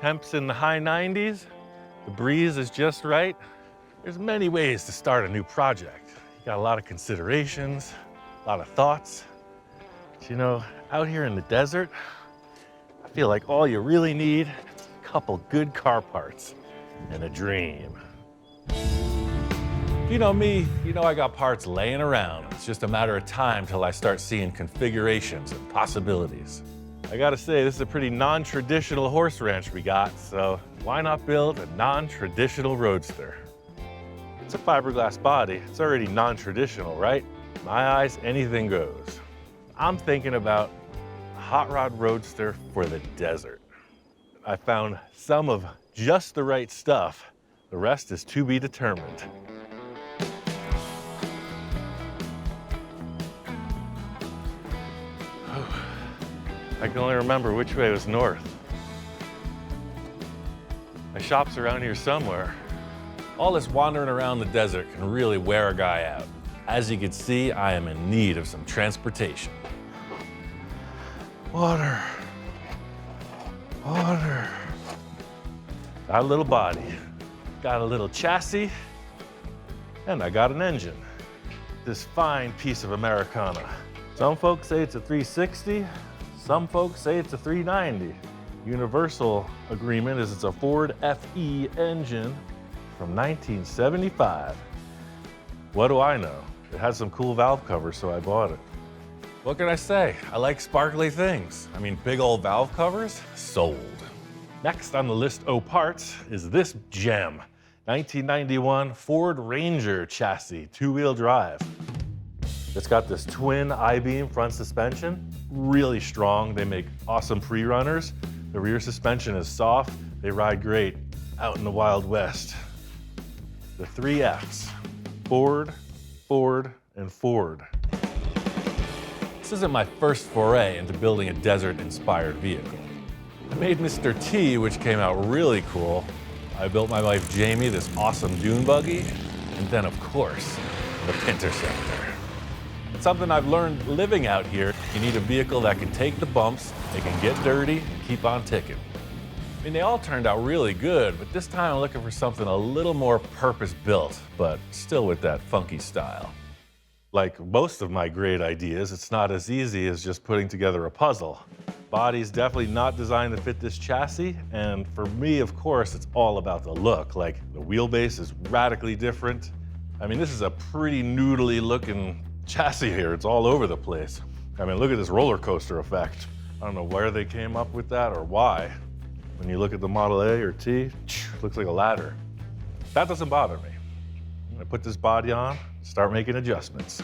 Temps in the high 90s, the breeze is just right. There's many ways to start a new project. You got a lot of considerations, a lot of thoughts. But you know, out here in the desert, I feel like all you really need is a couple good car parts and a dream. If you know me, you know I got parts laying around. It's just a matter of time till I start seeing configurations and possibilities. I gotta say, this is a pretty non-traditional horse ranch we got, so why not build a non-traditional Roadster? It's a fiberglass body. It's already non-traditional, right? In my eyes, anything goes. I'm thinking about a hot rod Roadster for the desert. I found some of just the right stuff. The rest is to be determined. I can only remember which way was north. My shop's around here somewhere. All this wandering around the desert can really wear a guy out. As you can see, I am in need of some transportation. Water. Water. Got a little body, got a little chassis, and I got an engine. This fine piece of Americana. Some folks say it's a 360. Some folks say it's a 390. Universal agreement is it's a Ford FE engine from 1975. What do I know? It has some cool valve covers, so I bought it. What can I say? I like sparkly things. I mean, big old valve covers, sold. Next on the list of parts is this gem. 1991 Ford Ranger chassis, two-wheel drive. It's got this twin I-beam front suspension, really strong. They make awesome pre-runners. The rear suspension is soft. They ride great out in the Wild West. The 3 Fs, Ford, Ford, and Ford. This isn't my first foray into building a desert-inspired vehicle. I made Mr. T, which came out really cool. I built my wife Jamie this awesome dune buggy, and then of course, the Interceptor. It's something I've learned living out here. You need a vehicle that can take the bumps, they can get dirty, and keep on ticking. I mean, they all turned out really good, but this time I'm looking for something a little more purpose-built, but still with that funky style. Like most of my great ideas, it's not as easy as just putting together a puzzle. Body's definitely not designed to fit this chassis, and for me, of course, it's all about the look. Like, the wheelbase is radically different. I mean, this is a pretty noodly looking chassis here. It's all over the place. I mean, look at this roller coaster effect. I don't know where they came up with that or why. When you look at the Model A or T, it looks like a ladder. That doesn't bother me. I put this body on, start making adjustments.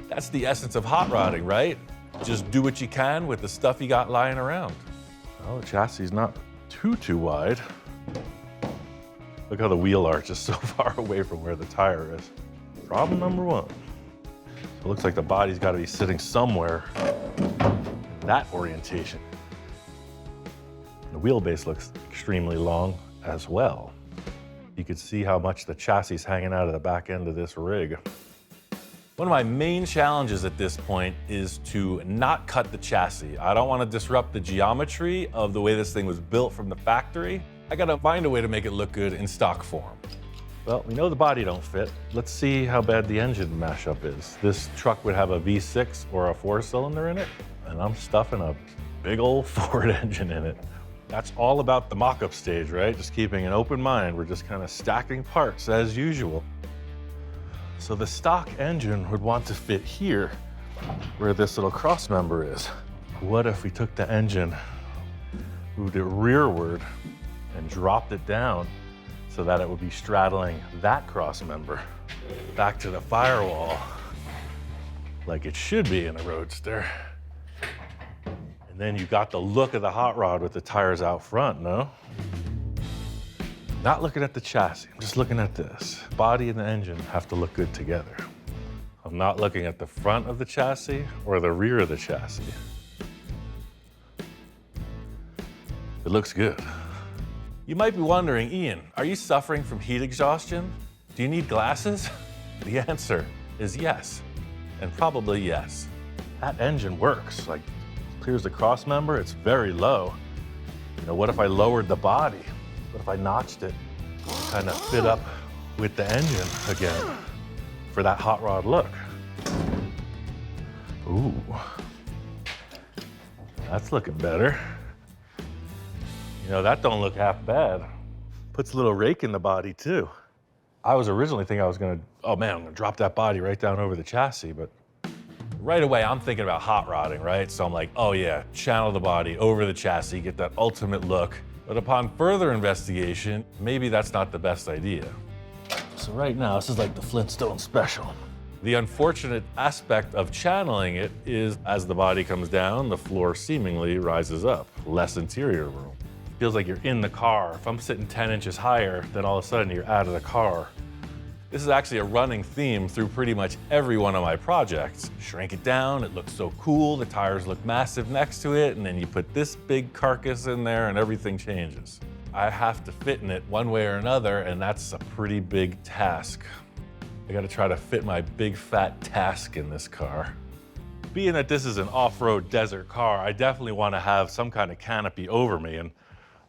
That's the essence of hot rodding, right? Just do what you can with the stuff you got lying around. Well, the chassis is not too wide. Look how the wheel arch is so far away from where the tire is. Problem number 1. It looks like the body's got to be sitting somewhere in that orientation. The wheelbase looks extremely long as well. You can see how much the chassis is hanging out of the back end of this rig. One of my main challenges at this point is to not cut the chassis. I don't want to disrupt the geometry of the way this thing was built from the factory. I got to find a way to make it look good in stock form. Well, we know the body don't fit. Let's see how bad the engine mashup is. This truck would have a V6 or a 4-cylinder in it, and I'm stuffing a big old Ford engine in it. That's all about the mock-up stage, right? Just keeping an open mind. We're just kind of stacking parts as usual. So the stock engine would want to fit here, where this little cross member is. What if we took the engine, moved it rearward, and dropped it down so that it would be straddling that cross member back to the firewall, like it should be in a Roadster. And then you got the look of the hot rod with the tires out front, no? Not looking at the chassis, I'm just looking at this. Body and the engine have to look good together. I'm not looking at the front of the chassis or the rear of the chassis. It looks good. You might be wondering, Ian, are you suffering from heat exhaustion? Do you need glasses? The answer is yes, and probably yes. That engine works, like clears the cross member, it's very low. You know, what if I lowered the body? What if I notched it, kind of fit up with the engine again for that hot rod look? Ooh, that's looking better. You know, that don't look half bad. Puts a little rake in the body too. I was originally thinking I was gonna, oh man, I'm gonna drop that body right down over the chassis, but right away I'm thinking about hot rodding, right? So I'm like, oh yeah, channel the body over the chassis, get that ultimate look. But upon further investigation, maybe that's not the best idea. So right now, this is like the Flintstone special. The unfortunate aspect of channeling it is as the body comes down, the floor seemingly rises up, less interior room. Feels like you're in the car. If I'm sitting 10 inches higher, then all of a sudden you're out of the car. This is actually a running theme through pretty much every one of my projects. Shrink it down, it looks so cool, the tires look massive next to it, and then you put this big carcass in there and everything changes. I have to fit in it one way or another, and that's a pretty big task. I gotta try to fit my big fat task in this car. Being that this is an off-road desert car, I definitely wanna have some kind of canopy over me, and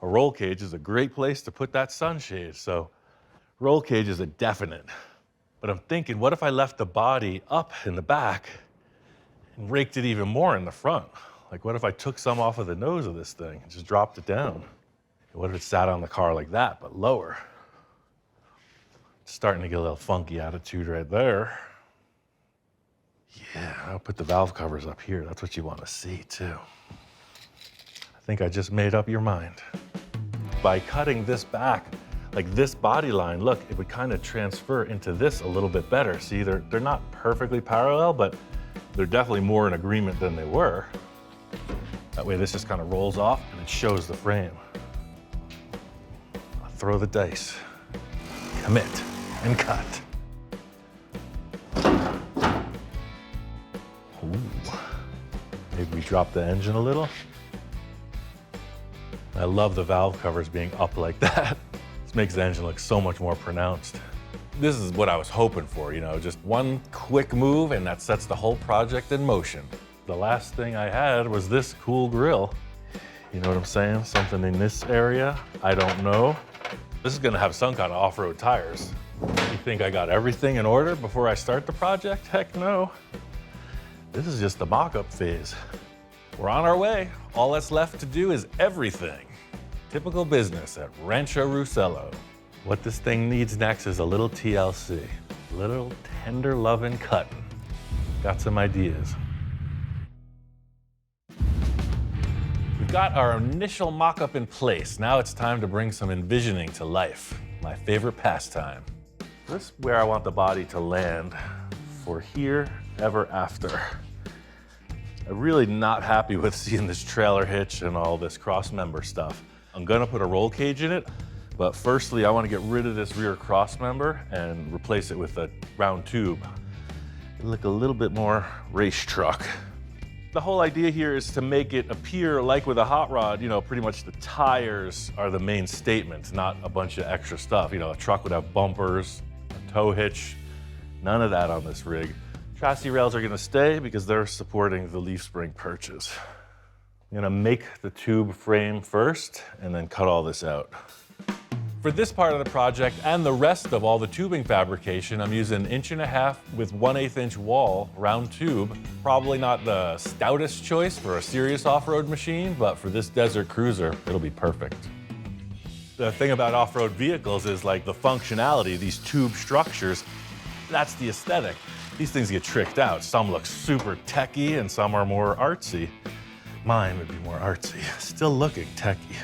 a roll cage is a great place to put that sunshade, so roll cage is a definite. But I'm thinking, what if I left the body up in the back and raked it even more in the front? Like, what if I took some off of the nose of this thing and just dropped it down? What if it sat on the car like that, but lower? It's starting to get a little funky attitude right there. Yeah, I'll put the valve covers up here. That's what you want to see, too. I think I just made up your mind. By cutting this back, like this body line, look, it would kind of transfer into this a little bit better. See, they're not perfectly parallel, but they're definitely more in agreement than they were. That way this just kind of rolls off and it shows the frame. I'll throw the dice, commit, and cut. Ooh. Maybe we drop the engine a little. I love the valve covers being up like that. This makes the engine look so much more pronounced. This is what I was hoping for, you know, just one quick move and that sets the whole project in motion. The last thing I had was this cool grill. You know what I'm saying? Something in this area, I don't know. This is gonna have some kind of off-road tires. You think I got everything in order before I start the project? Heck no. This is just the mock-up phase. We're on our way. All that's left to do is everything. Typical business at Rancho Russello. What this thing needs next is a little TLC, a little tender loving cutting. Got some ideas. We've got our initial mock-up in place. Now it's time to bring some envisioning to life, my favorite pastime. This is where I want the body to land for here, ever after. I'm really not happy with seeing this trailer hitch and all this cross-member stuff. I'm gonna put a roll cage in it, but firstly, I wanna get rid of this rear cross-member and replace it with a round tube. It'll look a little bit more race truck. The whole idea here is to make it appear like with a hot rod, you know, pretty much the tires are the main statement, not a bunch of extra stuff. You know, a truck would have bumpers, a tow hitch, none of that on this rig. Chassis rails are gonna stay because they're supporting the leaf spring perches. I'm gonna make the tube frame first and then cut all this out. For this part of the project and the rest of all the tubing fabrication, I'm using 1.5 inch with 1/8 inch wall round tube. Probably not the stoutest choice for a serious off-road machine, but for this desert cruiser, it'll be perfect. The thing about off-road vehicles is like the functionality, these tube structures, that's the aesthetic. These things get tricked out. Some look super techy and some are more artsy. Mine would be more artsy, still looking techy.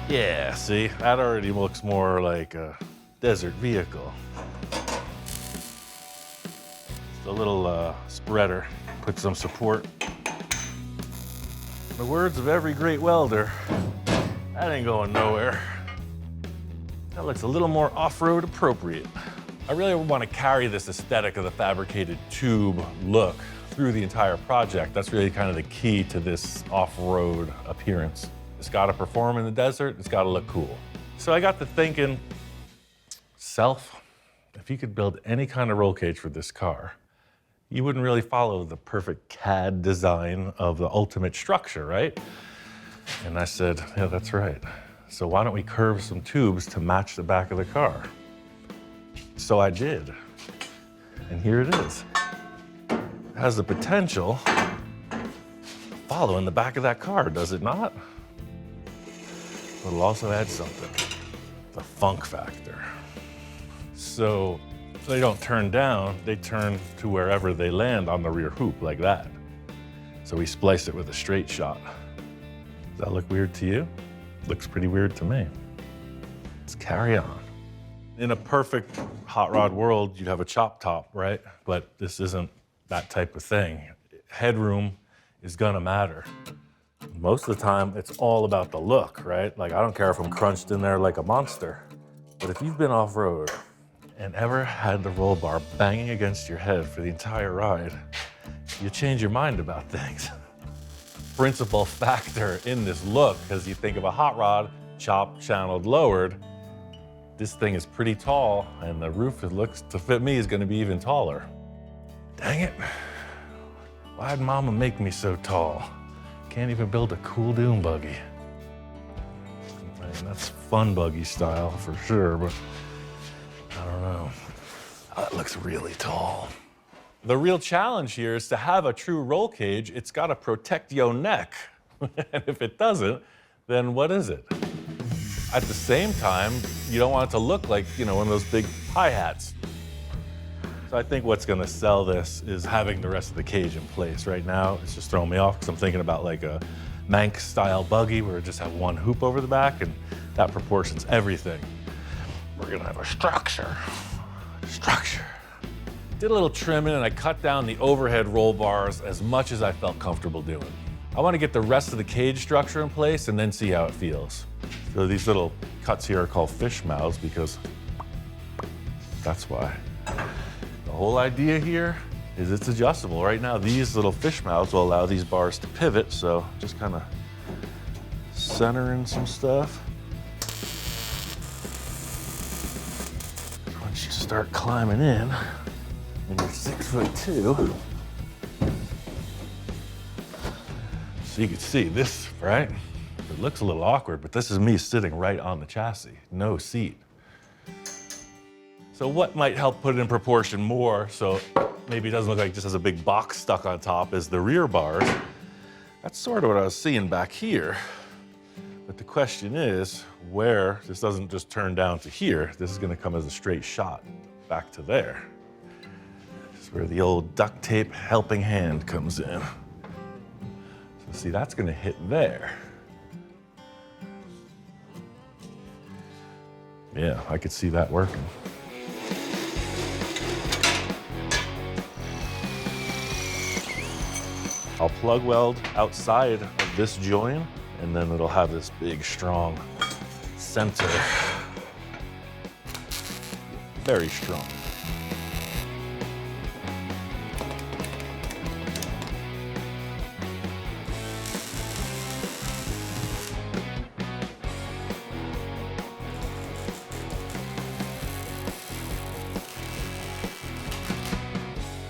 Yeah, see, that already looks more like a desert vehicle. Just a little spreader, put some support. In the words of every great welder, that ain't going nowhere. That looks a little more off-road appropriate. I really want to carry this aesthetic of the fabricated tube look through the entire project. That's really kind of the key to this off-road appearance. It's got to perform in the desert, it's got to look cool. So I got to thinking, Self, if you could build any kind of roll cage for this car, you wouldn't really follow the perfect CAD design of the ultimate structure, right? And I said, yeah, that's right. So why don't we curve some tubes to match the back of the car? So I did. And here it is. It has the potential to follow in the back of that car, does it not? But it'll also add something, the funk factor. So they don't turn down, they turn to wherever they land on the rear hoop, like that. So we spliced it with a straight shot. Does that look weird to you? Looks pretty weird to me. Let's carry on. In a perfect hot rod world, you'd have a chop top, right? But this isn't that type of thing. Headroom is gonna matter. Most of the time, it's all about the look, right? Like, I don't care if I'm crunched in there like a monster. But if you've been off-road and ever had the roll bar banging against your head for the entire ride, you change your mind about things. Principal factor in this look, because you think of a hot rod, chopped, channeled, lowered. This thing is pretty tall, and the roof, it looks to fit me, is gonna be even taller. Dang it. Why'd mama make me so tall? Can't even build a cool dune buggy. I mean, that's fun buggy style for sure, but I don't know. That looks really tall. The real challenge here is to have a true roll cage, it's gotta protect your neck. And if it doesn't, then what is it? At the same time, you don't want it to look like, one of those big hi-hats. So I think what's gonna sell this is having the rest of the cage in place. Right now, it's just throwing me off because I'm thinking about like a Manx-style buggy where it just have one hoop over the back, and that proportions everything. We're gonna have a structure. Did a little trimming, and I cut down the overhead roll bars as much as I felt comfortable doing. I want to get the rest of the cage structure in place and then see how it feels. So these little cuts here are called fish mouths because that's why. The whole idea here is it's adjustable. Right now, these little fish mouths will allow these bars to pivot, so just kind of centering some stuff. Once you start climbing in, and you're 6'2", so you can see this, right? It looks a little awkward, but this is me sitting right on the chassis, no seat. So what might help put it in proportion more, so maybe it doesn't look like it just has a big box stuck on top, is the rear bars. That's sort of what I was seeing back here. But the question is, where this doesn't just turn down to here, this is gonna come as a straight shot back to there. This is where the old duct tape helping hand comes in. So see, that's gonna hit there. Yeah, I could see that working. I'll plug weld outside of this join, and then it'll have this big, strong center. Very strong.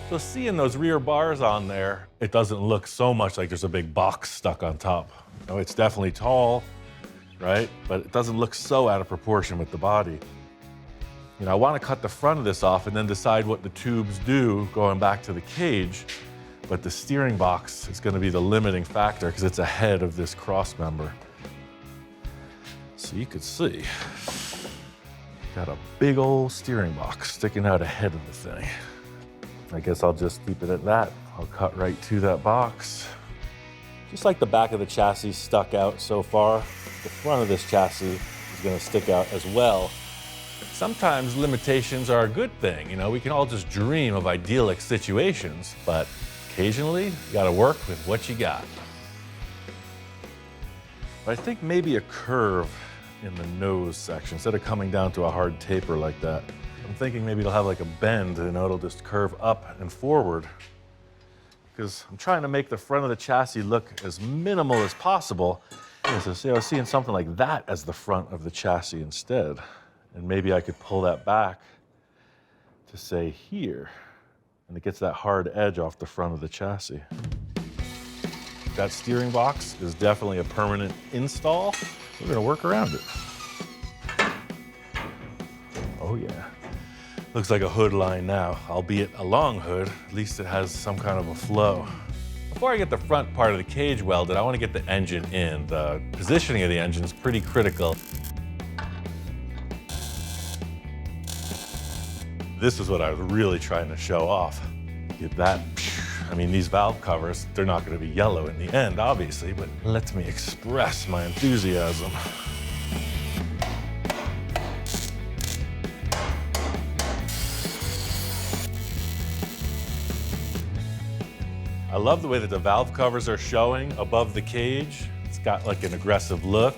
So seeing those rear bars on there, it doesn't look so much like there's a big box stuck on top. No, it's definitely tall, right? But it doesn't look so out of proportion with the body. I want to cut the front of this off and then decide what the tubes do going back to the cage. But the steering box is going to be the limiting factor because it's ahead of this cross member. So you could see, got a big old steering box sticking out ahead of the thing. I guess I'll just keep it at that. I'll cut right to that box. Just like the back of the chassis stuck out so far, the front of this chassis is going to stick out as well. Sometimes limitations are a good thing. We can all just dream of idyllic situations, but occasionally you got to work with what you got. But I think maybe a curve in the nose section instead of coming down to a hard taper like that. I'm thinking maybe it'll have like a bend, it'll just curve up and forward. Because I'm trying to make the front of the chassis look as minimal as possible. So see, I was seeing something like that as the front of the chassis instead. And maybe I could pull that back to say here. and it gets that hard edge off the front of the chassis. That steering box is definitely a permanent install. We're gonna work around it. Oh yeah. Looks like a hood line now, albeit a long hood. At least it has some kind of a flow. Before I get the front part of the cage welded, I want to get the engine in. The positioning of the engine is pretty critical. This is what I was really trying to show off. Get that. I mean, these valve covers, they're not going to be yellow in the end, obviously, but let me express my enthusiasm. I love the way that the valve covers are showing above the cage. It's got like an aggressive look,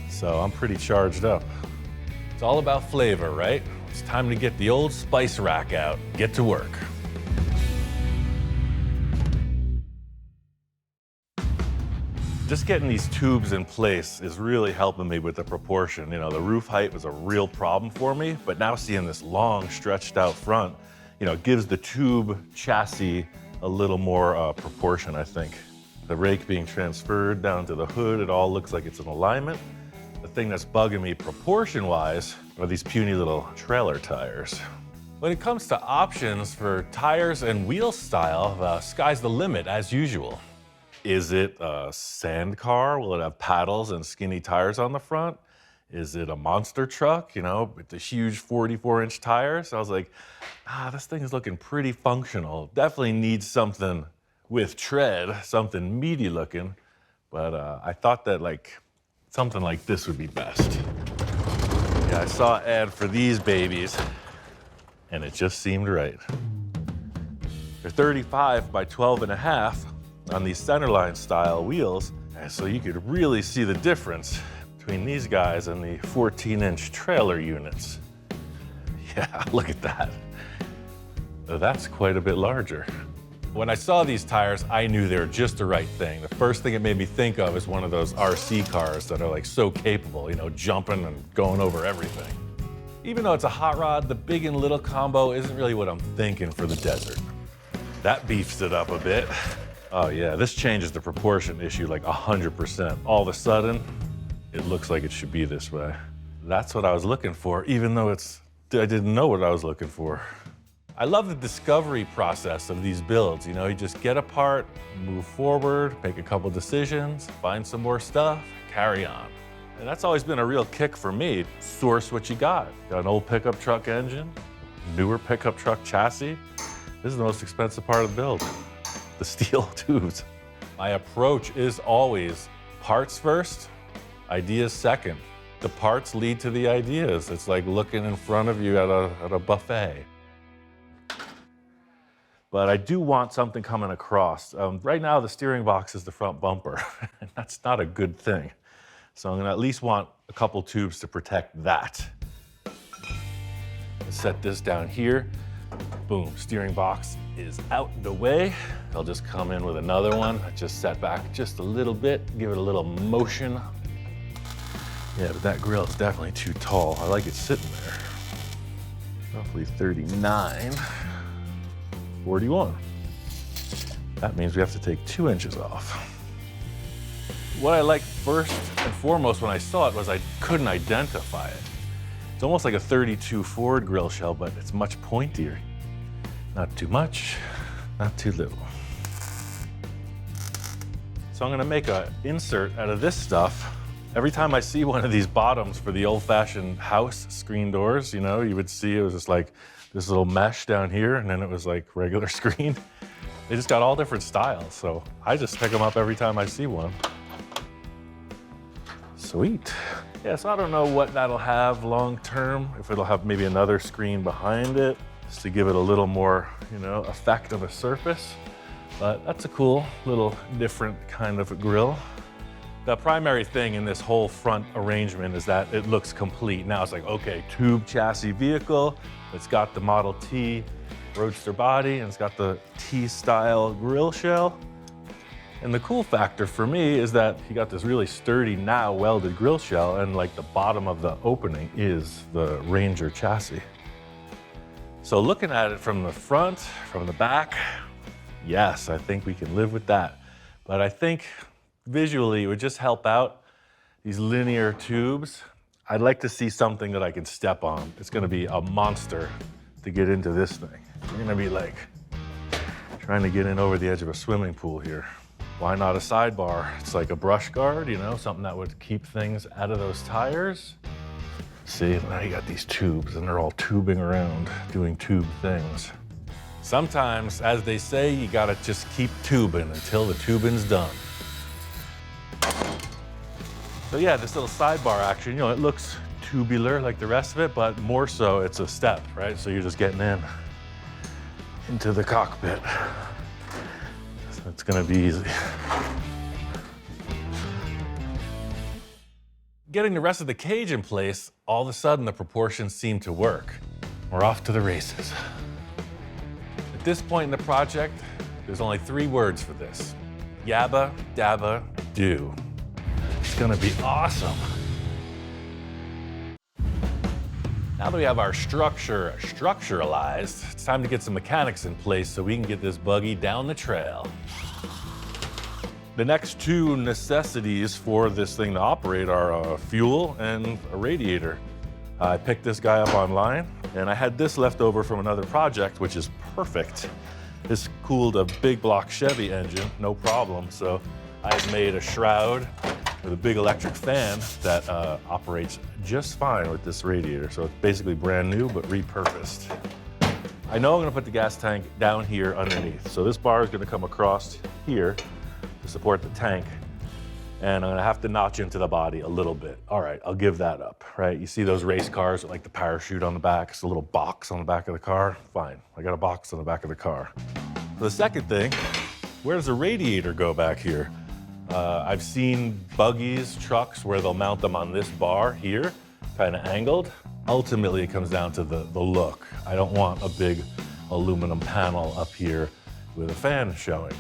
so I'm pretty charged up. It's all about flavor, right? It's time to get the old spice rack out, get to work. Just getting these tubes in place is really helping me with the proportion. You know, the roof height was a real problem for me, but now seeing this long stretched out front, you know, gives the tube chassis a little more proportion, I think. The rake being transferred down to the hood, it all looks like it's in alignment. The thing that's bugging me proportion-wise are these puny little trailer tires. When it comes to options for tires and wheel style, sky's the limit as usual. Is it a sand car? Will it have paddles and skinny tires on the front? Is it a monster truck, you know, with the huge 44-inch tires? I was like, this thing is looking pretty functional. Definitely needs something with tread, something meaty looking, but I thought that like something like this would be best. Yeah, I saw an ad for these babies, and it just seemed right. They're 35 by 12.5 on these centerline style wheels, and so you could really see the difference between these guys and the 14-inch trailer units. Yeah, look at that. That's quite a bit larger. When I saw these tires, I knew they were just the right thing. The first thing it made me think of is one of those RC cars that are like so capable, you know, jumping and going over everything. Even though it's a hot rod, the big and little combo isn't really what I'm thinking for the desert. That beefs it up a bit. Oh yeah, this changes the proportion issue like 100%. All of a sudden, it looks like it should be this way. That's what I was looking for, even though I didn't know what I was looking for. I love the discovery process of these builds. You know, you just get apart, move forward, make a couple decisions, find some more stuff, carry on. And that's always been a real kick for me. Source what you got. Got an old pickup truck engine, newer pickup truck chassis. This is the most expensive part of the build, the steel tubes. My approach is always parts first, ideas second. The parts lead to the ideas. It's like looking in front of you at a buffet. But I do want something coming across. Right now, the steering box is the front bumper, and that's not a good thing. So I'm gonna at least want a couple tubes to protect that. Set this down here. Boom, steering box is out the way. I'll just come in with another one. I just set back just a little bit, give it a little motion. Yeah, but that grill is definitely too tall. I like it sitting there. Roughly 39. 41. That means we have to take 2 inches off. What I liked first and foremost when I saw it was I couldn't identify it. It's almost like a 32 Ford grill shell, but it's much pointier. Not too much, not too little. So I'm gonna make an insert out of this stuff. Every time I see one of these bottoms for the old-fashioned house screen doors, you know, you would see it was just like this little mesh down here, and then it was like regular screen. They just got all different styles, so I just pick them up every time I see one. Sweet. Yeah, so I don't know what that'll have long term, if it'll have maybe another screen behind it, just to give it a little more, you know, effect of a surface. But that's a cool little different kind of a grill. The primary thing in this whole front arrangement is that it looks complete. Now it's like, okay, tube chassis vehicle. It's got the Model T Roadster body, and it's got the T-style grill shell. And the cool factor for me is that you got this really sturdy now welded grill shell, and like the bottom of the opening is the Ranger chassis. So looking at it from the front, from the back, yes, I think we can live with that. But I think visually it would just help out these linear tubes. I'd like to see something that I can step on. It's gonna be a monster to get into this thing. You're gonna be like trying to get in over the edge of a swimming pool here. Why not a sidebar? It's like a brush guard, you know, something that would keep things out of those tires. See, now you got these tubes and they're all tubing around, doing tube things. Sometimes, as they say, you gotta just keep tubing until the tubing's done. So yeah, this little sidebar action, you know, it looks tubular like the rest of it, but more so it's a step, right? So you're just getting into the cockpit. So it's gonna be easy. Getting the rest of the cage in place, all of a sudden the proportions seem to work. We're off to the races. At this point in the project, there's only 3 words for this. Yabba, dabba, do. It's gonna be awesome. Now that we have our structure structuralized, it's time to get some mechanics in place so we can get this buggy down the trail. The next 2 necessities for this thing to operate are fuel and a radiator. I picked this guy up online, and I had this left over from another project, which is perfect. This cooled a big block Chevy engine, no problem. So I've made a shroud with a big electric fan that operates just fine with this radiator. So it's basically brand new, but repurposed. I know I'm gonna put the gas tank down here underneath. So this bar is gonna come across here to support the tank. And I'm gonna have to notch into the body a little bit. All right, I'll give that up, right? You see those race cars with like the parachute on the back, it's a little box on the back of the car. Fine, I got a box on the back of the car. The second thing, where does the radiator go back here? I've seen buggies, trucks, where they'll mount them on this bar here, kind of angled. Ultimately, it comes down to the look. I don't want a big aluminum panel up here with a fan showing.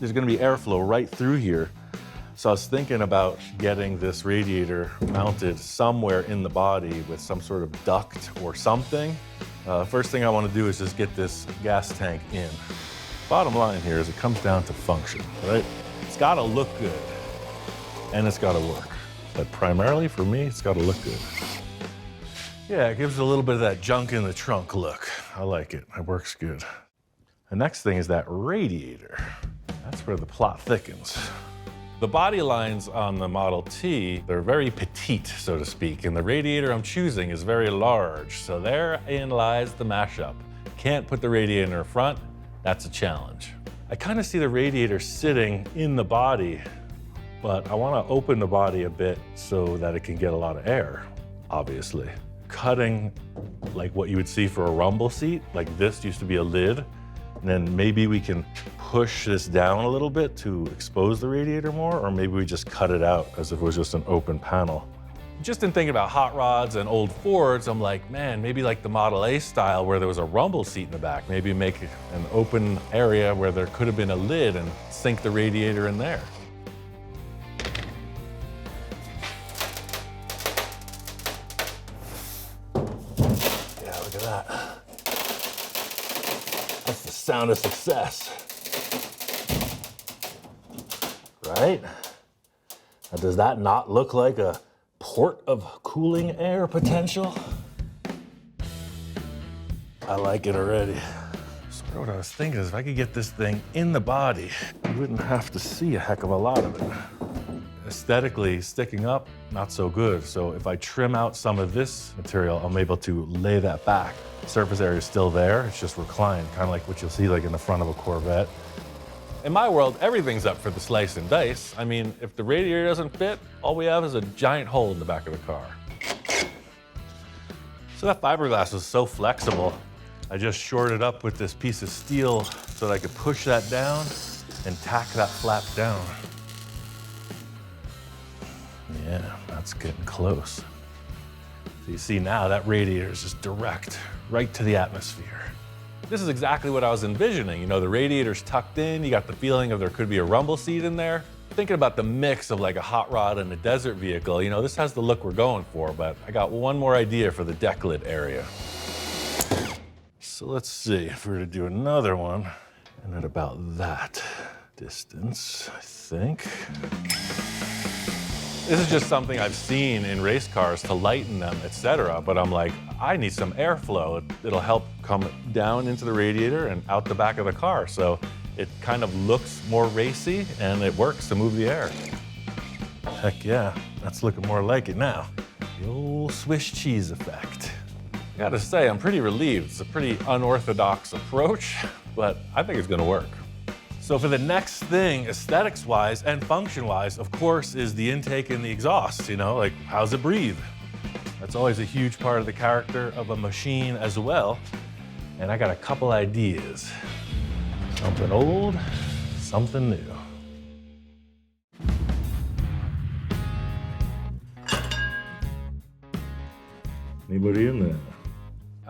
There's gonna be airflow right through here. So I was thinking about getting this radiator mounted somewhere in the body with some sort of duct or something. First thing I want to do is just get this gas tank in. Bottom line here is it comes down to function, right? It's got to look good and it's got to work. But primarily for me, it's got to look good. Yeah, it gives a little bit of that junk in the trunk look. I like it. It works good. The next thing is that radiator. That's where the plot thickens. The body lines on the Model T, they're very petite, so to speak, and the radiator I'm choosing is very large. So therein lies the mashup. Can't put the radiator in front, that's a challenge. I kind of see the radiator sitting in the body, but I want to open the body a bit so that it can get a lot of air, obviously. Cutting like what you would see for a rumble seat, like this used to be a lid, and then maybe we can push this down a little bit to expose the radiator more, or maybe we just cut it out as if it was just an open panel. Just in thinking about hot rods and old Fords, I'm like, man, maybe like the Model A style where there was a rumble seat in the back, maybe make an open area where there could have been a lid and sink the radiator in there. Yeah, look at that. That's the sound of success. Right? Now, does that not look like a port of cooling air potential? I like it already. Sort of what I was thinking is if I could get this thing in the body, you wouldn't have to see a heck of a lot of it. Aesthetically, sticking up, not so good. So if I trim out some of this material, I'm able to lay that back. The surface area is still there, it's just reclined, kind of like what you'll see like in the front of a Corvette. In my world, everything's up for the slice and dice. I mean, if the radiator doesn't fit, all we have is a giant hole in the back of the car. So that fiberglass was so flexible, I just shorted up with this piece of steel so that I could push that down and tack that flap down. Yeah, that's getting close. So you see now that radiator is just direct, right to the atmosphere. This is exactly what I was envisioning. You know, the radiator's tucked in, you got the feeling of there could be a rumble seat in there. Thinking about the mix of like a hot rod and a desert vehicle, you know, this has the look we're going for, but I got one more idea for the deck lid area. So let's see if we were to do another one, and at about that distance, I think. This is just something I've seen in race cars to lighten them, etc. But I'm like, I need some airflow. It'll help come down into the radiator and out the back of the car. So it kind of looks more racy and it works to move the air. Heck yeah, that's looking more like it now. The old Swiss cheese effect. I gotta say, I'm pretty relieved. It's a pretty unorthodox approach, but I think it's gonna work. So for the next thing, aesthetics-wise and function-wise, of course, is the intake and the exhaust, you know, like how's it breathe? That's always a huge part of the character of a machine as well. And I got a couple ideas. Something old, something new. Anybody in there?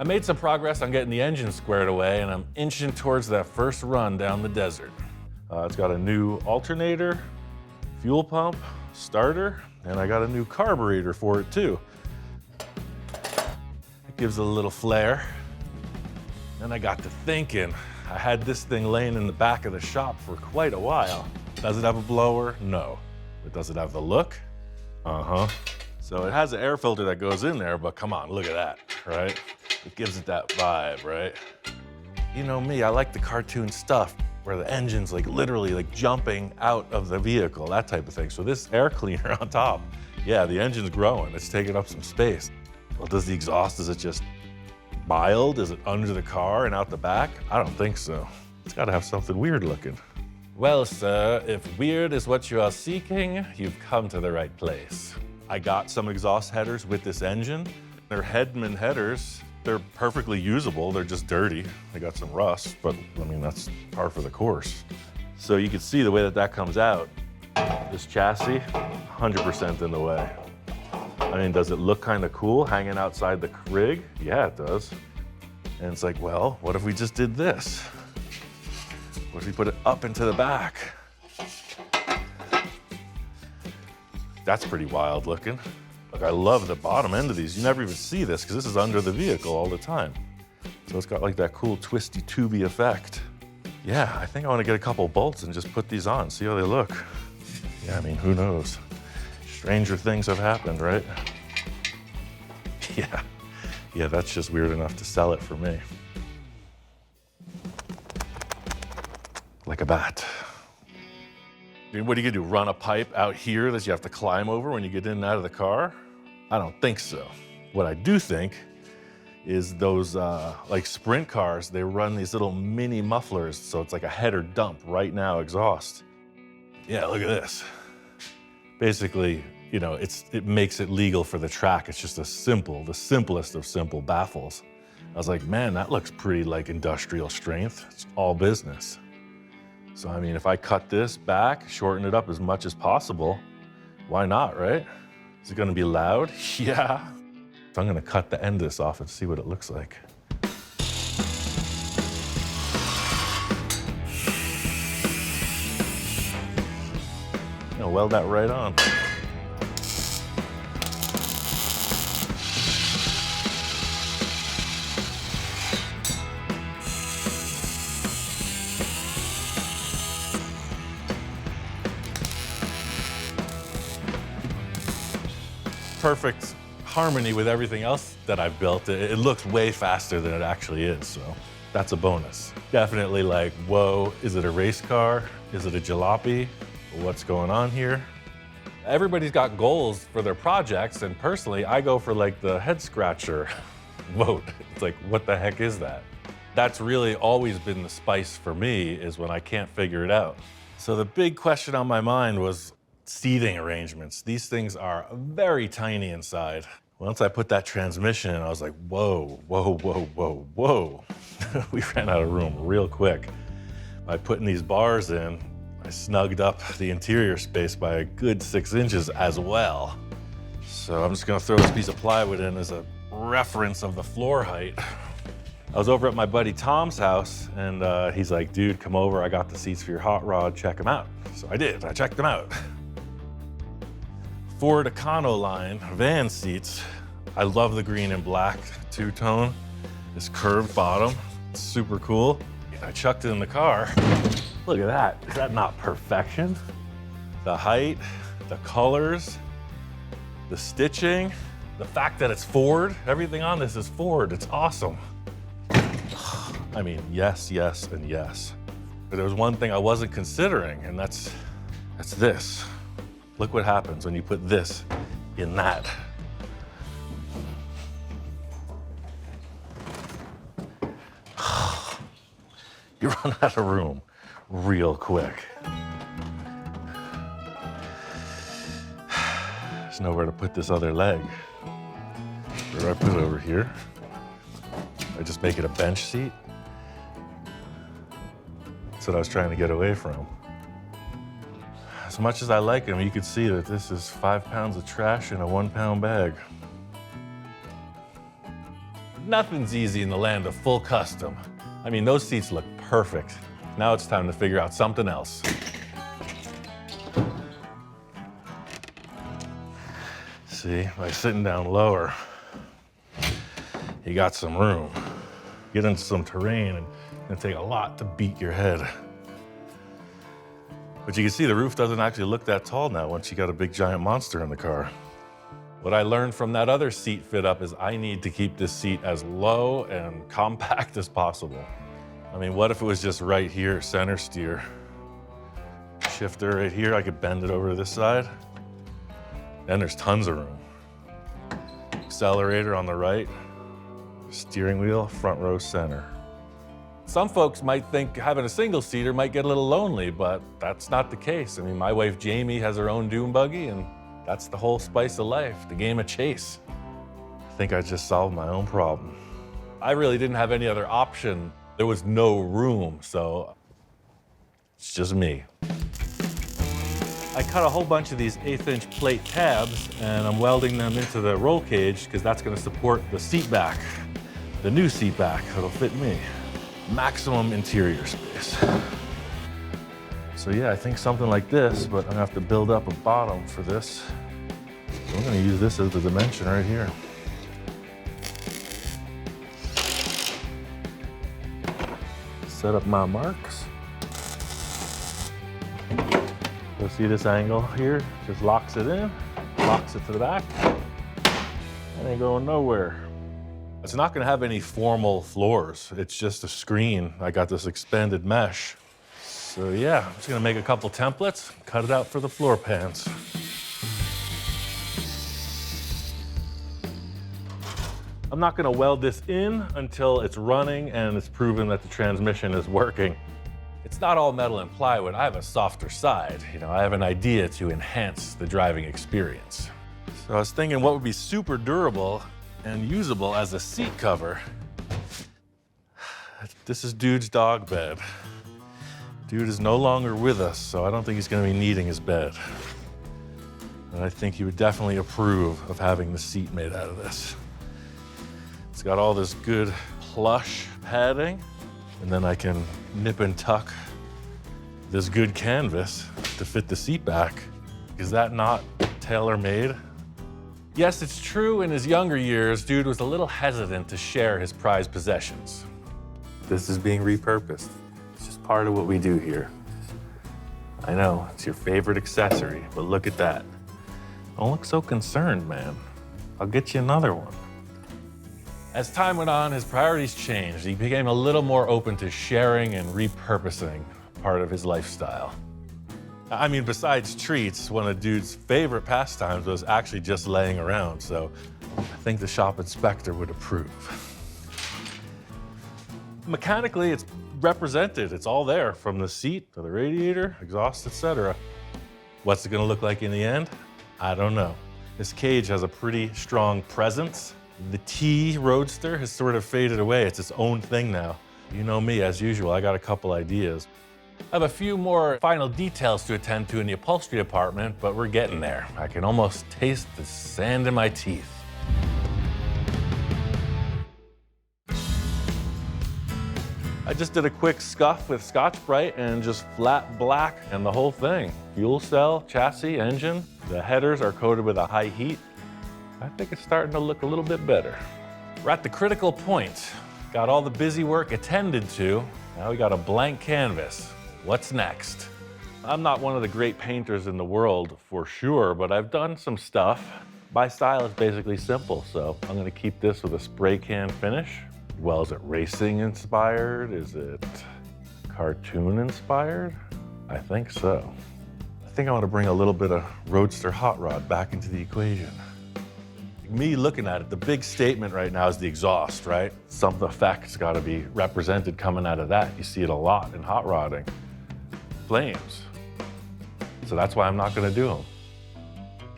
I made some progress on getting the engine squared away, and I'm inching towards that first run down the desert. It's got a new alternator, fuel pump, starter, and I got a new carburetor for it too. It gives it a little flair. Then I got to thinking, I had this thing laying in the back of the shop for quite a while. Does it have a blower? No. But does it have the look? Uh-huh. So it has an air filter that goes in there, but come on, look at that, right? It gives it that vibe, right? You know me, I like the cartoon stuff where the engine's like literally like jumping out of the vehicle, that type of thing. So this air cleaner on top, yeah, the engine's growing, it's taking up some space. Well, does the exhaust, is it just mild? Is it under the car and out the back? I don't think so. It's gotta have something weird looking. Well, sir, if weird is what you are seeking, you've come to the right place. I got some exhaust headers with this engine. They're Hedman headers. They're perfectly usable. They're just dirty. They got some rust, but I mean, that's par for the course. So you can see the way that that comes out. This chassis, 100% in the way. I mean, does it look kind of cool hanging outside the rig? Yeah, it does. And it's like, well, what if we just did this? What if we put it up into the back? That's pretty wild looking. Like, I love the bottom end of these. You never even see this because this is under the vehicle all the time. So it's got like that cool twisty tubey effect. Yeah, I think I want to get a couple bolts and just put these on, see how they look. Yeah, I mean, who knows? Stranger things have happened, right? Yeah, that's just weird enough to sell it for me. Like a bat. I mean, what are you gonna do, run a pipe out here that you have to climb over when you get in and out of the car? I don't think so. What I do think is those like sprint cars, they run these little mini mufflers, so it's like a header dump right now exhaust. Yeah, look at this. Basically, you know, it makes it legal for the track. It's just the simplest of simple baffles. I was like, man, that looks pretty like industrial strength. It's all business. So, I mean, if I cut this back, shorten it up as much as possible, why not, right? Is it gonna be loud? Yeah. So I'm gonna cut the end of this off and see what it looks like. I'll weld that right on. Perfect harmony with everything else that I've built. It looks way faster than it actually is, so that's a bonus. Definitely like, whoa, is it a race car? Is it a jalopy? What's going on here? Everybody's got goals for their projects, and personally, I go for like the head scratcher vote. It's like, what the heck is that? That's really always been the spice for me, is when I can't figure it out. So the big question on my mind was seating arrangements. These things are very tiny inside. Once I put that transmission in, I was like, whoa, whoa, whoa, whoa, whoa. We ran out of room real quick. By putting these bars in, I snugged up the interior space by a good 6 inches as well. So I'm just gonna throw this piece of plywood in as a reference of the floor height. I was over at my buddy Tom's house, and he's like, dude, come over, I got the seats for your hot rod, check them out. So I did, I checked them out. Ford Econoline van seats. I love the green and black two-tone. This curved bottom. It's super cool. I chucked it in the car. Look at that. Is that not perfection? The height, the colors, the stitching, the fact that it's Ford. Everything on this is Ford. It's awesome. I mean, yes, yes, and yes. But there was one thing I wasn't considering, and that's this. Look what happens when you put this in that. You run out of room real quick. There's nowhere to put this other leg. Where do I put it? Over here? I just make it a bench seat. That's what I was trying to get away from. As much as I like them, you can see that this is 5 pounds of trash in a 1 pound bag. Nothing's easy in the land of full custom. I mean, those seats look perfect. Now it's time to figure out something else. See, by sitting down lower, you got some room. Get into some terrain and it'll take a lot to beat your head. But you can see the roof doesn't actually look that tall now once you got a big giant monster in the car. What I learned from that other seat fit up is I need to keep this seat as low and compact as possible. I mean, what if it was just right here, center steer? Shifter right here, I could bend it over to this side. Then there's tons of room. Accelerator on the right, steering wheel, front row center. Some folks might think having a single seater might get a little lonely, but that's not the case. I mean, my wife Jamie has her own dune buggy, and that's the whole spice of life, the game of chase. I think I just solved my own problem. I really didn't have any other option. There was no room, so it's just me. I cut a whole bunch of these 1/8" plate tabs, and I'm welding them into the roll cage because that's going to support the seat back, the new seat back that'll fit me. Maximum interior space. So yeah, I think something like this, but I'm gonna have to build up a bottom for this. So I'm gonna use this as the dimension right here. Set up my marks. You'll see this angle here, just locks it in, locks it to the back. It ain't going nowhere. It's not gonna have any formal floors. It's just a screen. I got this expanded mesh. So yeah, I'm just gonna make a couple templates, cut it out for the floor pans. I'm not gonna weld this in until it's running and it's proven that the transmission is working. It's not all metal and plywood. I have a softer side. You know, I have an idea to enhance the driving experience. So I was thinking what would be super durable and usable as a seat cover. This is Dude's dog bed. Dude is no longer with us, so I don't think he's gonna be needing his bed. And I think he would definitely approve of having the seat made out of this. It's got all this good plush padding, and then I can nip and tuck this good canvas to fit the seat back. Is that not tailor-made? Yes, it's true in his younger years, Dude was a little hesitant to share his prized possessions. This is being repurposed. It's just part of what we do here. I know, it's your favorite accessory, but look at that. Don't look so concerned, man. I'll get you another one. As time went on, his priorities changed. He became a little more open to sharing and repurposing part of his lifestyle. I mean, besides treats, one of Dude's favorite pastimes was actually just laying around, so I think the shop inspector would approve. Mechanically, it's represented. It's all there, from the seat to the radiator, exhaust, etc. What's it gonna look like in the end? I don't know. This cage has a pretty strong presence. The T Roadster has sort of faded away. It's its own thing now. You know me, as usual, I got a couple ideas. I have a few more final details to attend to in the upholstery department, but we're getting there. I can almost taste the sand in my teeth. I just did a quick scuff with Scotch-Brite and just flat black and the whole thing. Fuel cell, chassis, engine. The headers are coated with a high heat. I think it's starting to look a little bit better. We're at the critical point. Got all the busy work attended to. Now we got a blank canvas. What's next? I'm not one of the great painters in the world for sure, but I've done some stuff. My style is basically simple, so I'm gonna keep this with a spray can finish. Well, is it racing inspired? Is it cartoon inspired? I think so. I think I want to bring a little bit of Roadster hot rod back into the equation. Me looking at it, the big statement right now is the exhaust, right? Some effect's got to be represented coming out of that. You see it a lot in hot rodding. Flames. So that's why I'm not going to do them.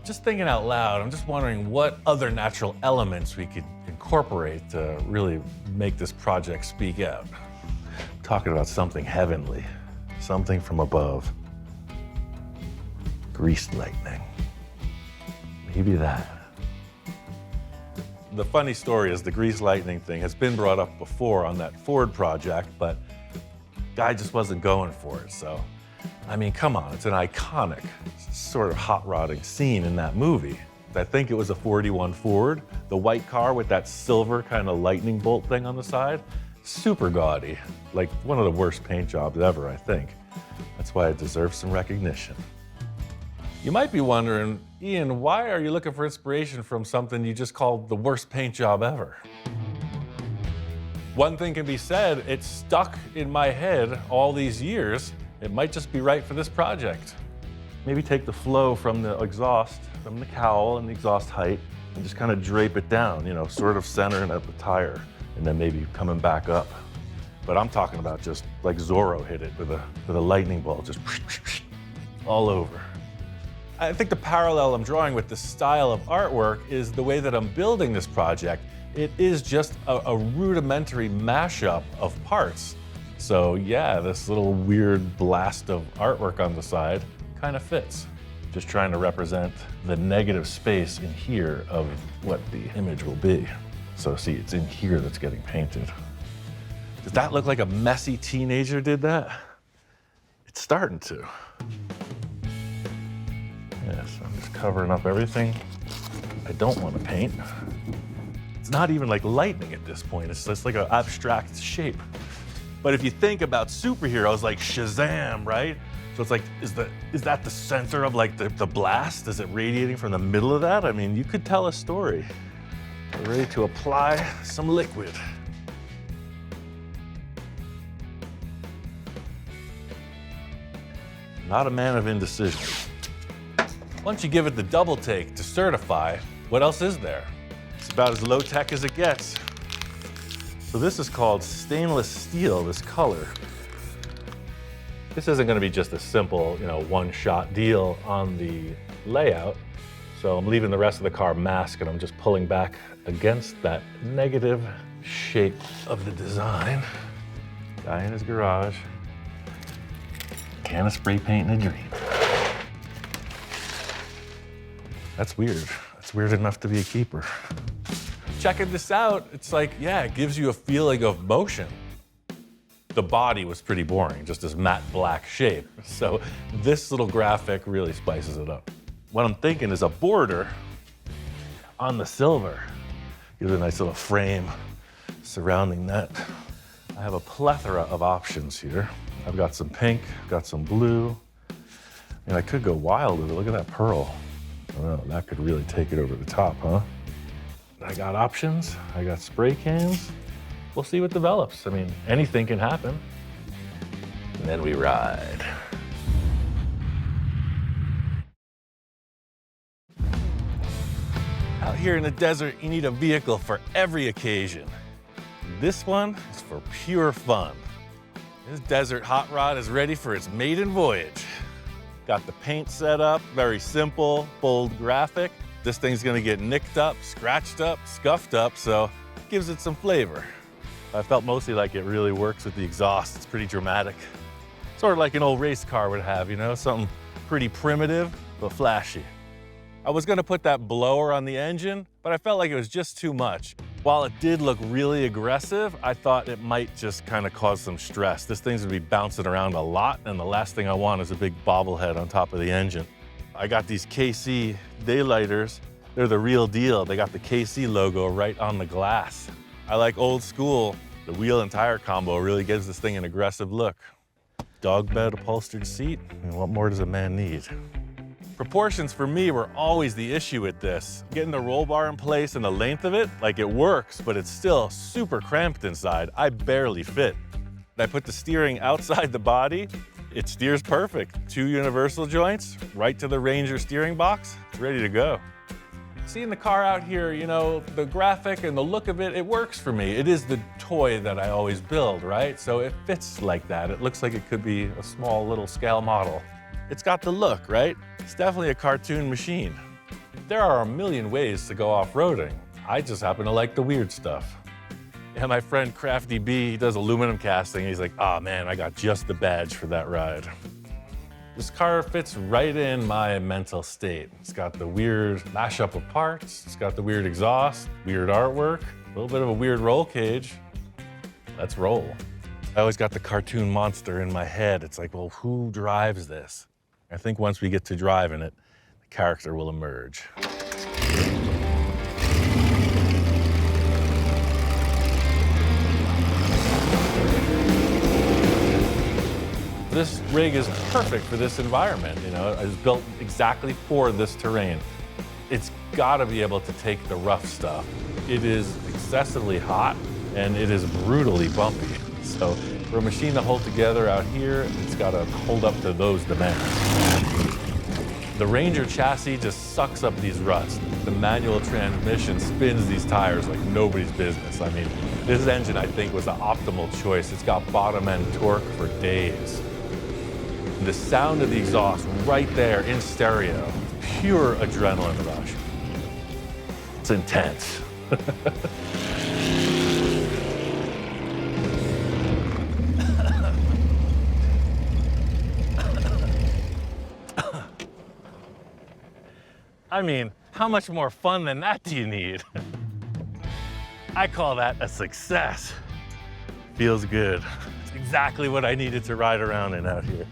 Just thinking out loud, I'm just wondering what other natural elements we could incorporate to really make this project speak out. I'm talking about something heavenly, something from above. Greased lightning. Maybe that. The funny story is the grease lightning thing has been brought up before on that Ford project, but guy just wasn't going for it. So, I mean, come on, it's an iconic sort of hot rodding scene in that movie. I think it was a 41 Ford, the white car with that silver kind of lightning bolt thing on the side. Super gaudy, like one of the worst paint jobs ever, I think. That's why it deserves some recognition. You might be wondering, Ian, why are you looking for inspiration from something you just called the worst paint job ever? One thing can be said, it's stuck in my head all these years. It might just be right for this project. Maybe take the flow from the exhaust, from the cowl and the exhaust height, and just kind of drape it down, you know, sort of centering at the tire, and then maybe coming back up. But I'm talking about just like Zorro hit it with a lightning bolt, just all over. I think the parallel I'm drawing with this style of artwork is the way that I'm building this project. It is just a rudimentary mashup of parts. So yeah, this little weird blast of artwork on the side kind of fits. Just trying to represent the negative space in here of what the image will be. So see, it's in here that's getting painted. Does that look like a messy teenager did that? It's starting to. Yes, I'm just covering up everything I don't want to paint. It's not even like lightning at this point. It's just like an abstract shape. But if you think about superheroes like Shazam, right? So it's like, is that the center of like the blast? Is it radiating from the middle of that? I mean, you could tell a story. We're ready to apply some liquid. Not a man of indecision. Once you give it the double take to certify, what else is there? It's about as low tech as it gets. So this is called stainless steel, this color. This isn't gonna be just a simple, one-shot deal on the layout. So I'm leaving the rest of the car masked and I'm just pulling back against that negative shape of the design. Guy in his garage. Can of spray paint in a dream. That's weird. That's weird enough to be a keeper. Checking this out, it's like, yeah, it gives you a feeling of motion. The body was pretty boring, just this matte black shape. So this little graphic really spices it up. What I'm thinking is a border on the silver. Gives it a nice little frame surrounding that. I have a plethora of options here. I've got some pink, got some blue. And I could go wild with it. Look at that pearl. I don't know, that could really take it over the top, huh? I got options, I got spray cans. We'll see what develops. I mean, anything can happen. And then we ride. Out here in the desert, you need a vehicle for every occasion. This one is for pure fun. This desert hot rod is ready for its maiden voyage. Got the paint set up, very simple, bold graphic. This thing's gonna get nicked up, scratched up, scuffed up, so it gives it some flavor. I felt mostly like it really works with the exhaust. It's pretty dramatic. Sort of like an old race car would have, something pretty primitive, but flashy. I was gonna put that blower on the engine, but I felt like it was just too much. While it did look really aggressive, I thought it might just kind of cause some stress. This thing's gonna be bouncing around a lot, and the last thing I want is a big bobblehead on top of the engine. I got these KC daylighters. They're the real deal. They got the KC logo right on the glass. I like old school. The wheel and tire combo really gives this thing an aggressive look. Dog bed upholstered seat, and what more does a man need? Proportions for me were always the issue with this. Getting the roll bar in place and the length of it, like it works, but it's still super cramped inside. I barely fit. I put the steering outside the body. It steers perfect. 2 universal joints, right to the Ranger steering box. It's ready to go. Seeing the car out here, you know, the graphic and the look of it, it works for me. It is the toy that I always build, right? So it fits like that. It looks like it could be a small little scale model. It's got the look, right? It's definitely a cartoon machine. There are a million ways to go off-roading. I just happen to like the weird stuff. Yeah, my friend Crafty B, he does aluminum casting. He's like, oh man, I got just the badge for that ride. This car fits right in my mental state. It's got the weird mashup of parts. It's got the weird exhaust, weird artwork, a little bit of a weird roll cage. Let's roll. I always got the cartoon monster in my head. It's like, well, who drives this? I think once we get to driving it, the character will emerge. This rig is perfect for this environment, you know. It was built exactly for this terrain. It's gotta be able to take the rough stuff. It is excessively hot and it is brutally bumpy. So for a machine to hold together out here, it's gotta hold up to those demands. The Ranger chassis just sucks up these ruts. The manual transmission spins these tires like nobody's business. I mean, this engine, I think, was the optimal choice. It's got bottom end torque for days. The sound of the exhaust right there in stereo, pure adrenaline rush. It's intense. I mean, how much more fun than that do you need? I call that a success. Feels good. It's exactly what I needed to ride around in out here.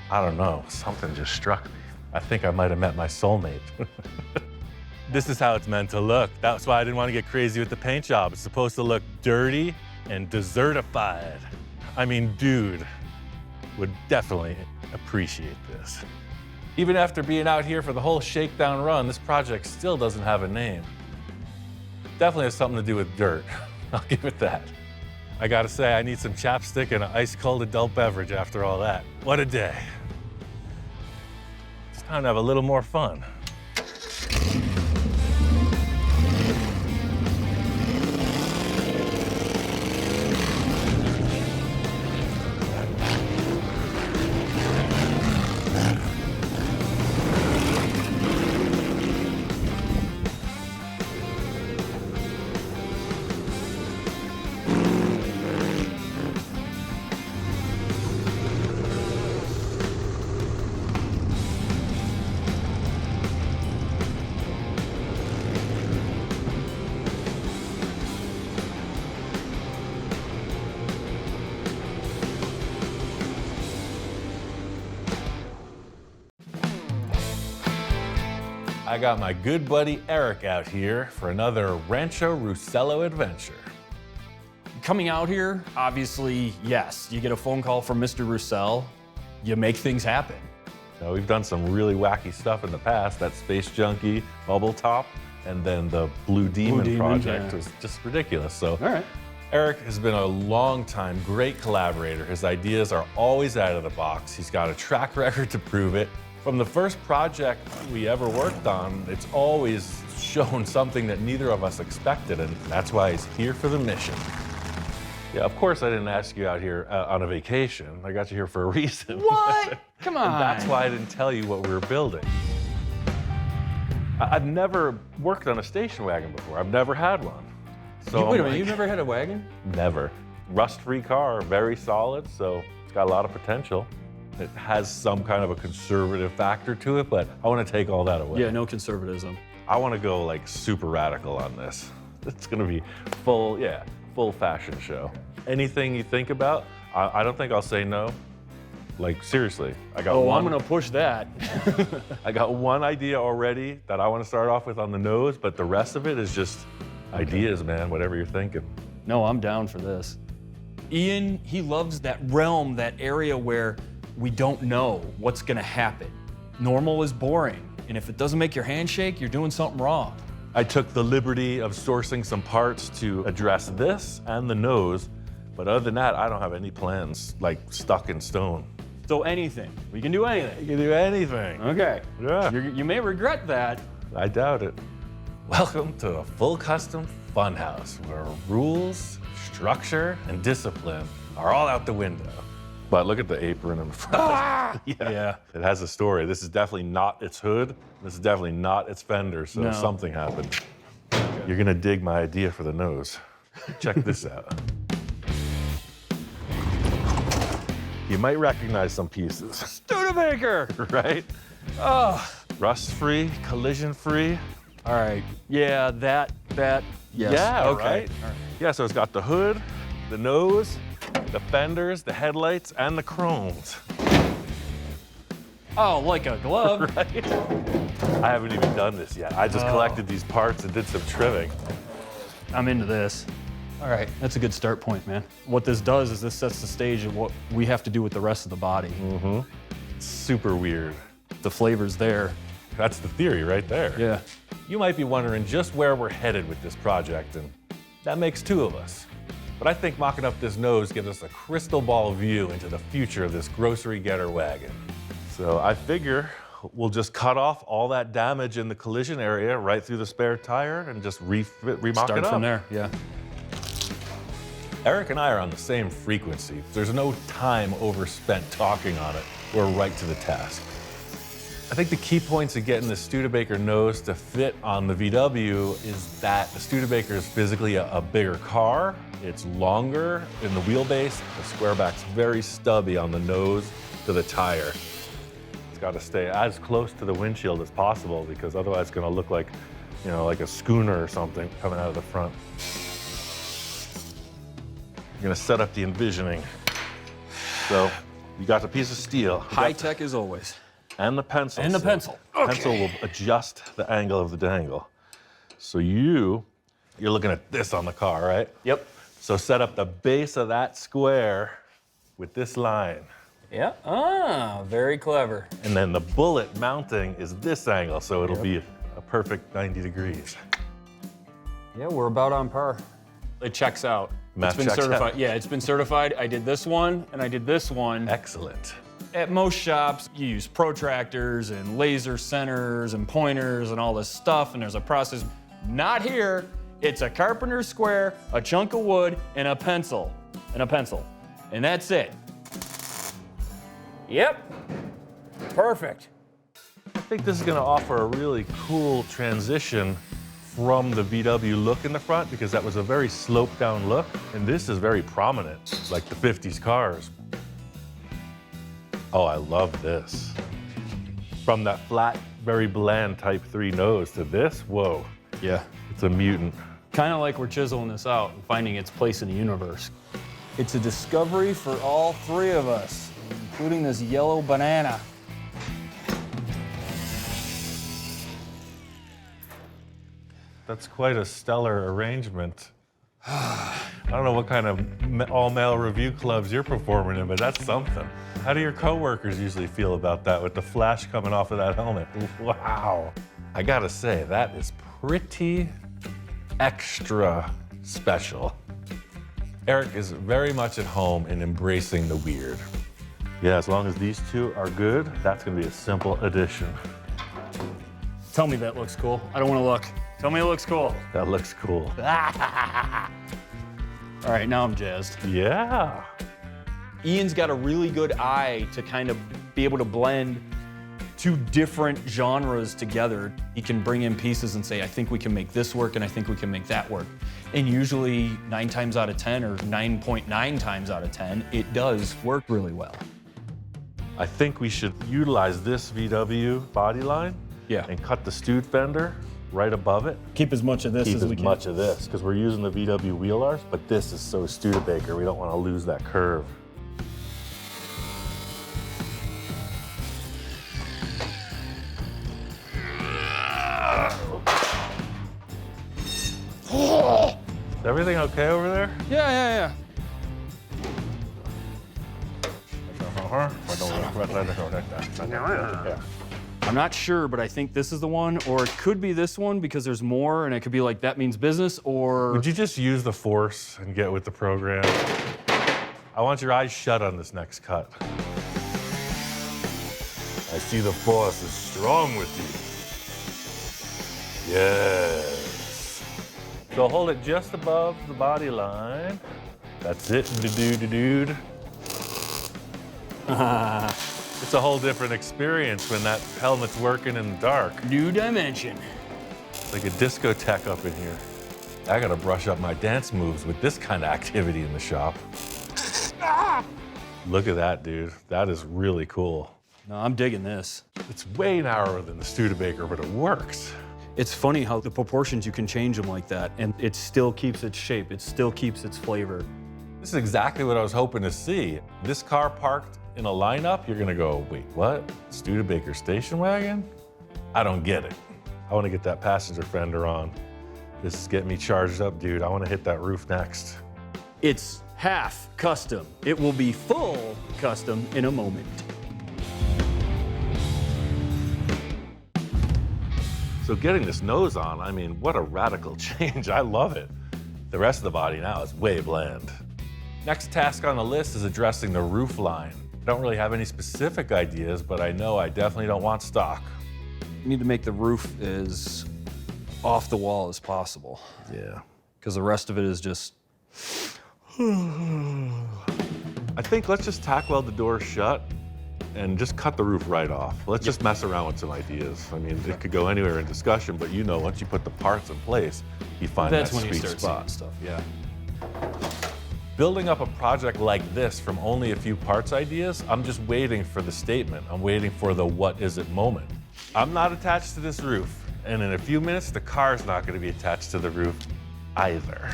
I don't know, something just struck me. I think I might have met my soulmate. This is how it's meant to look. That's why I didn't want to get crazy with the paint job. It's supposed to look dirty and desertified. I mean, dude would definitely appreciate this. Even after being out here for the whole shakedown run, this project still doesn't have a name. Definitely has something to do with dirt. I'll give it that. I gotta say, I need some chapstick and an ice-cold adult beverage after all that. What a day. It's time to have a little more fun. I got my good buddy Eric out here for another Rancho Russello adventure. Coming out here, obviously, yes, you get a phone call from Mr. Roussel, you make things happen. Now, we've done some really wacky stuff in the past. That Space Junkie bubble top, and then the Blue Demon project was just ridiculous. So, all right. Eric has been a long time great collaborator. His ideas are always out of the box. He's got a track record to prove it. From the first project we ever worked on, it's always shown something that neither of us expected, and that's why he's here for the mission. Yeah, of course I didn't ask you out here on a vacation. I got you here for a reason. What? Come on. And that's why I didn't tell you what we were building. I've never worked on a station wagon before. I've never had one. So Wait a minute, you've never had a wagon? Never. Rust-free car, very solid, so it's got a lot of potential. It has some kind of a conservative factor to it, but I want to take all that away. Yeah, no conservatism. I want to go like super radical on this. It's going to be full fashion show. Anything you think about, I don't think I'll say no. Like seriously, I got one. I'm going to push that. I got one idea already that I want to start off with on the nose, but the rest of it is just ideas, man, whatever you're thinking. No, I'm down for this. Ian, he loves that realm, that area where we don't know what's gonna happen. Normal is boring, and if it doesn't make your hand shake, you're doing something wrong. I took the liberty of sourcing some parts to address this and the nose, but other than that, I don't have any plans like stuck in stone. So anything, we can do anything. You can do anything. Okay. Yeah. You may regret that. I doubt it. Welcome to a full custom funhouse where rules, structure, and discipline are all out the window. But look at the apron in the front. Yeah. It has a story. This is definitely not its hood. This is definitely not its fender, so No. something happened. You're gonna dig my idea for the nose. Check this out. You might recognize some pieces, Studebaker! right? Oh. Rust-free, collision-free. All right. Yeah, that, yes. Yeah, okay. right? All right. Yeah, so it's got the hood, the nose, the fenders, the headlights, and the chromes. Oh, like a glove. Right? I haven't even done this yet. I just collected these parts and did some trimming. I'm into this. All right, that's a good start point, man. What this does is this sets the stage of what we have to do with the rest of the body. Mm-hmm. Super weird. The flavor's there. That's the theory right there. Yeah. You might be wondering just where we're headed with this project, and that makes two of us. But I think mocking up this nose gives us a crystal ball view into the future of this grocery getter wagon. So I figure we'll just cut off all that damage in the collision area right through the spare tire and just remock it up. Start from there, yeah. Eric and I are on the same frequency. There's no time overspent talking on it. We're right to the task. I think the key points of getting the Studebaker nose to fit on the VW is that the Studebaker is physically a bigger car. It's longer in the wheelbase. The squareback's very stubby on the nose to the tire. It's got to stay as close to the windshield as possible because otherwise it's going to look like, you know, like a schooner or something coming out of the front. You're going to set up the envisioning. So you got the piece of steel. High tech as always. And the pencil. And the So pencil. Pencil will adjust the angle of the dangle. So you're looking at this on the car, right? Yep. So set up the base of that square with this line. Yeah. Ah, very clever. And then the bullet mounting is this angle, so it'll be a perfect 90 degrees. Yeah, we're about on par. It checks out. Math It's been checks certified. out. Yeah, it's been certified. I did this one and I did this one. Excellent. At most shops, you use protractors and laser centers and pointers and all this stuff, and there's a process. Not here. It's a carpenter's square, a chunk of wood, and a pencil. And that's it. Yep. Perfect. I think this is going to offer a really cool transition from the VW look in the front because that was a very sloped down look, and this is very prominent, like the 50s cars. Oh, I love this. From that flat, very bland Type 3 nose to this, whoa, Yeah. it's a mutant. Kind of like we're chiseling this out and finding its place in the universe. It's a discovery for all three of us, including this yellow banana. That's quite a stellar arrangement. I don't know what kind of all-male review clubs you're performing in, but that's something. How do your coworkers usually feel about that with the flash coming off of that helmet? Wow. I gotta say, that is pretty extra special. Eric is very much at home in embracing the weird. Yeah, as long as these two are good, that's gonna be a simple addition. Tell me that looks cool. I don't want to look. Tell me it looks cool. That looks cool. All right, now I'm jazzed. Yeah. Ian's got a really good eye to kind of be able to blend two different genres together. He can bring in pieces and say, I think we can make this work and I think we can make that work. And usually 9 times out of 10 or 9.9 times out of 10, it does work really well. I think we should utilize this VW body line and cut the stewed fender right above it. Keep as much of this Keep as as we can. much of this, because we're using the VW wheel arch, but this is so Studebaker, we don't want to lose that curve. Is everything okay over there? Yeah. I'm not sure, but I think this is the one, or it could be this one because there's more, and it could be like that means business, or... Would you just use the force and get with the program? I want your eyes shut on this next cut. I see the force is strong with you. Yes. So hold it just above the body line. That's it, dude. It's a whole different experience when that helmet's working in the dark. New dimension. It's like a discotheque up in here. I gotta brush up my dance moves with this kind of activity in the shop. Look at that, dude. That is really cool. No, I'm digging this. It's way narrower than the Studebaker, but it works. It's funny how the proportions, you can change them like that, and it still keeps its shape. It still keeps its flavor. This is exactly what I was hoping to see. This car parked in a lineup, you're gonna go, wait, what? Studebaker station wagon? I don't get it. I wanna get that passenger fender on. This is getting me charged up, dude. I wanna hit that roof next. It's half custom. It will be full custom in a moment. So getting this nose on, I mean, what a radical change. I love it. The rest of the body now is way bland. Next task on the list is addressing the roof line. I don't really have any specific ideas, but I know I definitely don't want stock. You need to make the roof as off the wall as possible. Yeah. Because the rest of it is just... I think let's just tack weld the door shut and just cut the roof right off. Let's just mess around with some ideas. I mean, it could go anywhere in discussion, but you know, once you put the parts in place, you find That's that when you sweet start spot. seeing stuff, yeah. Building up a project like this from only a few parts ideas, I'm just waiting for the statement. I'm waiting for the what is it moment. I'm not attached to this roof, and in a few minutes, the car's not gonna be attached to the roof either.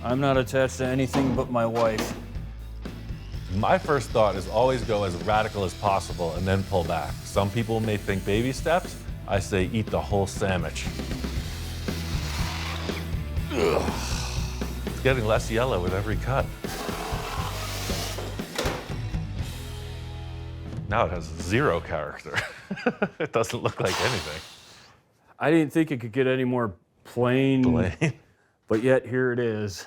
I'm not attached to anything but my wife. My first thought is always go as radical as possible and then pull back. Some people may think baby steps. I say eat the whole sandwich. Ugh. It's getting less yellow with every cut. Now it has zero character. It doesn't look like anything. I didn't think it could get any more plain. But yet here it is.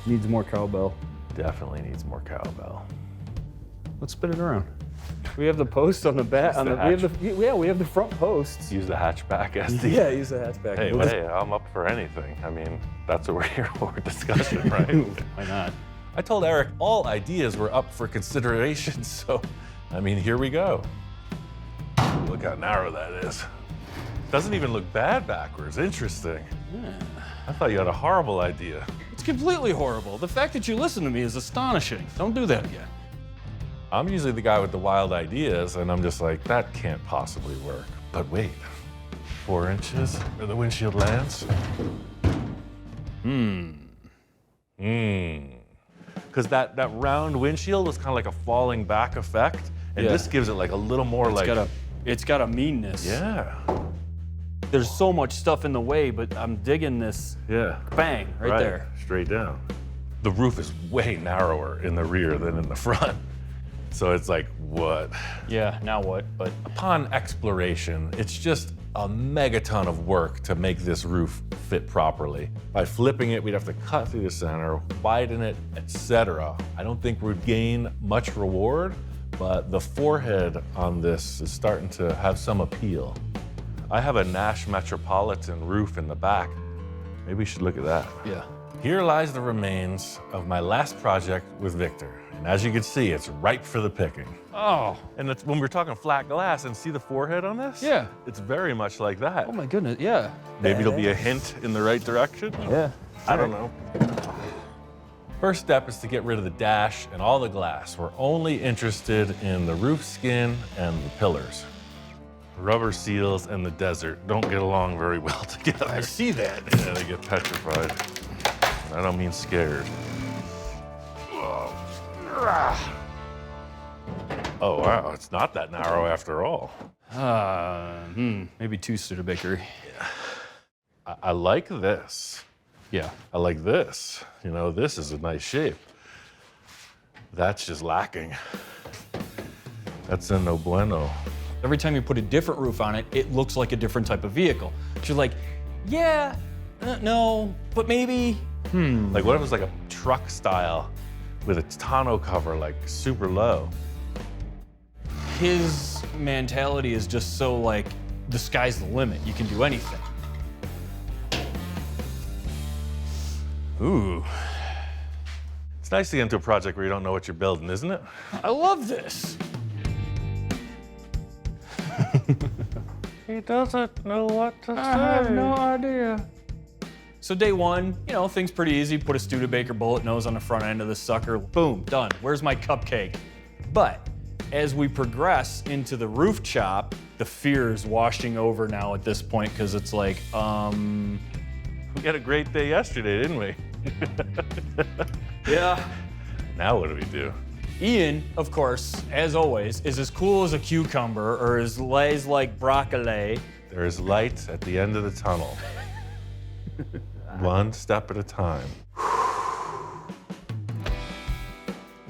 Needs more cowbell. Definitely needs more cowbell. Let's spin it around. We have the post on the back. We have the front posts. Use the hatchback as the... Yeah, use the hatchback. Hey, I'm up for anything. I mean, that's what we're here for, discussion, right? Why not? I told Eric all ideas were up for consideration, so, I mean, here we go. Look how narrow that is. Doesn't even look bad backwards. Interesting. Yeah. I thought you had a horrible idea. It's completely horrible. The fact that you listen to me is astonishing. Don't do that again. I'm usually the guy with the wild ideas, and I'm just like, that can't possibly work. But wait, 4 inches where the windshield lands? Because that round windshield was kind of like a falling back effect, and this gives it like a little more It's got a meanness. Yeah. There's so much stuff in the way, but I'm digging this. Yeah. Bang, right there. Straight down. The roof is way narrower in the rear than in the front. So it's like, what? Yeah, now what? But upon exploration, it's just a megaton of work to make this roof fit properly. By flipping it, we'd have to cut through the center, widen it, etc. I don't think we'd gain much reward, but the forehead on this is starting to have some appeal. I have a Nash Metropolitan roof in the back. Maybe we should look at that. yeah. Here lies the remains of my last project with Victor. And as you can see, it's ripe for the picking. Oh. And it's, when we're talking flat glass, and see the forehead on this? Yeah. It's very much like that. Oh my goodness, yeah. Maybe it'll be a hint in the right direction? Yeah. I don't know. First step is to get rid of the dash and all the glass. We're only interested in the roof skin and the pillars. Rubber seals and the desert don't get along very well together. I see that. Yeah, they get petrified. I don't mean scared. Oh, wow, it's not that narrow after all. Maybe 2 Studebaker. Yeah. I like this. Yeah. I like this. You know, this is a nice shape. That's just lacking. That's a no bueno. Every time you put a different roof on it, it looks like a different type of vehicle. You're like, yeah, no, but maybe, Like what if it was like a truck style with a tonneau cover, like super low? His mentality is just so like, the sky's the limit. You can do anything. Ooh. It's nice to get into a project where you don't know what you're building, isn't it? I love this. He doesn't know what to say. I have no idea. So day one, you know, things pretty easy. Put a Studebaker bullet nose on the front end of the sucker. Boom, done. Where's my cupcake? But as we progress into the roof chop, the fear is washing over now at this point because it's like, We had a great day yesterday, didn't we? yeah. Now what do we do? Ian, of course, as always, is as cool as a cucumber or as lays like broccoli. There is light at the end of the tunnel. One step at a time.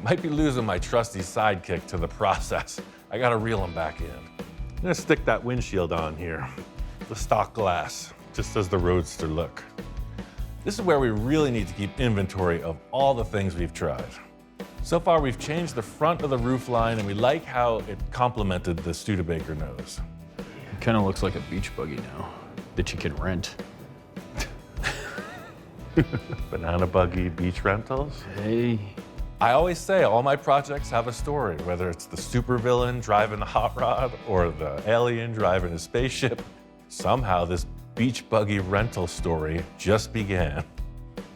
Might be losing my trusty sidekick to the process. I gotta reel him back in. I'm gonna stick that windshield on here. The stock glass, just as the Roadster look. This is where we really need to keep inventory of all the things we've tried. So far, we've changed the front of the roof line, and we like how it complemented the Studebaker nose. It kind of looks like a beach buggy now that you can rent. Banana buggy beach rentals. Hey. I always say all my projects have a story, whether it's the supervillain driving the hot rod or the alien driving a spaceship. Somehow this beach buggy rental story just began.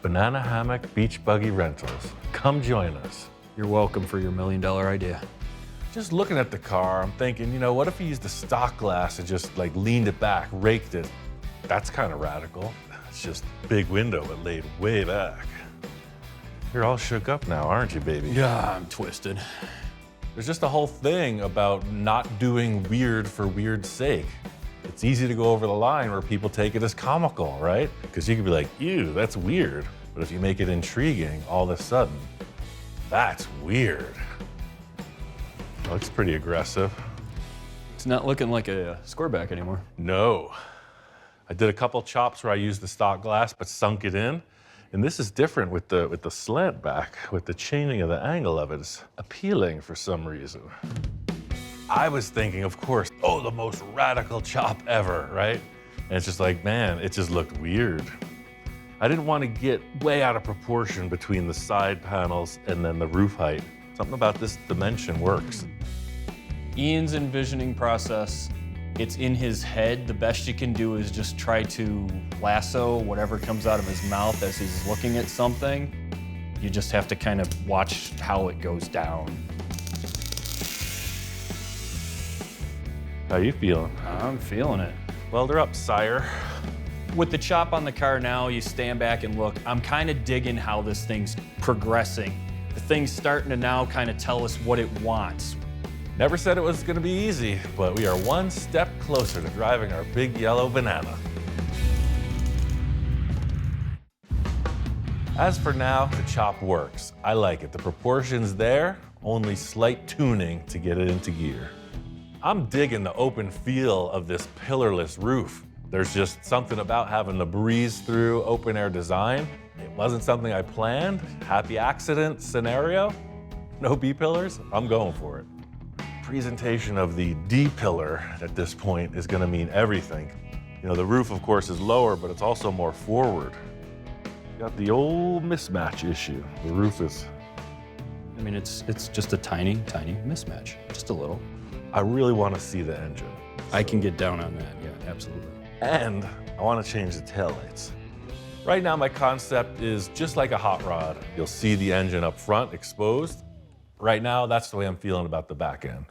Banana hammock beach buggy rentals. Come join us. You're welcome for your $1 million idea. Just looking at the car, I'm thinking, you know, what if we used the stock glass and just like leaned it back, raked it? That's kind of radical. It's just a big window but laid way back. You're all shook up now, aren't you, baby? Yeah, I'm twisted. There's just a whole thing about not doing weird for weird's sake. It's easy to go over the line where people take it as comical, right? Because you could be like, ew, that's weird. But if you make it intriguing, all of a sudden, that's weird. Looks pretty aggressive. It's not looking like a squareback anymore. No. I did a couple chops where I used the stock glass but sunk it in. And this is different with the slant back, with the changing of the angle of it. It's appealing for some reason. I was thinking, of course, oh, the most radical chop ever, right? And it's just like, man, it just looked weird. I didn't want to get way out of proportion between the side panels and then the roof height. Something about this dimension works. Ian's envisioning process, it's in his head. The best you can do is just try to lasso whatever comes out of his mouth as he's looking at something. You just have to kind of watch how it goes down. How you feeling? I'm feeling it. Welder up, sire. With the chop on the car now, you stand back and look. I'm kind of digging how this thing's progressing. The thing's starting to now kind of tell us what it wants. Never said it was gonna be easy, but we are one step closer to driving our big yellow banana. As for now, the chop works. I like it. The proportions there, only slight tuning to get it into gear. I'm digging the open feel of this pillarless roof. There's just something about having the breeze through open air design. It wasn't something I planned. Happy accident scenario. No B-pillars, I'm going for it. Presentation of the D-pillar at this point is gonna mean everything. You know, the roof, of course, is lower, but it's also more forward. Got the old mismatch issue. The roof is... I mean, it's just a tiny, tiny mismatch, just a little. I really wanna see the engine. I can get down on that, yeah, absolutely. And I wanna change the taillights. Right now, my concept is just like a hot rod. You'll see the engine up front exposed. Right now, that's the way I'm feeling about the back end.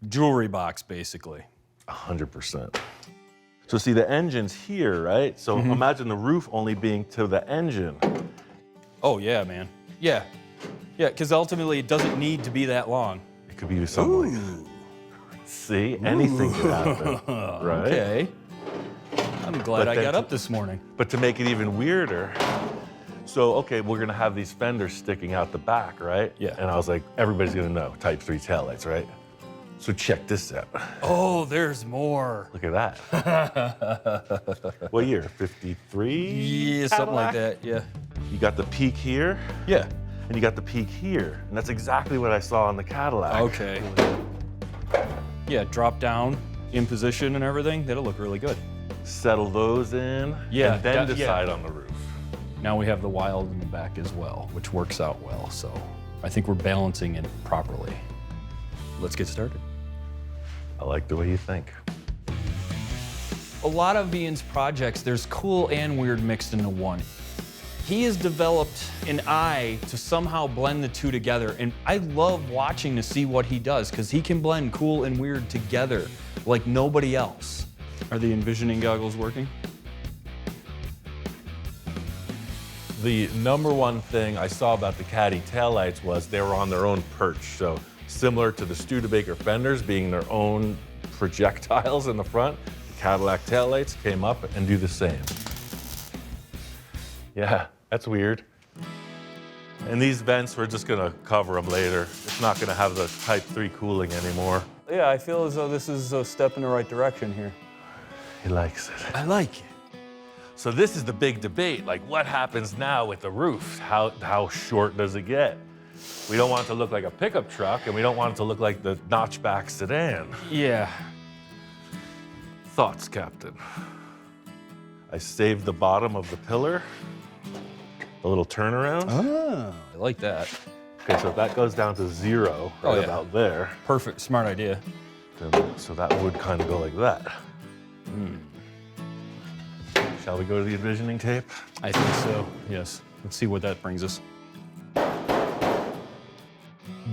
Jewelry box, basically. 100%. So see, the engine's here, right? So imagine the roof only being to the engine. Oh, yeah, man. Yeah. Yeah, because ultimately it doesn't need to be that long. It could be something like, see, anything could happen, right? Okay. I'm glad But I then got up this morning. But to make it even weirder, So, okay, we're gonna have these fenders sticking out the back, right? Yeah. And I was like, everybody's gonna know, Type 3 taillights, right? So check this out. Oh, there's more. Look at that. What year, 53? Yeah, something like that, yeah. You got the peak here, Yeah. and you got the peak here. And that's exactly what I saw on the Cadillac. Okay. Yeah, drop down in position and everything. That'll look really good. Settle those in, Yeah, and then yeah. decide on the roof. Now we have the wild in the back as well, which works out well. So I think we're balancing it properly. Let's get started. I like the way you think. A lot of Ian's projects, there's cool and weird mixed into one. He has developed an eye to somehow blend the two together, and I love watching to see what he does, because he can blend cool and weird together like nobody else. Are the envisioning goggles working? The number one thing I saw about the Caddy taillights was they were on their own perch. So similar to the Studebaker fenders being their own projectiles in the front, the Cadillac taillights came up and do the same. Yeah, that's weird. And these vents, we're just gonna cover them later. It's not gonna have the Type 3 cooling anymore. Yeah, I feel as though this is a step in the right direction here. He likes it. I like it. So this is the big debate, like what happens now with the roof? How short does it get? We don't want it to look like a pickup truck, and we don't want it to look like the notchback sedan. Yeah. Thoughts, Captain? I saved the bottom of the pillar, a little turnaround. Ah, I like that. Okay, so if that goes down to 0, Oh, right yeah. about there, Perfect, smart idea. then, so that would kind of go like that. Shall we go to the envisioning tape? I think so, yes. Let's see what that brings us.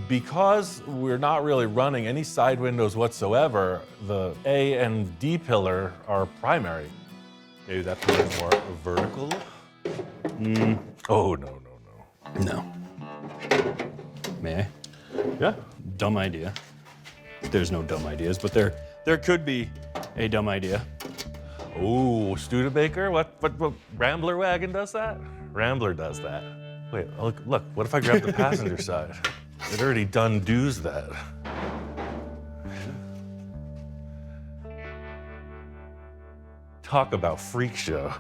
Because we're not really running any side windows whatsoever, the A and D pillar are primary. Maybe that pillar's more vertical? Oh, no. No. May I? Yeah. Dumb idea. There's no dumb ideas, but there could be a dumb idea. Ooh, Studebaker? What Rambler Wagon does that? Rambler does that. Wait, look, what if I grab the passenger side? It already done does that. Talk about freak show.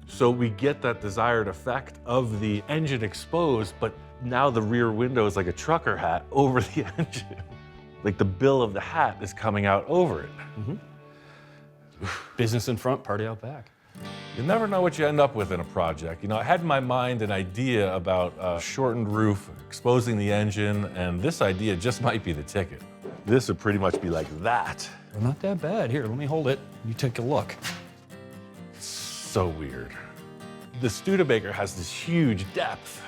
So we get that desired effect of the engine exposed, but now the rear window is like a trucker hat over the engine. Like the bill of the hat is coming out over it. Business in front, party out back. You never know what you end up with in a project. You know, I had in my mind an idea about a shortened roof, exposing the engine, and this idea just might be the ticket. This would pretty much be like that. Well, not that bad. Here, let me hold it. You take a look. So weird. The Studebaker has this huge depth.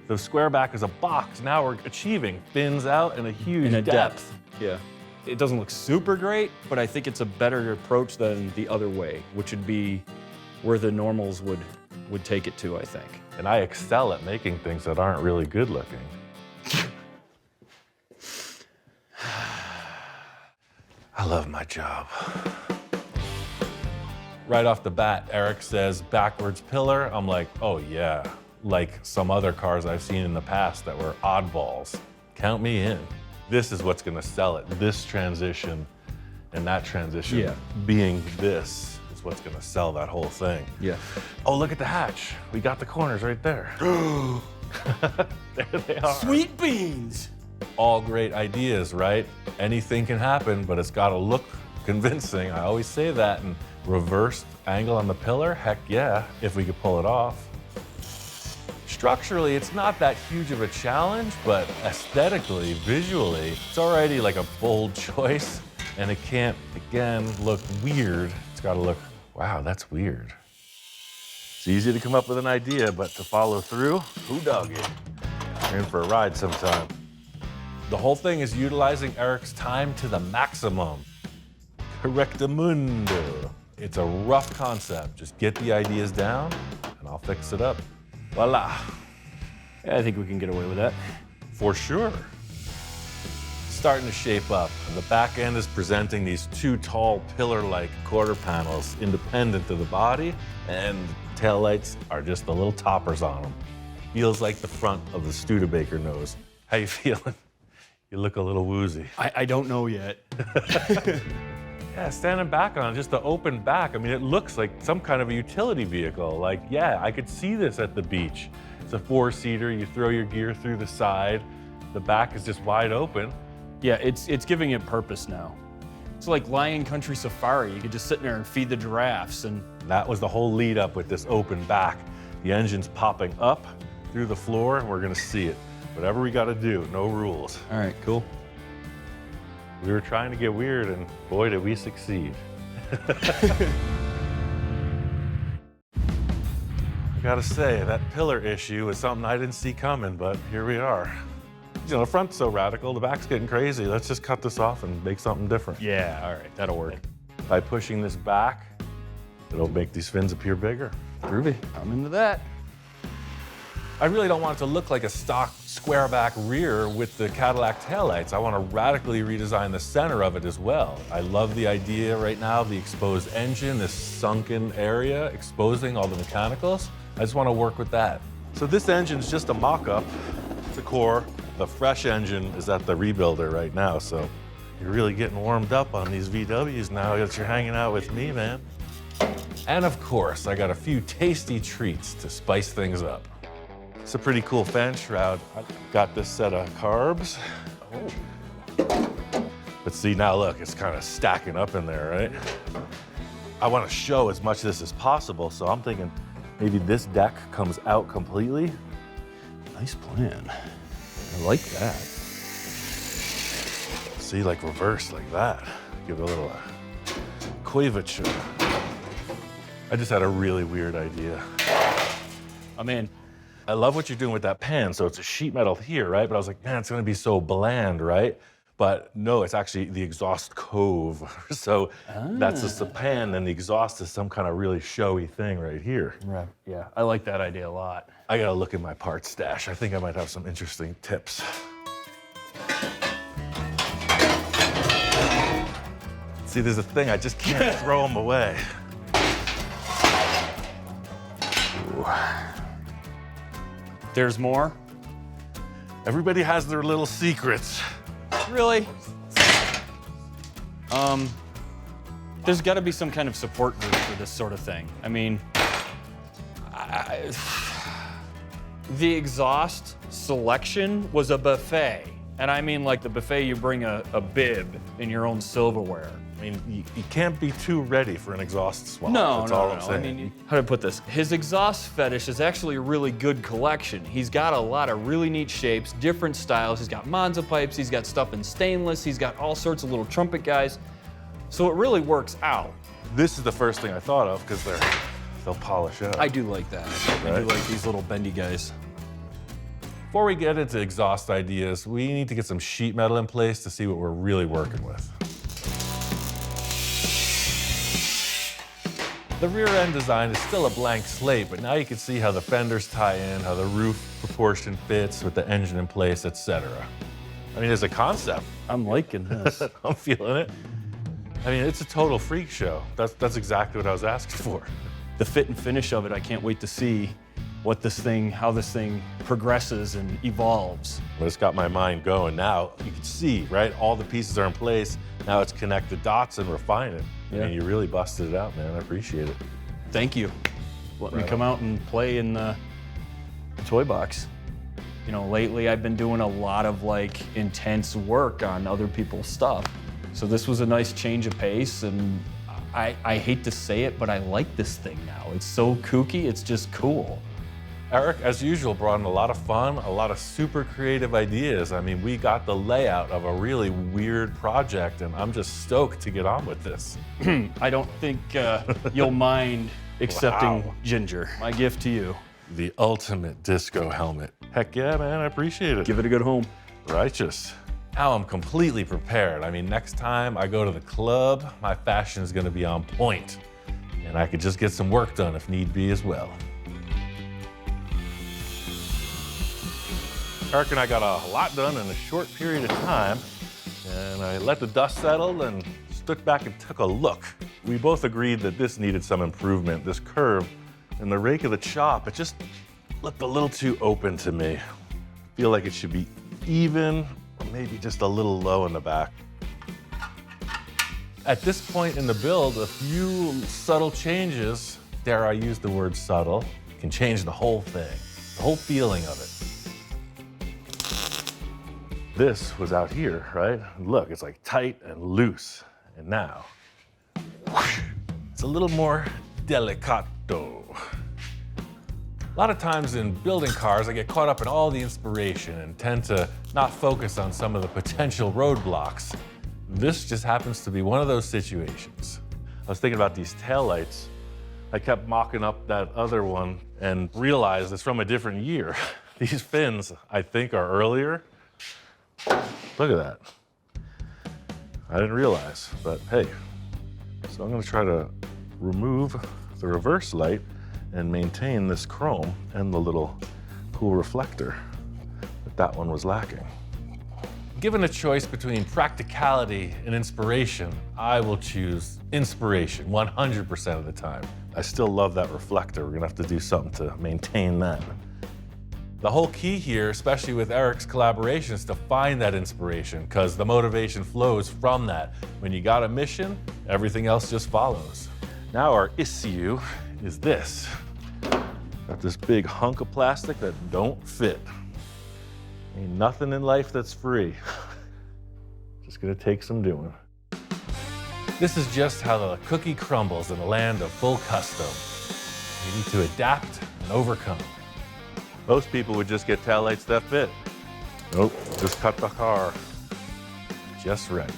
The square back is a box. Now we're achieving fins out and a huge depth. Yeah. It doesn't look super great, but I think it's a better approach than the other way, which would be where the normals would take it to, I think. And I excel at making things that aren't really good looking. I love my job. Right off the bat, Eric says backwards pillar. I'm like, oh yeah, like some other cars I've seen in the past that were oddballs. Count me in. This is what's gonna sell it. This transition and that transition being this is what's gonna sell that whole thing. Yeah. Oh, look at the hatch. We got the corners right there. There they are. Sweet beans! All great ideas, right? Anything can happen, but it's gotta look convincing. I always say that. And reversed angle on the pillar, heck yeah, if we could pull it off. Structurally, it's not that huge of a challenge, but aesthetically, visually, it's already like a bold choice, and it can't, again, look weird. It's gotta look, wow, that's weird. It's easy to come up with an idea, but to follow through, who dug it? You're in for a ride sometime. The whole thing is utilizing Eric's time to the maximum. Correctamundo. It's a rough concept. Just get the ideas down, and I'll fix it up. Voila. Yeah, I think we can get away with that. For sure. Starting to shape up, and the back end is presenting these two tall pillar-like quarter panels independent of the body, and Taillights are just the little toppers on them. Feels like the front of the Studebaker nose. How you feeling? You look a little woozy. I don't know yet. Yeah, standing back on just the open back. I mean, it looks like some kind of a utility vehicle. Like, yeah, I could see this at the beach. It's a 4-seater, you throw your gear through the side. The back is just wide open. Yeah, it's giving it purpose now. It's like Lion Country Safari. You could just sit in there and feed the giraffes. And That was the whole lead up with this open back. The engine's popping up through the floor and we're gonna see it. Whatever we gotta do, no rules. all right, cool. We were trying to get weird and boy, did we succeed. I gotta say, that pillar issue is something I didn't see coming, but here we are. You know, the front's so radical, the back's getting crazy. Let's just cut this off and make something different. Yeah, all right, that'll work. By pushing this back, it'll make these fins appear bigger. Groovy. I'm into that. I really don't want it to look like a stock square back rear with the Cadillac taillights. I want to radically redesign the center of it as well. I love the idea right now of the exposed engine, this sunken area, exposing all the mechanicals. I just want to work with that. So this engine's just a mock-up. It's a core. The fresh engine is at the rebuilder right now, so you're really getting warmed up on these VWs now that you're hanging out with me, man. And of course, I got a few tasty treats to spice things up. It's a pretty cool fan shroud. I got this set of carbs. Oh. But see, now look, it's kind of stacking up in there, right? I want to show as much of this as possible, so I'm thinking maybe this deck comes out completely. Nice plan. I like that. See, like reverse like that. Give it a little curvature. I just had a really weird idea. I'm in. I love what you're doing with that pan. So it's a sheet metal here, right? But I was like, man, it's gonna be so bland, right? But no, it's actually the exhaust cove. So that's just the pan, and the exhaust is some kind of really showy thing right here. Right. Yeah, I like that idea a lot. I gotta look in my parts stash. I think I might have some interesting tips. See, there's a thing, I just can't throw them away. Ooh. There's more? Everybody has their little secrets. Really? There's got to be some kind of support group for this sort of thing. I mean, the exhaust selection was a buffet. And I mean like the buffet you bring a bib in your own silverware. I mean, you can't be too ready for an exhaust swap. No, That's no, all no. I'm saying. I mean, how do I put this? His exhaust fetish is actually a really good collection. He's got a lot of really neat shapes, different styles. He's got Monza pipes, he's got stuff in stainless, he's got all sorts of little trumpet guys. So it really works out. This is the first thing I thought of because they'll polish out. I do like that. I do like these little bendy guys. Before we get into exhaust ideas, we need to get some sheet metal in place to see what we're really working with. The rear end design is still a blank slate, but now you can see how the fenders tie in, how the roof proportion fits with the engine in place, etc. I mean, as a concept, I'm liking this. I'm feeling it. I mean, it's a total freak show. That's exactly what I was asking for. The fit and finish of it, I can't wait to see how this thing progresses and evolves. But it's got my mind going. Now you can see, right? All the pieces are in place. Now it's connect the dots and refine it. Yeah. And you really busted it out, man. I appreciate it. Thank you. Let me come out and play in the toy box. You know, lately I've been doing a lot of like intense work on other people's stuff. So this was a nice change of pace, and I hate to say it, but I like this thing now. It's so kooky, it's just cool. Eric, as usual, brought in a lot of fun, a lot of super creative ideas. I mean, we got the layout of a really weird project, and I'm just stoked to get on with this. I don't think you'll mind accepting Wow. Ginger. My gift to you. The ultimate disco helmet. Heck yeah, man, I appreciate it. Give it a good home. Righteous. Now I'm completely prepared. I mean, next time I go to the club, my fashion is gonna be on point. And I could just get some work done if need be as well. Eric and I got a lot done in a short period of time, and I let the dust settle and stood back and took a look. We both agreed that this needed some improvement. This curve and the rake of the chop, it just looked a little too open to me. I feel like it should be even, or maybe just a little low in the back. At this point in the build, a few subtle changes, dare I use the word subtle, can change the whole thing, the whole feeling of it. This was out here, right? Look, it's like tight and loose. And now, whoosh, it's a little more delicato. A lot of times in building cars, I get caught up in all the inspiration and tend to not focus on some of the potential roadblocks. This just happens to be one of those situations. I was thinking about these taillights. I kept mocking up that other one and realized it's from a different year. These fins, I think, are earlier. Look at that. I didn't realize, but hey. So I'm gonna try to remove the reverse light and maintain this chrome and the little cool reflector that one was lacking. Given a choice between practicality and inspiration, I will choose inspiration 100% of the time. I still love that reflector. We're gonna have to do something to maintain that. The whole key here, especially with Eric's collaboration, is to find that inspiration, because the motivation flows from that. When you got a mission, everything else just follows. Now our issue is this. Got this big hunk of plastic that don't fit. Ain't nothing in life that's free. Just gonna take some doing. This is just how the cookie crumbles in a land of full custom. You need to adapt and overcome. Most people would just get taillights that fit. Nope, just cut the car just right.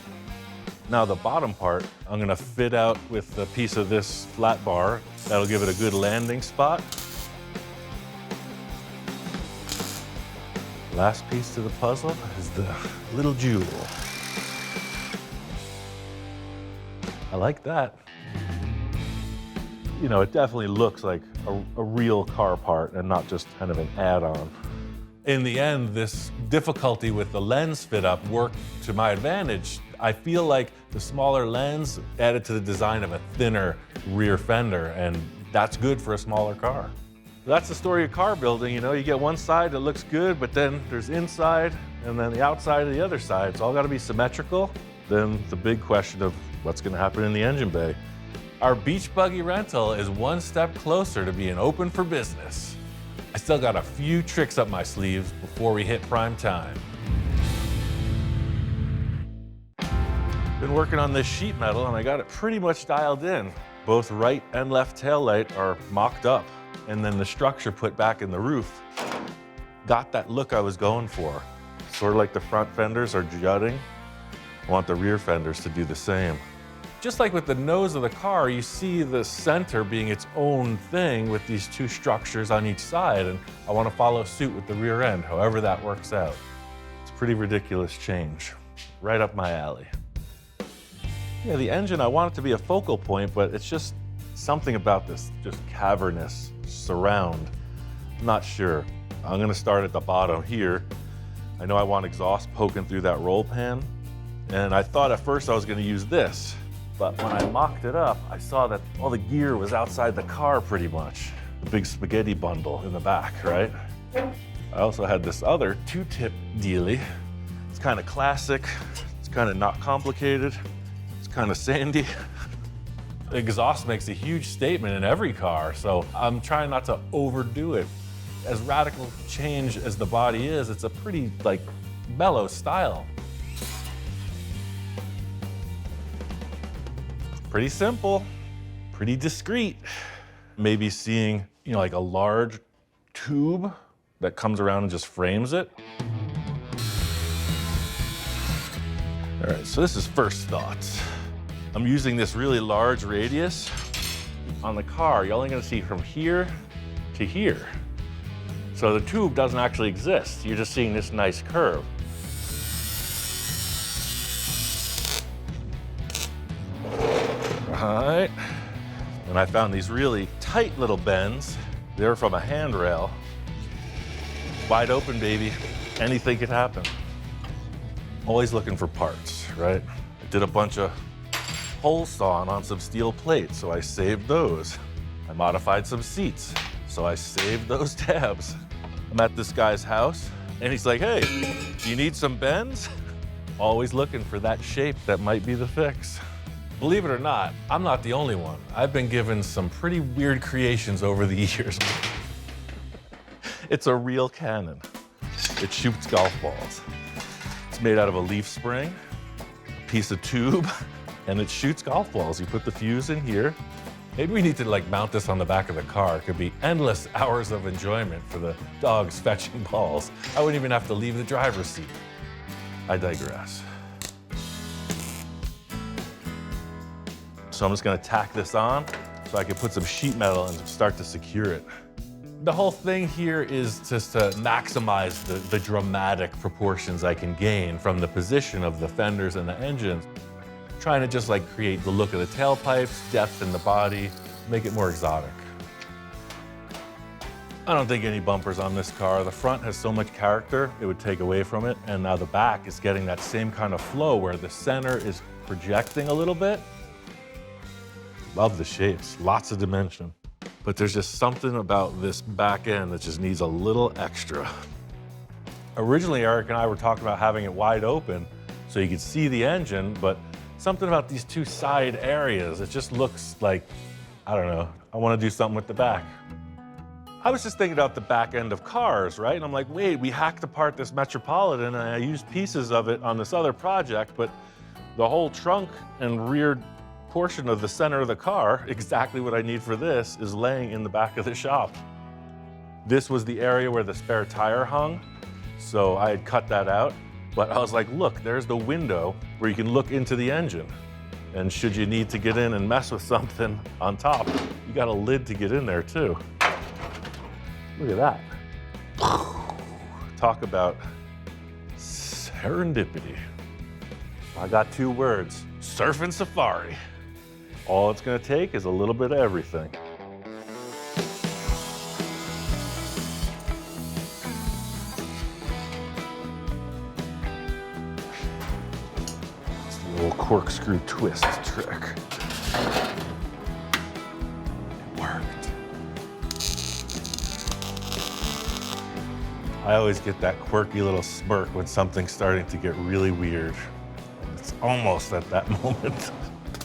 Now the bottom part, I'm gonna fit out with a piece of this flat bar. That'll give it a good landing spot. Last piece to the puzzle is the little jewel. I like that. You know, it definitely looks like a real car part and not just kind of an add-on. In the end, this difficulty with the lens fit up worked to my advantage. I feel like the smaller lens added to the design of a thinner rear fender, and that's good for a smaller car. That's the story of car building, you know, you get one side that looks good, but then there's inside and then the outside of the other side. It's all gotta be symmetrical. Then the big question of what's gonna happen in the engine bay. Our beach buggy rental is one step closer to being open for business. I still got a few tricks up my sleeves before we hit prime time. Been working on this sheet metal and I got it pretty much dialed in. Both right and left taillight are mocked up, and then the structure put back in the roof. Got that look I was going for. Sort of like the front fenders are jutting. I want the rear fenders to do the same. Just like with the nose of the car, you see the center being its own thing with these two structures on each side, and I want to follow suit with the rear end, however that works out. It's a pretty ridiculous change. Right up my alley. Yeah, the engine, I want it to be a focal point, but it's just something about this just cavernous surround. I'm not sure. I'm gonna start at the bottom here. I know I want exhaust poking through that roll pan, and I thought at first I was gonna use this. But when I mocked it up, I saw that all the gear was outside the car pretty much. The big spaghetti bundle in the back, right? I also had this other two-tip dealie. It's kind of classic. It's kind of not complicated. It's kind of sandy. Exhaust makes a huge statement in every car, so I'm trying not to overdo it. As radical change as the body is, it's a pretty, like, mellow style. Pretty simple, pretty discreet. Maybe seeing, you know, like a large tube that comes around and just frames it. All right, so this is first thoughts. I'm using this really large radius. On the car, you're only gonna see from here to here. So the tube doesn't actually exist. You're just seeing this nice curve. All right, and I found these really tight little bends. They're from a handrail. Wide open, baby. Anything could happen. Always looking for parts, right? I did a bunch of hole sawing on some steel plates, so I saved those. I modified some seats, so I saved those tabs. I'm at this guy's house, and he's like, hey, do you need some bends? Always looking for that shape that might be the fix. Believe it or not, I'm not the only one. I've been given some pretty weird creations over the years. It's a real cannon. It shoots golf balls. It's made out of a leaf spring, a piece of tube, and it shoots golf balls. You put the fuse in here. Maybe we need to like mount this on the back of the car. It could be endless hours of enjoyment for the dogs fetching balls. I wouldn't even have to leave the driver's seat. I digress. So I'm just gonna tack this on so I can put some sheet metal and start to secure it. The whole thing here is just to maximize the dramatic proportions I can gain from the position of the fenders and the engines. Trying to just like create the look of the tailpipes, depth in the body, make it more exotic. I don't think any bumpers on this car. The front has so much character, it would take away from it. And now the back is getting that same kind of flow where the center is projecting a little bit. Love the shapes, lots of dimension. But there's just something about this back end that just needs a little extra. Originally, Eric and I were talking about having it wide open so you could see the engine, but something about these two side areas, it just looks like, I don't know, I want to do something with the back. I was just thinking about the back end of cars, right? And I'm like, wait, we hacked apart this Metropolitan and I used pieces of it on this other project, but the whole trunk and rear portion of the center of the car, exactly what I need for this, is laying in the back of the shop. This was the area where the spare tire hung, so I had cut that out. But I was like, look, there's the window where you can look into the engine. And should you need to get in and mess with something on top, you got a lid to get in there too. Look at that. Talk about serendipity. I got two words, surf and safari. All it's gonna take is a little bit of everything. It's the old corkscrew twist trick. It worked. I always get that quirky little smirk when something's starting to get really weird. It's almost at that moment.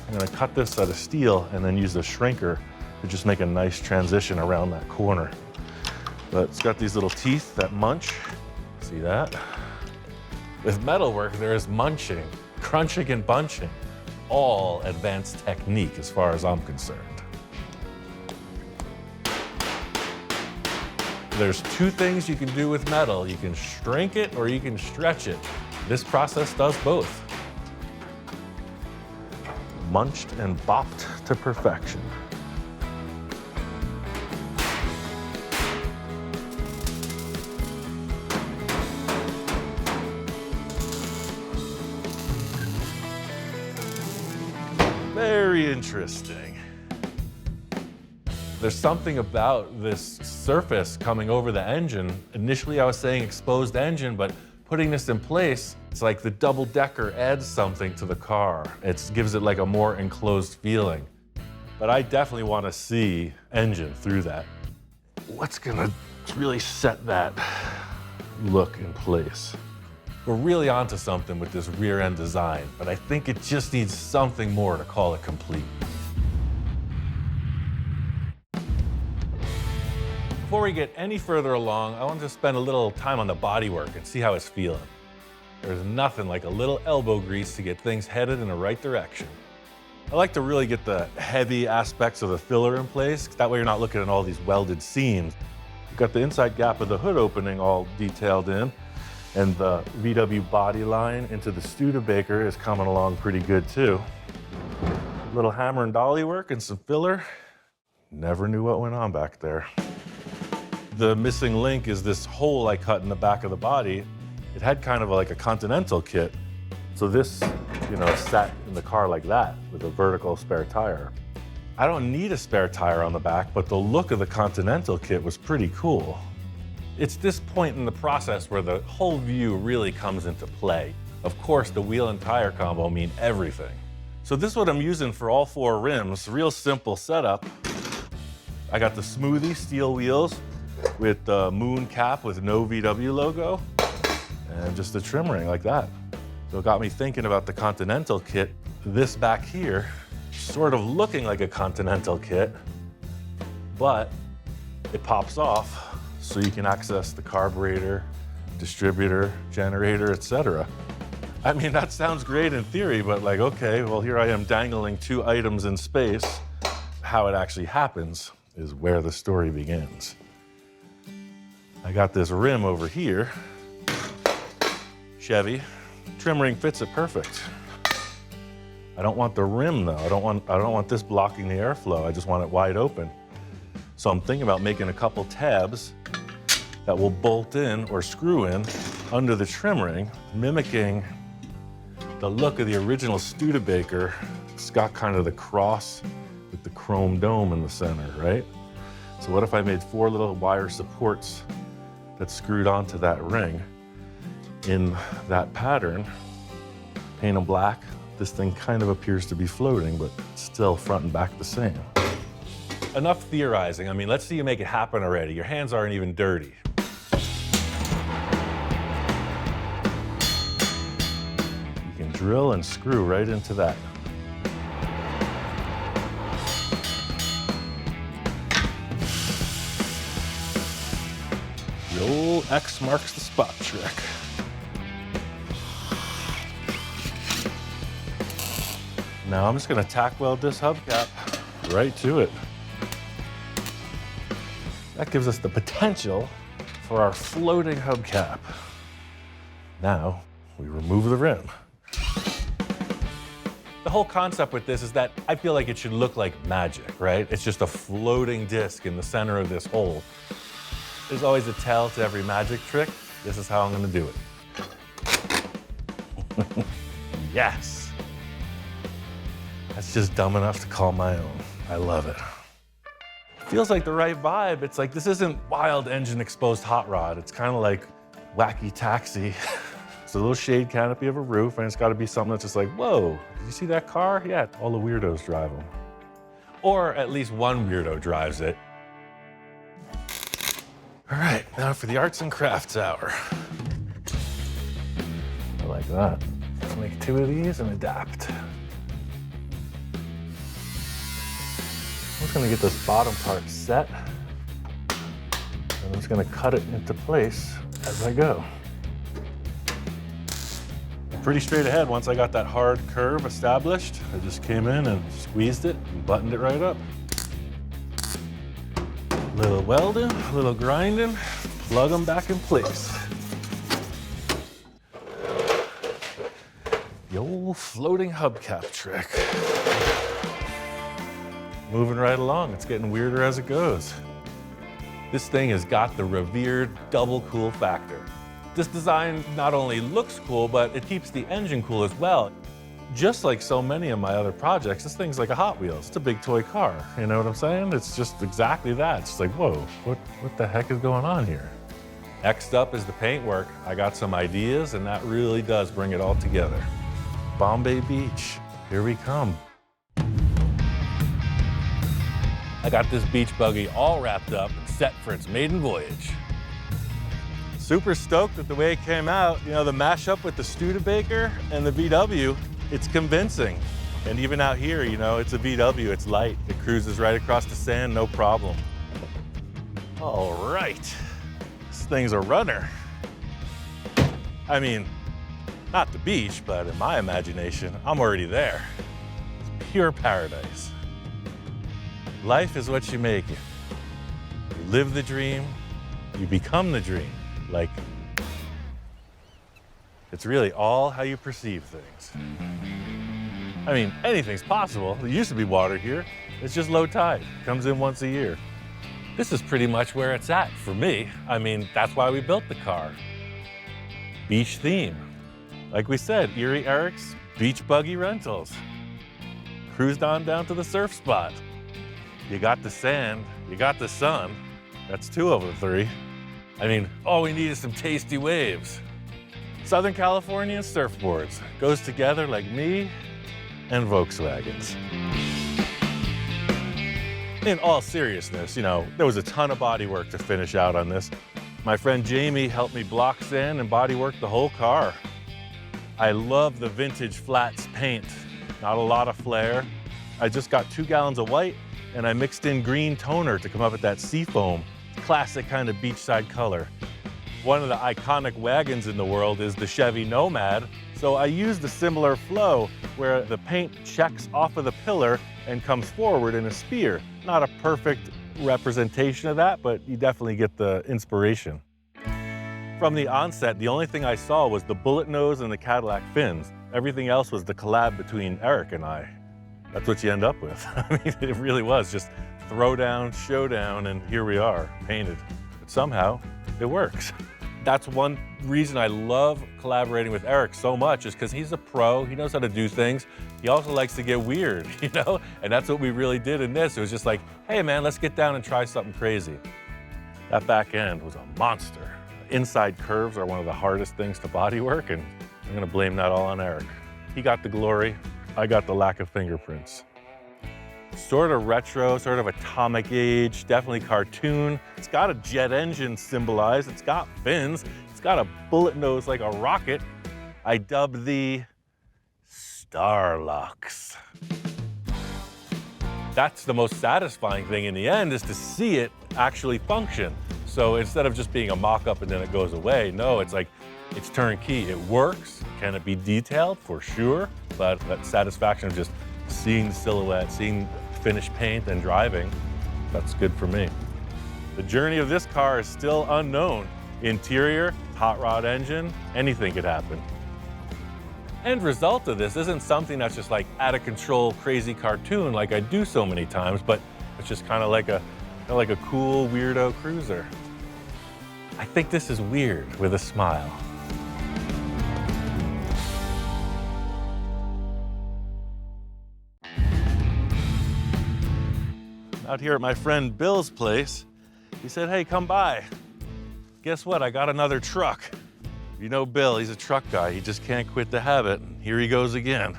I'm gonna cut this out of steel and then use the shrinker to just make a nice transition around that corner. But it's got these little teeth that munch. See that? With metalwork, there is munching, crunching, and bunching. All advanced technique as far as I'm concerned. There's two things you can do with metal. You can shrink it or you can stretch it. This process does both. Munched and bopped to perfection. Very interesting. There's something about this surface coming over the engine. Initially I was saying exposed engine, but putting this in place, it's like the double decker adds something to the car. It gives it like a more enclosed feeling. But I definitely want to see engine through that. What's gonna really set that look in place? We're really onto something with this rear end design, but I think it just needs something more to call it complete. Before we get any further along, I want to spend a little time on the bodywork and see how it's feeling. There's nothing like a little elbow grease to get things headed in the right direction. I like to really get the heavy aspects of the filler in place. That way you're not looking at all these welded seams. You've got the inside gap of the hood opening all detailed in, and the VW body line into the Studebaker is coming along pretty good too. A little hammer and dolly work and some filler. Never knew what went on back there. The missing link is this hole I cut in the back of the body. It had kind of like a Continental kit. So this, sat in the car like that with a vertical spare tire. I don't need a spare tire on the back, but the look of the Continental kit was pretty cool. It's this point in the process where the whole view really comes into play. Of course, the wheel and tire combo mean everything. So this is what I'm using for all four rims. Real simple setup. I got the smoothie steel wheels with the moon cap with no VW logo and just the trim ring like that. So it got me thinking about the Continental kit. This back here, sort of looking like a Continental kit, but it pops off so you can access the carburetor, distributor, generator, etc. I mean, that sounds great in theory, but like, okay, well, here I am dangling 2 items in space. How it actually happens is where the story begins. I got this rim over here, Chevy. Trim ring fits it perfect. I don't want the rim though. I don't want this blocking the airflow. I just want it wide open. So I'm thinking about making a couple tabs that will bolt in or screw in under the trim ring, mimicking the look of the original Studebaker. It's got kind of the cross with the chrome dome in the center, right? So what if I made 4 little wire supports that screwed onto that ring in that pattern, paint them black. This thing kind of appears to be floating, but still front and back the same. Enough theorizing. I mean, let's see you make it happen already. Your hands aren't even dirty. You can drill and screw right into that. The old X marks the spot trick. Now I'm just gonna tack weld this hubcap right to it. That gives us the potential for our floating hubcap. Now we remove the rim. The whole concept with this is that I feel like it should look like magic, right? It's just a floating disc in the center of this hole. There's always a tell to every magic trick. This is how I'm gonna do it. Yes. That's just dumb enough to call my own. I love it. Feels like the right vibe. It's like, this isn't wild engine exposed hot rod. It's kind of like wacky taxi. It's a little shade canopy of a roof, and it's got to be something that's just like, whoa, did you see that car? Yeah, all the weirdos drive them. Or at least one weirdo drives it. All right, now for the arts and crafts hour. I like that. Let's make 2 of these and adapt. I'm just gonna get this bottom part set, and I'm just gonna cut it into place as I go. Pretty straight ahead. Once I got that hard curve established, I just came in and squeezed it and buttoned it right up. A little welding, a little grinding, plug them back in place. The old floating hubcap trick. Moving right along, it's getting weirder as it goes. This thing has got the revered double cool factor. This design not only looks cool, but it keeps the engine cool as well. Just like so many of my other projects, this thing's like a Hot Wheels. It's a big toy car, you know what I'm saying? It's just exactly that. It's like, whoa, what the heck is going on here? Next up is the paintwork. I got some ideas, and that really does bring it all together. Bombay Beach, here we come. I got this beach buggy all wrapped up and set for its maiden voyage. Super stoked with the way it came out. You know, the mashup with the Studebaker and the VW, it's convincing. And even out here, you know, it's a VW, it's light. It cruises right across the sand, no problem. All right, this thing's a runner. I mean, not the beach, but in my imagination, I'm already there. It's pure paradise. Life is what you make it. You live the dream, you become the dream. Like, it's really all how you perceive things. I mean, anything's possible. There used to be water here. It's just low tide. Comes in once a year. This is pretty much where it's at for me. I mean, that's why we built the car. Beach theme. Like we said, Erie Eric's Beach Buggy Rentals. Cruised on down to the surf spot. You got the sand, you got the sun. That's 2 of the 3. I mean, all we need is some tasty waves. Southern California surfboards. Goes together like me and Volkswagens. In all seriousness, you know, there was a ton of bodywork to finish out on this. My friend Jamie helped me block sand and bodywork the whole car. I love the vintage flats paint. Not a lot of flair. I just got 2 gallons of white and I mixed in green toner to come up with that seafoam, classic kind of beachside color. One of the iconic wagons in the world is the Chevy Nomad, so I used a similar flow where the paint checks off of the pillar and comes forward in a spear. Not a perfect representation of that, but you definitely get the inspiration. From the onset, the only thing I saw was the bullet nose and the Cadillac fins. Everything else was the collab between Eric and I. That's what you end up with. I mean, it really was just throw down, showdown, and here we are, painted. But somehow, it works. That's one reason I love collaborating with Eric so much, is because he's a pro, he knows how to do things. He also likes to get weird, you know? And that's what we really did in this. It was just like, hey man, let's get down and try something crazy. That back end was a monster. Inside curves are one of the hardest things to bodywork, and I'm gonna blame that all on Eric. He got the glory, I got the lack of fingerprints. Sort of retro, sort of atomic age, definitely cartoon. It's got a jet engine symbolized, it's got fins, it's got a bullet nose like a rocket. I dubbed the Starlux. That's the most satisfying thing in the end, is to see it actually function. So instead of just being a mock-up and then it goes away, no, it's like, it's turnkey. It works. Can it be detailed? For sure. But that satisfaction of just seeing the silhouette, seeing finished paint and driving, that's good for me. The journey of this car is still unknown. Interior, hot rod engine, anything could happen. End result of this isn't something that's just like out of control, crazy cartoon like I do so many times, but it's just kind of like a cool weirdo cruiser. I think this is weird with a smile. Out here at my friend Bill's place, he said, hey, come by. Guess what? I got another truck. You know Bill, he's a truck guy. He just can't quit the habit. Here he goes again.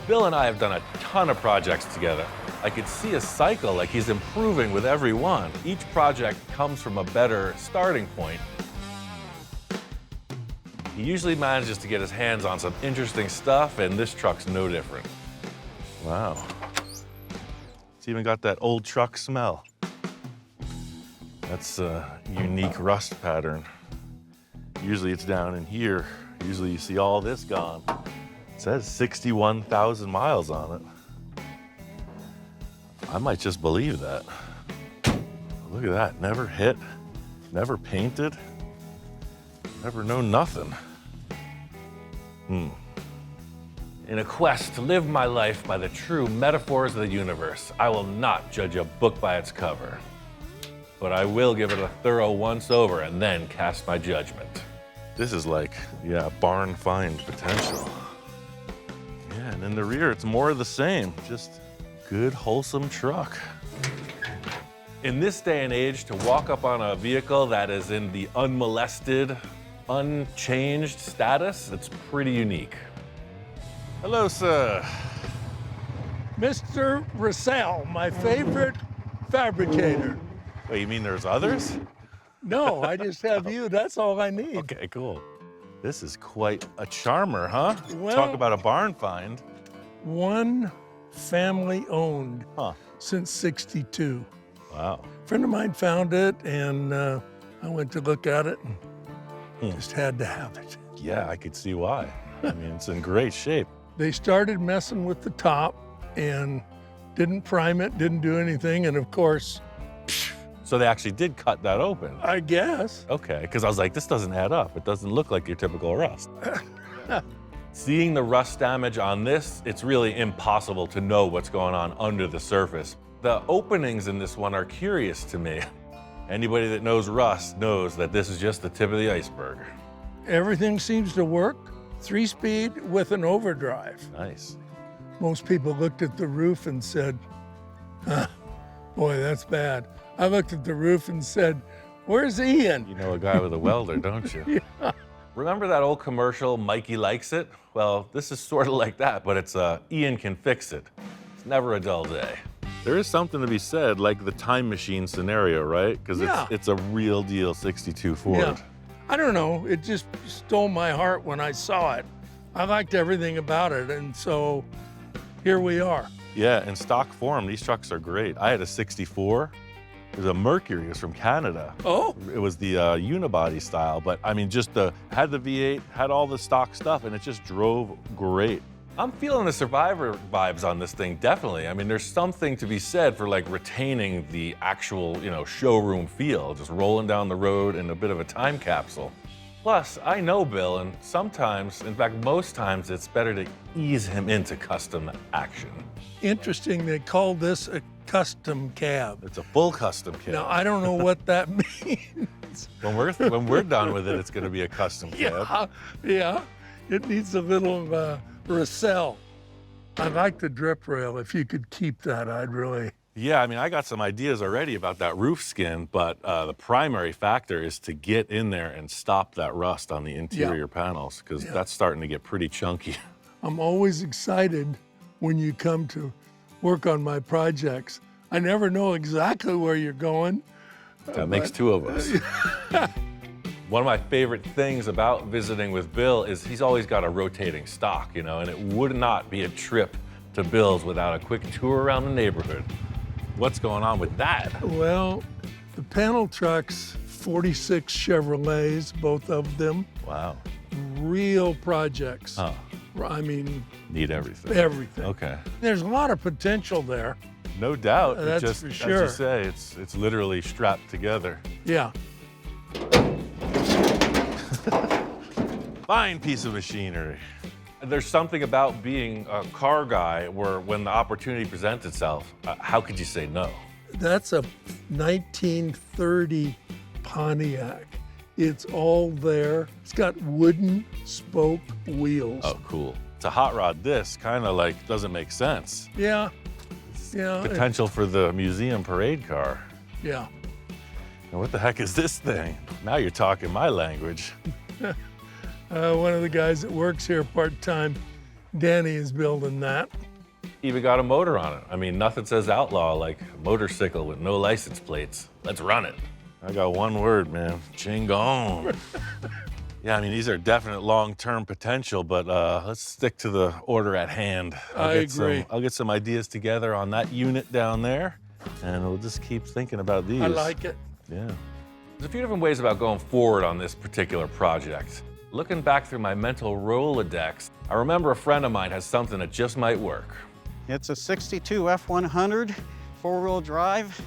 Bill and I have done a ton of projects together. I could see a cycle, like he's improving with every one. Each project comes from a better starting point. He usually manages to get his hands on some interesting stuff, and this truck's no different. Wow. It's even got that old truck smell. That's a unique rust pattern. Usually it's down in here. Usually you see all this gone. It says 61,000 miles on it. I might just believe that. Look at that, never hit, never painted, never known nothing. In a quest to live my life by the true metaphors of the universe, I will not judge a book by its cover, but I will give it a thorough once-over and then cast my judgment. This is like, yeah, barn find potential. Yeah, and in the rear, it's more of the same, just good, wholesome truck. In this day and age, to walk up on a vehicle that is in the unmolested, unchanged status, it's pretty unique. Hello, sir. Mr. Russell, my favorite fabricator. Wait, you mean there's others? No, I just have you. That's all I need. Okay, cool. This is quite a charmer, huh? Well, talk about a barn find. One family owned Huh. since '62. Wow. A friend of mine found it, and I went to look at it and just had to have it. Yeah, I could see why. I mean, it's in great shape. They started messing with the top and didn't prime it, didn't do anything, and of course, So they actually did cut that open. I guess. Okay, because I was like, this doesn't add up. It doesn't look like your typical rust. Seeing the rust damage on this, it's really impossible to know what's going on under the surface. The openings in this one are curious to me. Anybody that knows rust knows that this is just the tip of the iceberg. Everything seems to work. 3-speed with an overdrive. Nice. Most people looked at the roof and said, boy, that's bad. I looked at the roof and said, where's Ian? You know a guy with a welder, don't you? Yeah. Remember that old commercial, Mikey Likes It? Well, this is sort of like that, but it's Ian Can Fix It. It's never a dull day. There is something to be said, like the time machine scenario, right? Because Yeah. it's a real deal 62 Ford. Yeah. I don't know, it just stole my heart when I saw it. I liked everything about it, and so here we are. Yeah, in stock form, these trucks are great. I had a 64. It was a Mercury. It was from Canada. Oh, It was the unibody style, but I mean, had the V8, had all the stock stuff, and it just drove great. I'm feeling the Survivor vibes on this thing, definitely. I mean, there's something to be said for like retaining the actual, showroom feel, just rolling down the road in a bit of a time capsule. Plus, I know Bill, and sometimes, in fact, most times, it's better to ease him into custom action. interesting, they call this a custom cab. It's a full custom kit. Now, I don't know what that means. When we're done with it, it's going to be a custom cab. Yeah, it needs a little Racel. I like the drip rail. If you could keep that, I'd really. Yeah, I mean, I got some ideas already about that roof skin, but the primary factor is to get in there and stop that rust on the interior panels, because that's starting to get pretty chunky. I'm always excited when you come to work on my projects. I never know exactly where you're going. That makes two of us. One of my favorite things about visiting with Bill is he's always got a rotating stock, and it would not be a trip to Bill's without a quick tour around the neighborhood. What's going on with that? Well, the panel trucks, 46 Chevrolets, both of them, Wow. real projects. Huh. I mean, Need everything. everything. Okay. There's a lot of potential there. No doubt. It That's just, for as sure. you say, it's literally strapped together. Yeah. Fine piece of machinery. There's something about being a car guy where when the opportunity presents itself, how could you say no? That's a 1930 Pontiac. It's all there. It's got wooden spoke wheels. Oh, cool. It's a hot rod. This kind of like doesn't make sense. Yeah. Yeah. Potential for the museum parade car. Yeah. And what the heck is this thing? Now you're talking my language. One of the guys that works here part-time, Danny, is building that. Even got a motor on it. I mean, nothing says outlaw like a motorcycle with no license plates. Let's run it. I got one word, man. Chingon. Yeah, I mean, these are definite long-term potential, but let's stick to the order at hand. I agree. I'll get some ideas together on that unit down there, and we'll just keep thinking about these. I like it. Yeah. There's a few different ways about going forward on this particular project. Looking back through my mental Rolodex, I remember a friend of mine has something that just might work. It's a 62 F100 four-wheel drive.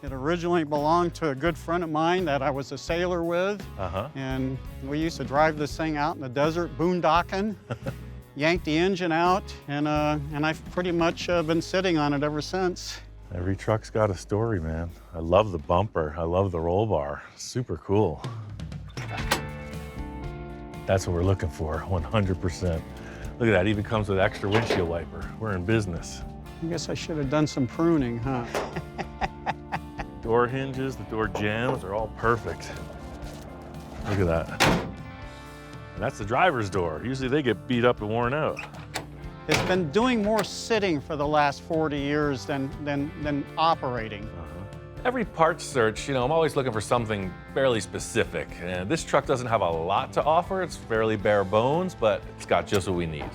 It originally belonged to a good friend of mine that I was a sailor with. And we used to drive this thing out in the desert, boondocking, yank the engine out, and I've pretty much been sitting on it ever since. Every truck's got a story, man. I love the bumper. I love the roll bar. Super cool. That's what we're looking for, 100%. Look at that, even comes with extra windshield wiper. We're in business. I guess I should have done some pruning, huh? Door hinges, the door jambs are all perfect. Look at that. And that's the driver's door. Usually they get beat up and worn out. It's been doing more sitting for the last 40 years than operating. Every parts search, I'm always looking for something fairly specific. And this truck doesn't have a lot to offer. It's fairly bare bones, but it's got just what we need.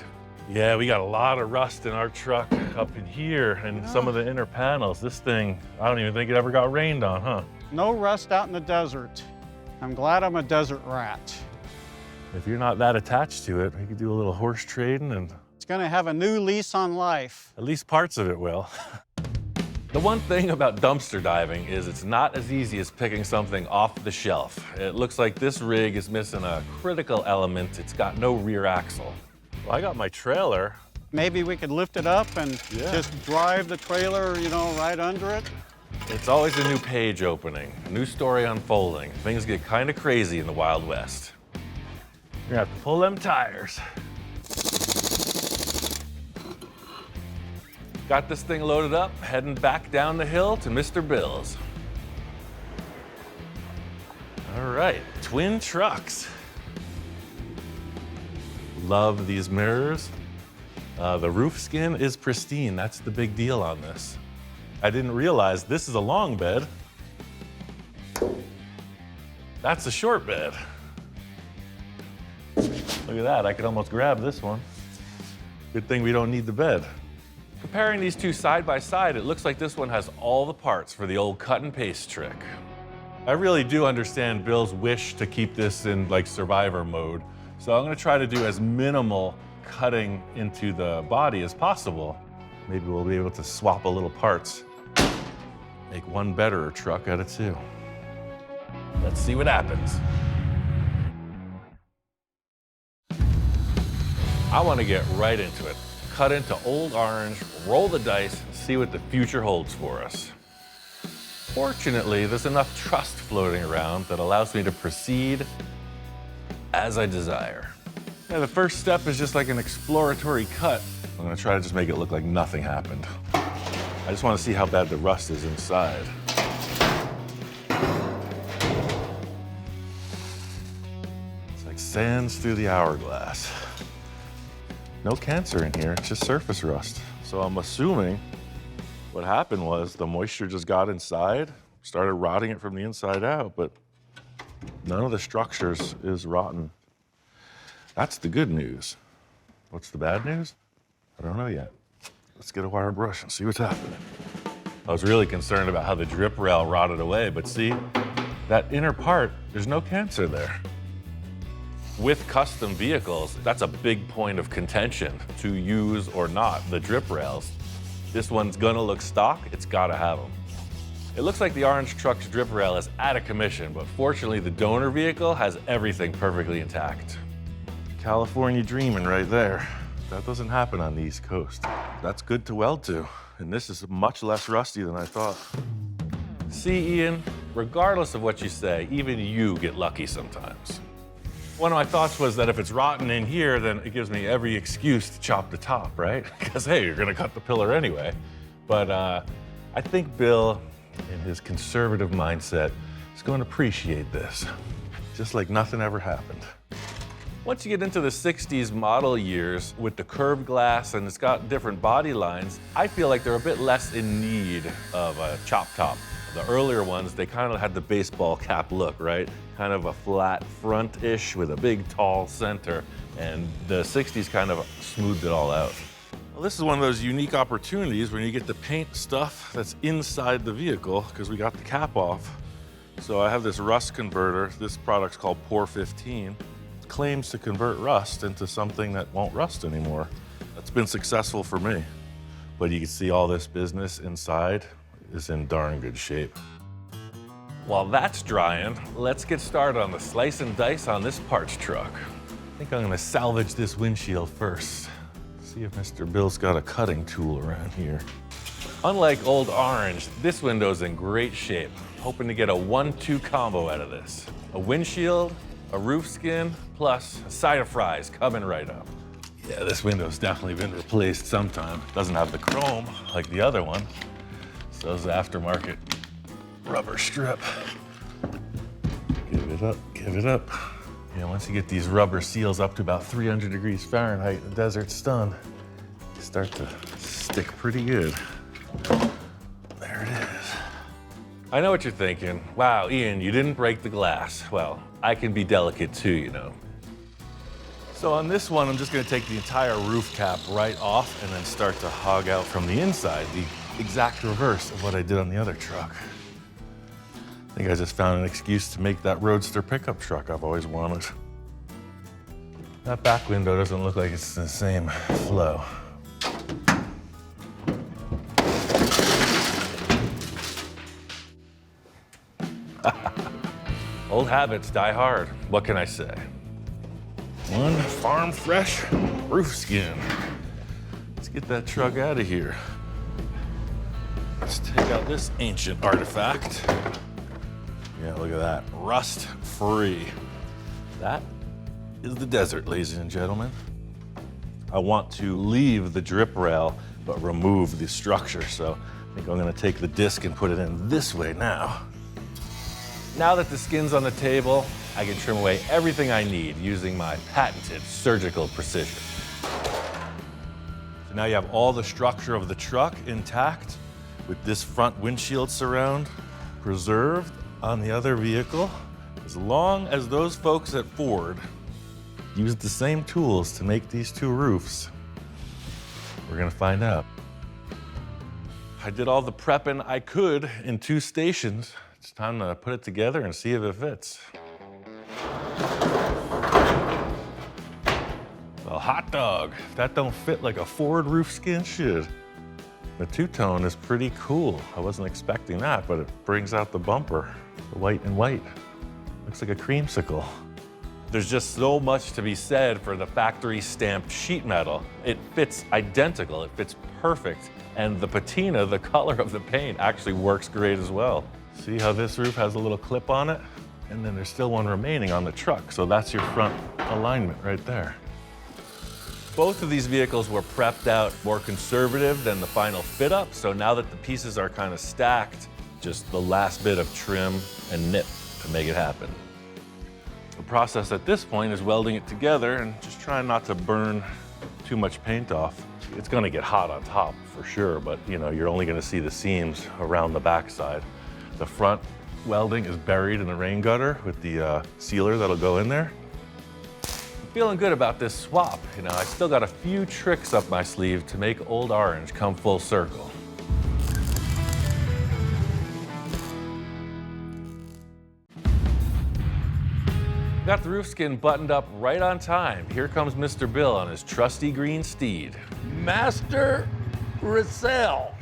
Yeah, we got a lot of rust in our truck up in here and some of the inner panels. This thing, I don't even think it ever got rained on, huh? No rust out in the desert. I'm glad I'm a desert rat. If you're not that attached to it, we could do a little horse trading and It's gonna have a new lease on life. at least parts of it will. The one thing about dumpster diving is it's not as easy as picking something off the shelf. It looks like this rig is missing a critical element. It's got no rear axle. Well, I got my trailer. Maybe we could lift it up and just drive the trailer, right under it. It's always a new page opening, a new story unfolding. Things get kind of crazy in the Wild West. You're gonna have to pull them tires. Got this thing loaded up, heading back down the hill to Mr. Bill's. All right, twin trucks. Love these mirrors. The roof skin is pristine. That's the big deal on this. I didn't realize this is a long bed. That's a short bed. Look at that, I could almost grab this one. Good thing we don't need the bed. Comparing these two side by side, it looks like this one has all the parts for the old cut and paste trick. I really do understand Bill's wish to keep this in like survivor mode. So I'm gonna try to do as minimal cutting into the body as possible. Maybe we'll be able to swap a little parts. Make one better truck out of two. Let's see what happens. I want to get right into it. Cut into old orange, roll the dice, see what the future holds for us. Fortunately, there's enough trust floating around that allows me to proceed as I desire. Yeah, the first step is just like an exploratory cut. I'm gonna try to just make it look like nothing happened. I just want to see how bad the rust is inside. It's like sands through the hourglass. No cancer in here, it's just surface rust. So I'm assuming what happened was the moisture just got inside, started rotting it from the inside out, but none of the structures is rotten. That's the good news. What's the bad news? I don't know yet. Let's get a wire brush and see what's happening. I was really concerned about how the drip rail rotted away, but see, that inner part, there's no cancer there. With custom vehicles, that's a big point of contention, to use or not the drip rails. This one's gonna look stock, it's gotta have them. It looks like the orange truck's drip rail is out of commission, but fortunately the donor vehicle has everything perfectly intact. California dreaming right there. That doesn't happen on the East Coast. That's good to weld to, and this is much less rusty than I thought. See, Ian, regardless of what you say, even you get lucky sometimes. One of my thoughts was that if it's rotten in here, then it gives me every excuse to chop the top, right? Because, hey, you're gonna cut the pillar anyway. But I think Bill, in his conservative mindset, is going to appreciate this, just like nothing ever happened. Once you get into the 60s model years with the curved glass and it's got different body lines, I feel like they're a bit less in need of a chop top. The earlier ones, they kind of had the baseball cap look, right? Kind of a flat front-ish with a big tall center, and the 60s kind of smoothed it all out. Well, this is one of those unique opportunities when you get to paint stuff that's inside the vehicle, because we got the cap off. So I have this rust converter. This product's called Pour 15. It claims to convert rust into something that won't rust anymore. That's been successful for me. But you can see all this business inside is in darn good shape. While that's drying, let's get started on the slice and dice on this parts truck. I think I'm gonna salvage this windshield first. See if Mr. Bill's got a cutting tool around here. Unlike old orange, this window's in great shape. Hoping to get a 1-2 combo out of this. A windshield, a roof skin, plus a side of fries coming right up. Yeah, this window's definitely been replaced sometime. Doesn't have the chrome like the other one. So it's aftermarket rubber strip. Give it up, give it up. Yeah, once you get these rubber seals up to about 300 degrees Fahrenheit in the desert's done, they start to stick pretty good. There it is. I know what you're thinking. Wow, Ian, you didn't break the glass. Well, I can be delicate too, you know. So on this one, I'm just gonna take the entire roof cap right off and then start to hog out from the inside, the exact reverse of what I did on the other truck. I think I just found an excuse to make that Roadster pickup truck I've always wanted. That back window doesn't look like it's the same flow. Old habits die hard. What can I say? One farm fresh roof skin. Let's get that truck out of here. Let's take out this ancient artifact. Yeah, look at that, rust free. That is the desert, ladies and gentlemen. I want to leave the drip rail, but remove the structure. So I think I'm gonna take the disc and put it in this way now. Now that the skin's on the table, I can trim away everything I need using my patented surgical precision. So now you have all the structure of the truck intact with this front windshield surround preserved on the other vehicle. As long as those folks at Ford used the same tools to make these two roofs, we're gonna find out. I did all the prepping I could in 2 stations. It's time to put it together and see if it fits. A hot dog. If that don't fit like a Ford roof skin should. The two-tone is pretty cool. I wasn't expecting that, but it brings out the bumper. The white and white. Looks like a creamsicle. There's just so much to be said for the factory stamped sheet metal. It fits identical, it fits perfect. And the patina, the color of the paint, actually works great as well. See how this roof has a little clip on it? And then there's still one remaining on the truck. So that's your front alignment right there. Both of these vehicles were prepped out more conservative than the final fit up. So now that the pieces are kind of stacked, just the last bit of trim and nip to make it happen. The process at this point is welding it together and just trying not to burn too much paint off. It's gonna get hot on top for sure, but you know, you're only gonna see the seams around the backside. The front welding is buried in the rain gutter with the sealer that'll go in there. I'm feeling good about this swap. You know, I still got a few tricks up my sleeve to make Old Orange come full circle. Got the roof skin buttoned up right on time. Here comes Mr. Bill on his trusty green steed. Master Russell,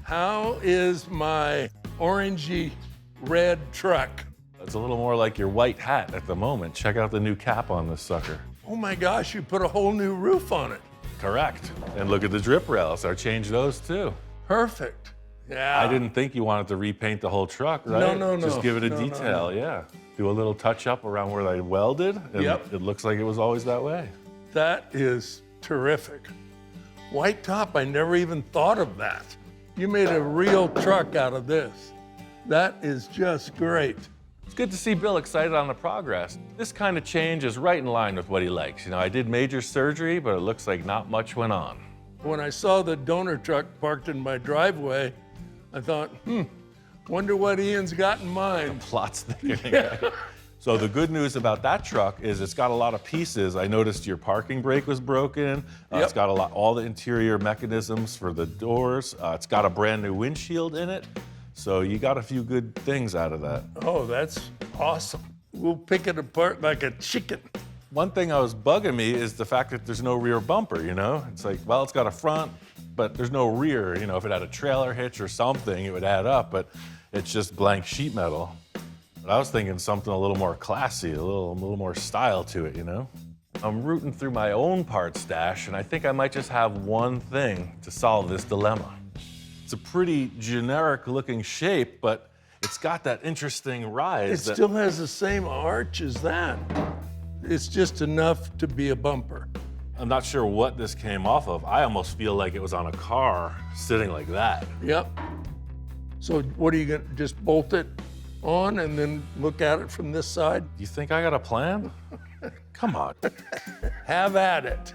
how is my orangey red truck? It's a little more like your white hat at the moment. Check out the new cap on this sucker. Oh my gosh, you put a whole new roof on it. Correct. And look at the drip rails. I changed those too. Perfect. Yeah. I didn't think you wanted to repaint the whole truck, right? No. Just give it a detail, yeah. Do a little touch up around where I welded, and Yep. it looks like it was always that way. That is terrific. White top, I never even thought of that. You made a real truck out of this. That is just great. It's good to see Bill excited on the progress. This kind of change is right in line with what he likes. You know, I did major surgery, but it looks like not much went on. When I saw the donor truck parked in my driveway, I thought, wonder what Ian's got in mind. Plots thickening. So the good news about that truck is it's got a lot of pieces. I noticed your parking brake was broken. It's got all the interior mechanisms for the doors. It's got a brand new windshield in it. So you got a few good things out of that. Oh, that's awesome. We'll pick it apart like a chicken. One thing that was bugging me is the fact that there's no rear bumper, you know? It's like, well, it's got a front, but there's no rear. You know, if it had a trailer hitch or something, it would add up, but it's just blank sheet metal. But I was thinking something a little more classy, a little more style to it, you know? I'm rooting through my own part stash, and I think I might just have one thing to solve this dilemma. It's a pretty generic looking shape, but it's got that interesting rise. It still has the same arch as that. It's just enough to be a bumper. I'm not sure what this came off of. I almost feel like it was on a car sitting like that. Yep. So what are you gonna, just bolt it on and then look at it from this side? You think I got a plan? Come on. Have at it.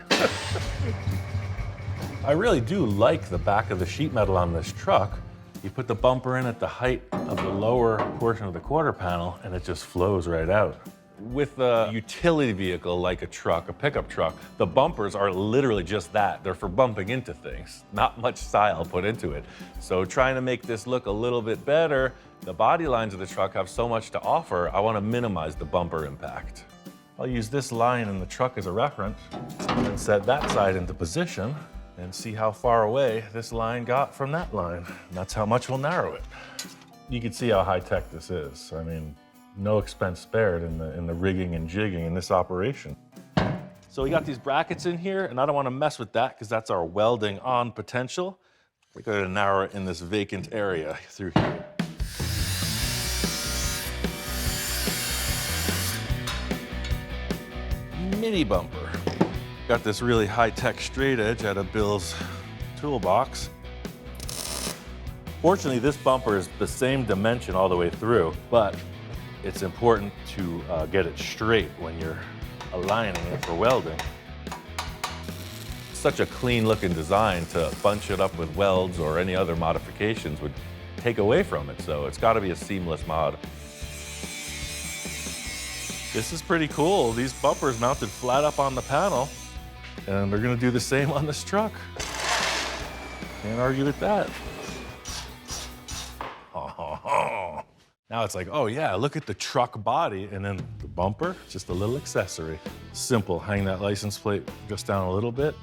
I really do like the back of the sheet metal on this truck. You put the bumper in at the height of the lower portion of the quarter panel and it just flows right out. With a utility vehicle like a truck, a pickup truck, the bumpers are literally just that. They're for bumping into things, not much style put into it. So trying to make this look a little bit better, the body lines of the truck have so much to offer, I want to minimize the bumper impact. I'll use this line in the truck as a reference and set that side into position and see how far away this line got from that line. And that's how much we'll narrow it. You can see how high-tech this is. I mean, no expense spared in the rigging and jigging in this operation. So we got these brackets in here, and I don't want to mess with that because that's our welding on potential. We're going to narrow it in this vacant area through here. Mini bumper. Got this really high-tech straight edge out of Bill's toolbox. Fortunately, this bumper is the same dimension all the way through, but it's important to get it straight when you're aligning it for welding. such a clean looking design to bunch it up with welds or any other modifications would take away from it. So it's gotta be a seamless mod. This is pretty cool. These bumpers mounted flat up on the panel, and they're gonna do the same on this truck. Can't argue with that. Now it's like, oh yeah, look at the truck body, and then the bumper, just a little accessory. Simple, hang that license plate just down a little bit.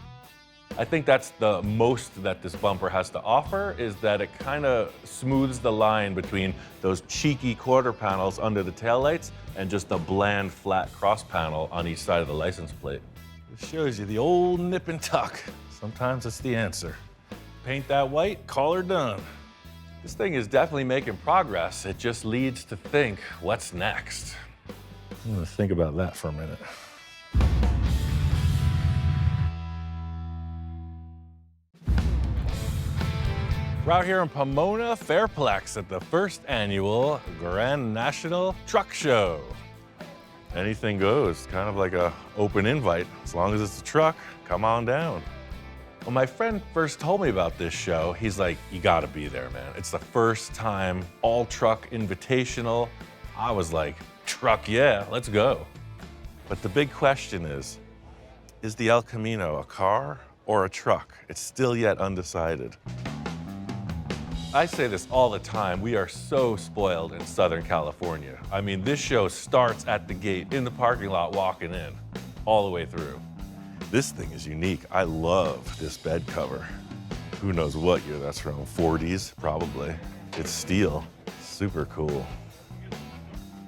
I think that's the most that this bumper has to offer, is that it kind of smooths the line between those cheeky quarter panels under the taillights and just a bland flat cross panel on each side of the license plate. This shows you the old nip and tuck. Sometimes it's the answer. Paint that white, call her done. This thing is definitely making progress. It just leads to think, what's next? I'm gonna think about that for a minute. We're out here in Pomona, Fairplex at the first annual Grand National Truck Show. Anything goes, kind of like an open invite. As long as it's a truck, come on down. When my friend first told me about this show, he's like, you gotta be there, man. It's the first time all truck invitational. I was like, truck, yeah, let's go. But the big question is the El Camino a car or a truck? It's still yet undecided. I say this all the time, we are so spoiled in Southern California. I mean, this show starts at the gate, in the parking lot, walking in, all the way through. This thing is unique. I love this bed cover. Who knows what year that's from, 40s, probably. It's steel, super cool.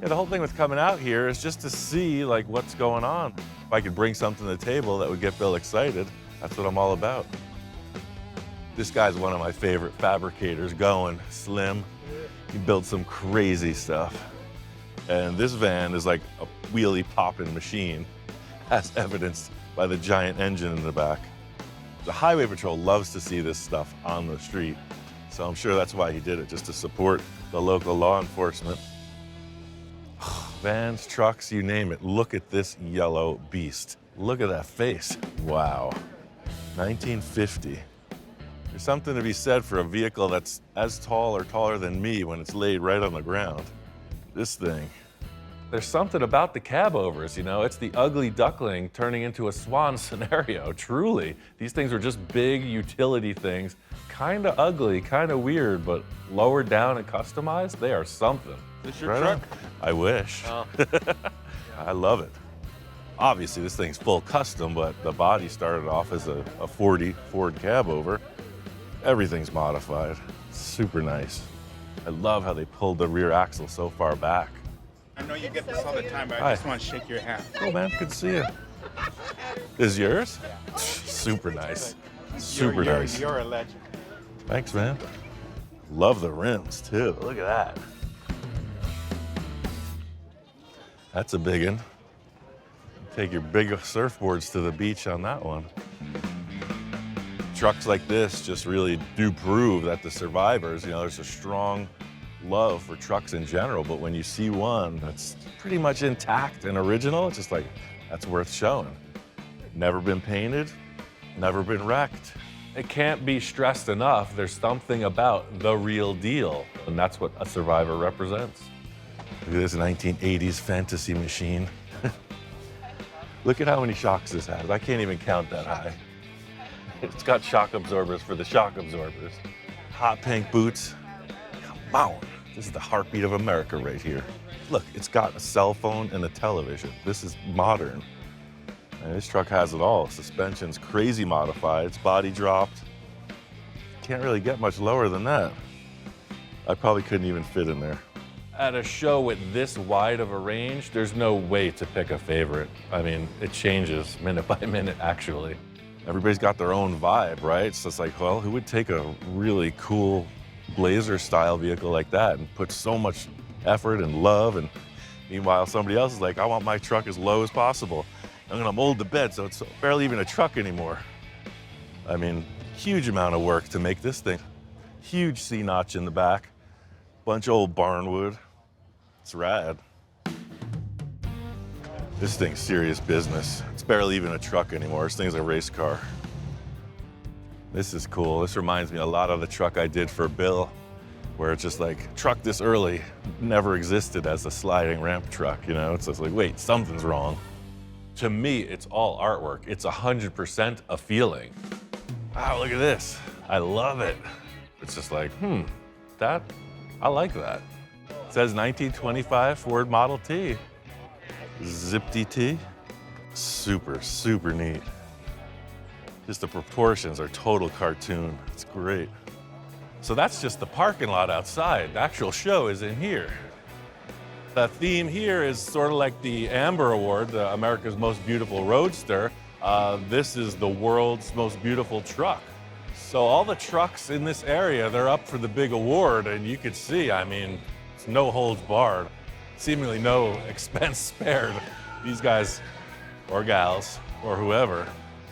Yeah, the whole thing with coming out here is just to see like what's going on. If I could bring something to the table that would get Bill excited, that's what I'm all about. This guy's one of my favorite fabricators going, Slim. He builds some crazy stuff. And this van is like a wheelie popping machine, as evidenced by the giant engine in the back. The Highway Patrol loves to see this stuff on the street, so I'm sure that's why he did it, just to support the local law enforcement. Vans, trucks, you name it. Look at this yellow beast. Look at that face. Wow. 1950. There's something to be said for a vehicle that's as tall or taller than me when it's laid right on the ground. This thing. There's something about the cab overs, you know? It's the ugly duckling turning into a swan scenario, truly. These things are just big utility things, kind of ugly, kind of weird, but lowered down and customized, they are something. Is this your truck? I wish. Oh. I love it. Obviously, this thing's full custom, but the body started off as a 40 Ford cab over. Everything's modified. Super nice. I love how they pulled the rear axle so far back. I know you get this all the time, but I just want to shake your hand. Oh man, good to see you. This is yours? Super nice. Super nice. You're a legend. Thanks, man. Love the rims too. Look at that. That's a big one. Take your big surfboards to the beach on that one. Trucks like this just really do prove that the survivors, you know, there's a strong love for trucks in general, but when you see one that's pretty much intact and original, it's just like, that's worth showing. Never been painted, never been wrecked. It can't be stressed enough, there's something about the real deal, and that's what a survivor represents. Look at this 1980s fantasy machine. Look at how many shocks this has. I can't even count that high. It's got shock absorbers for the shock absorbers. Hot pink boots. Come on. This is the heartbeat of America right here. Look, it's got a cell phone and a television. This is modern. And this truck has it all. Suspension's crazy modified. It's body dropped. Can't really get much lower than that. I probably couldn't even fit in there. At a show with this wide of a range, there's no way to pick a favorite. I mean, it changes minute by minute, actually. Everybody's got their own vibe, right? So it's like, well, who would take a really cool Blazer style vehicle like that and put so much effort and love, and meanwhile somebody else is like, I want my truck as low as possible. I'm gonna mold the bed so it's barely even a truck anymore. I mean, huge amount of work to make this thing. Huge C-notch in the back, bunch of old barnwood. It's rad. This thing's serious business. It's barely even a truck anymore. This thing's a race car. This is cool. This reminds me a lot of the truck I did for Bill, where it's just like, truck this early never existed as a sliding ramp truck, you know? It's just like, wait, something's wrong. To me, it's all artwork. It's 100% a feeling. Wow, look at this. I love it. It's just like, I like that. It says 1925 Ford Model T. Zipped T. Super, super neat. Just the proportions are total cartoon. It's great. So that's just the parking lot outside. The actual show is in here. The theme here is sort of like the Amber Award, the America's Most Beautiful Roadster. This is the world's most beautiful truck. So all the trucks in this area, they're up for the big award, and you could see, I mean, it's no holds barred. Seemingly no expense spared. These guys, or gals, or whoever,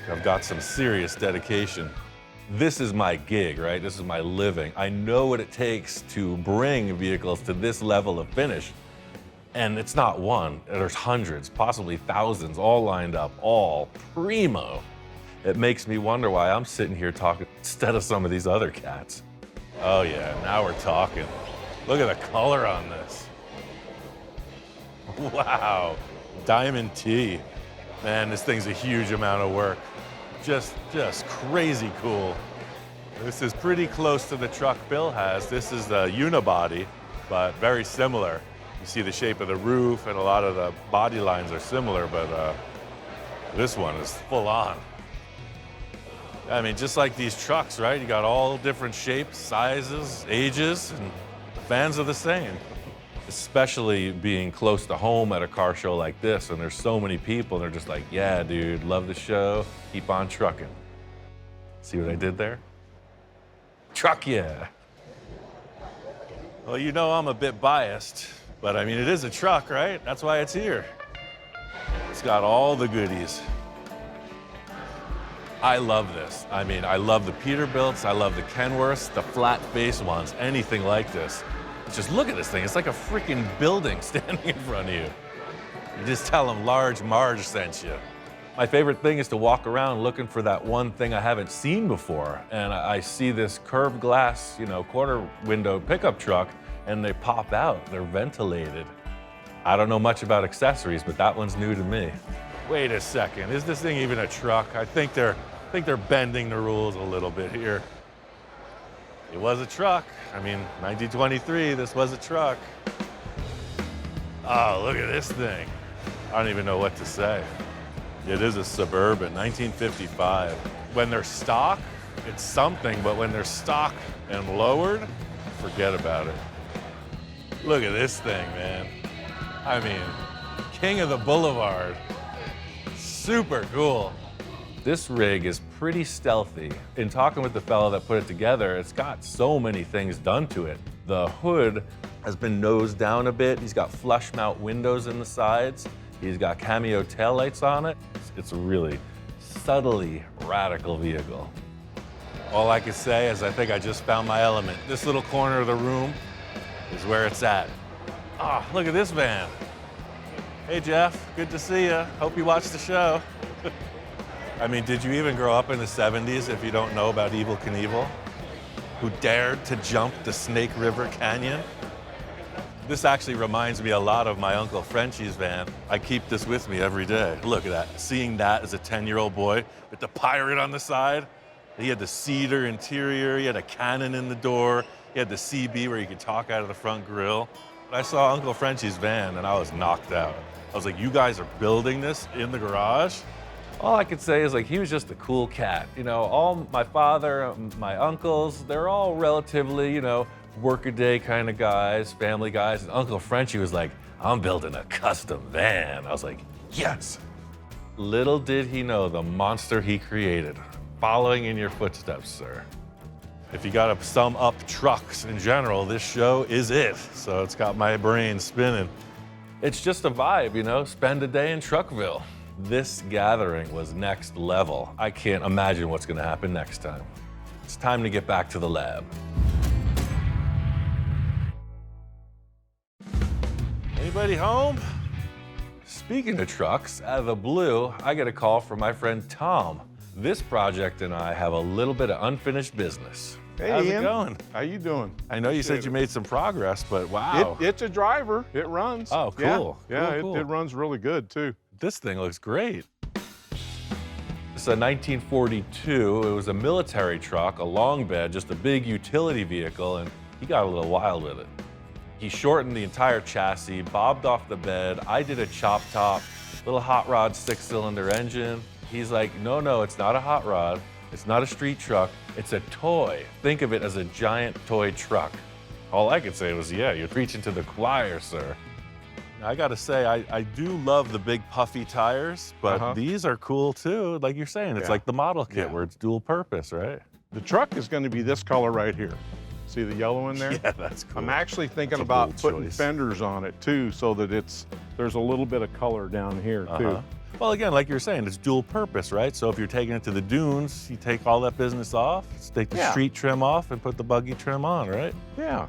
have got some serious dedication. This is my gig, right? This is my living. I know what it takes to bring vehicles to this level of finish. And it's not one, there's hundreds, possibly thousands, all lined up, all primo. It makes me wonder why I'm sitting here talking instead of some of these other cats. Oh yeah, now we're talking. Look at the color on this. Wow, Diamond T. Man, this thing's a huge amount of work. Just crazy cool. This is pretty close to the truck Bill has. This is the unibody, but very similar. You see the shape of the roof and a lot of the body lines are similar, but this one is full on. I mean, just like these trucks, right? You got all different shapes, sizes, ages, and fans are the same. Especially being close to home at a car show like this, and there's so many people, they're just like, yeah, dude, love the show, keep on trucking. See what I did there? Truck yeah. Well, you know I'm a bit biased, but I mean, it is a truck, right? That's why it's here. It's got all the goodies. I love this. I mean, I love the Peterbilts, I love the Kenworths, the flat face ones, anything like this. Just look at this thing. It's like a freaking building standing in front of you. You just tell them Large Marge sent you. My favorite thing is to walk around looking for that one thing I haven't seen before. And I see this curved glass, you know, quarter window pickup truck, and they pop out. They're ventilated. I don't know much about accessories, but that one's new to me. Wait a second. Is this thing even a truck? I think they're bending the rules a little bit here. It was a truck. I mean, 1923, this was a truck. Oh, look at this thing. I don't even know what to say. It is a Suburban, 1955. When they're stock, it's something, but when they're stock and lowered, forget about it. Look at this thing, man. I mean, king of the boulevard. Super cool. This rig is pretty stealthy. In talking with the fellow that put it together, it's got so many things done to it. The hood has been nosed down a bit. He's got flush mount windows in the sides. He's got cameo taillights on it. It's a really subtly radical vehicle. All I can say is I think I just found my element. This little corner of the room is where it's at. Ah, look at this van. Hey Jeff, good to see you. Hope you watched the show. I mean, did you even grow up in the 70s if you don't know about Evel Knievel, who dared to jump the Snake River Canyon? This actually reminds me a lot of my Uncle Frenchie's van. I keep this with me every day. Look at that, seeing that as a 10-year-old boy with the pirate on the side. He had the cedar interior, he had a cannon in the door, he had the CB where you could talk out of the front grille. I saw Uncle Frenchie's van and I was knocked out. I was like, you guys are building this in the garage? All I could say is like, he was just a cool cat. You know, all my father, my uncles, they're all relatively, you know, workaday kind of guys, family guys. And Uncle Frenchie was like, I'm building a custom van. I was like, yes. Little did he know the monster he created, following in your footsteps, sir. If you gotta sum up trucks in general, this show is it. So it's got my brain spinning. It's just a vibe, you know, spend a day in Truckville. This gathering was next level. I can't imagine what's gonna happen next time. It's time to get back to the lab. Anybody home? Speaking of trucks, out of the blue, I get a call from my friend Tom. This project and I have a little bit of unfinished business. Hey, How's Ian. it going? How you doing? I know you said you made some progress, but wow. It's a driver. It runs. Oh, cool. Yeah, Cool. It runs really good too. This thing looks great. It's a 1942. It was a military truck, a long bed, just a big utility vehicle, and he got a little wild with it. He shortened the entire chassis, bobbed off the bed. I did a chop top, little hot rod 6-cylinder engine. He's like, no, it's not a hot rod. It's not a street truck. It's a toy. Think of it as a giant toy truck. All I could say was, yeah, you're preaching to the choir, sir. I gotta say, I do love the big puffy tires, but these are cool too. Like you're saying, it's like the model kit where it's dual purpose, right? The truck is going to be this color right here. See the yellow in there? Yeah, that's cool. I'm actually thinking That's a about bold putting choice. fenders on it too, so that there's a little bit of color down here too. Well, again, like you're saying, it's dual purpose, right? So if you're taking it to the dunes, you take all that business off, take the street trim off and put the buggy trim on, right? Yeah.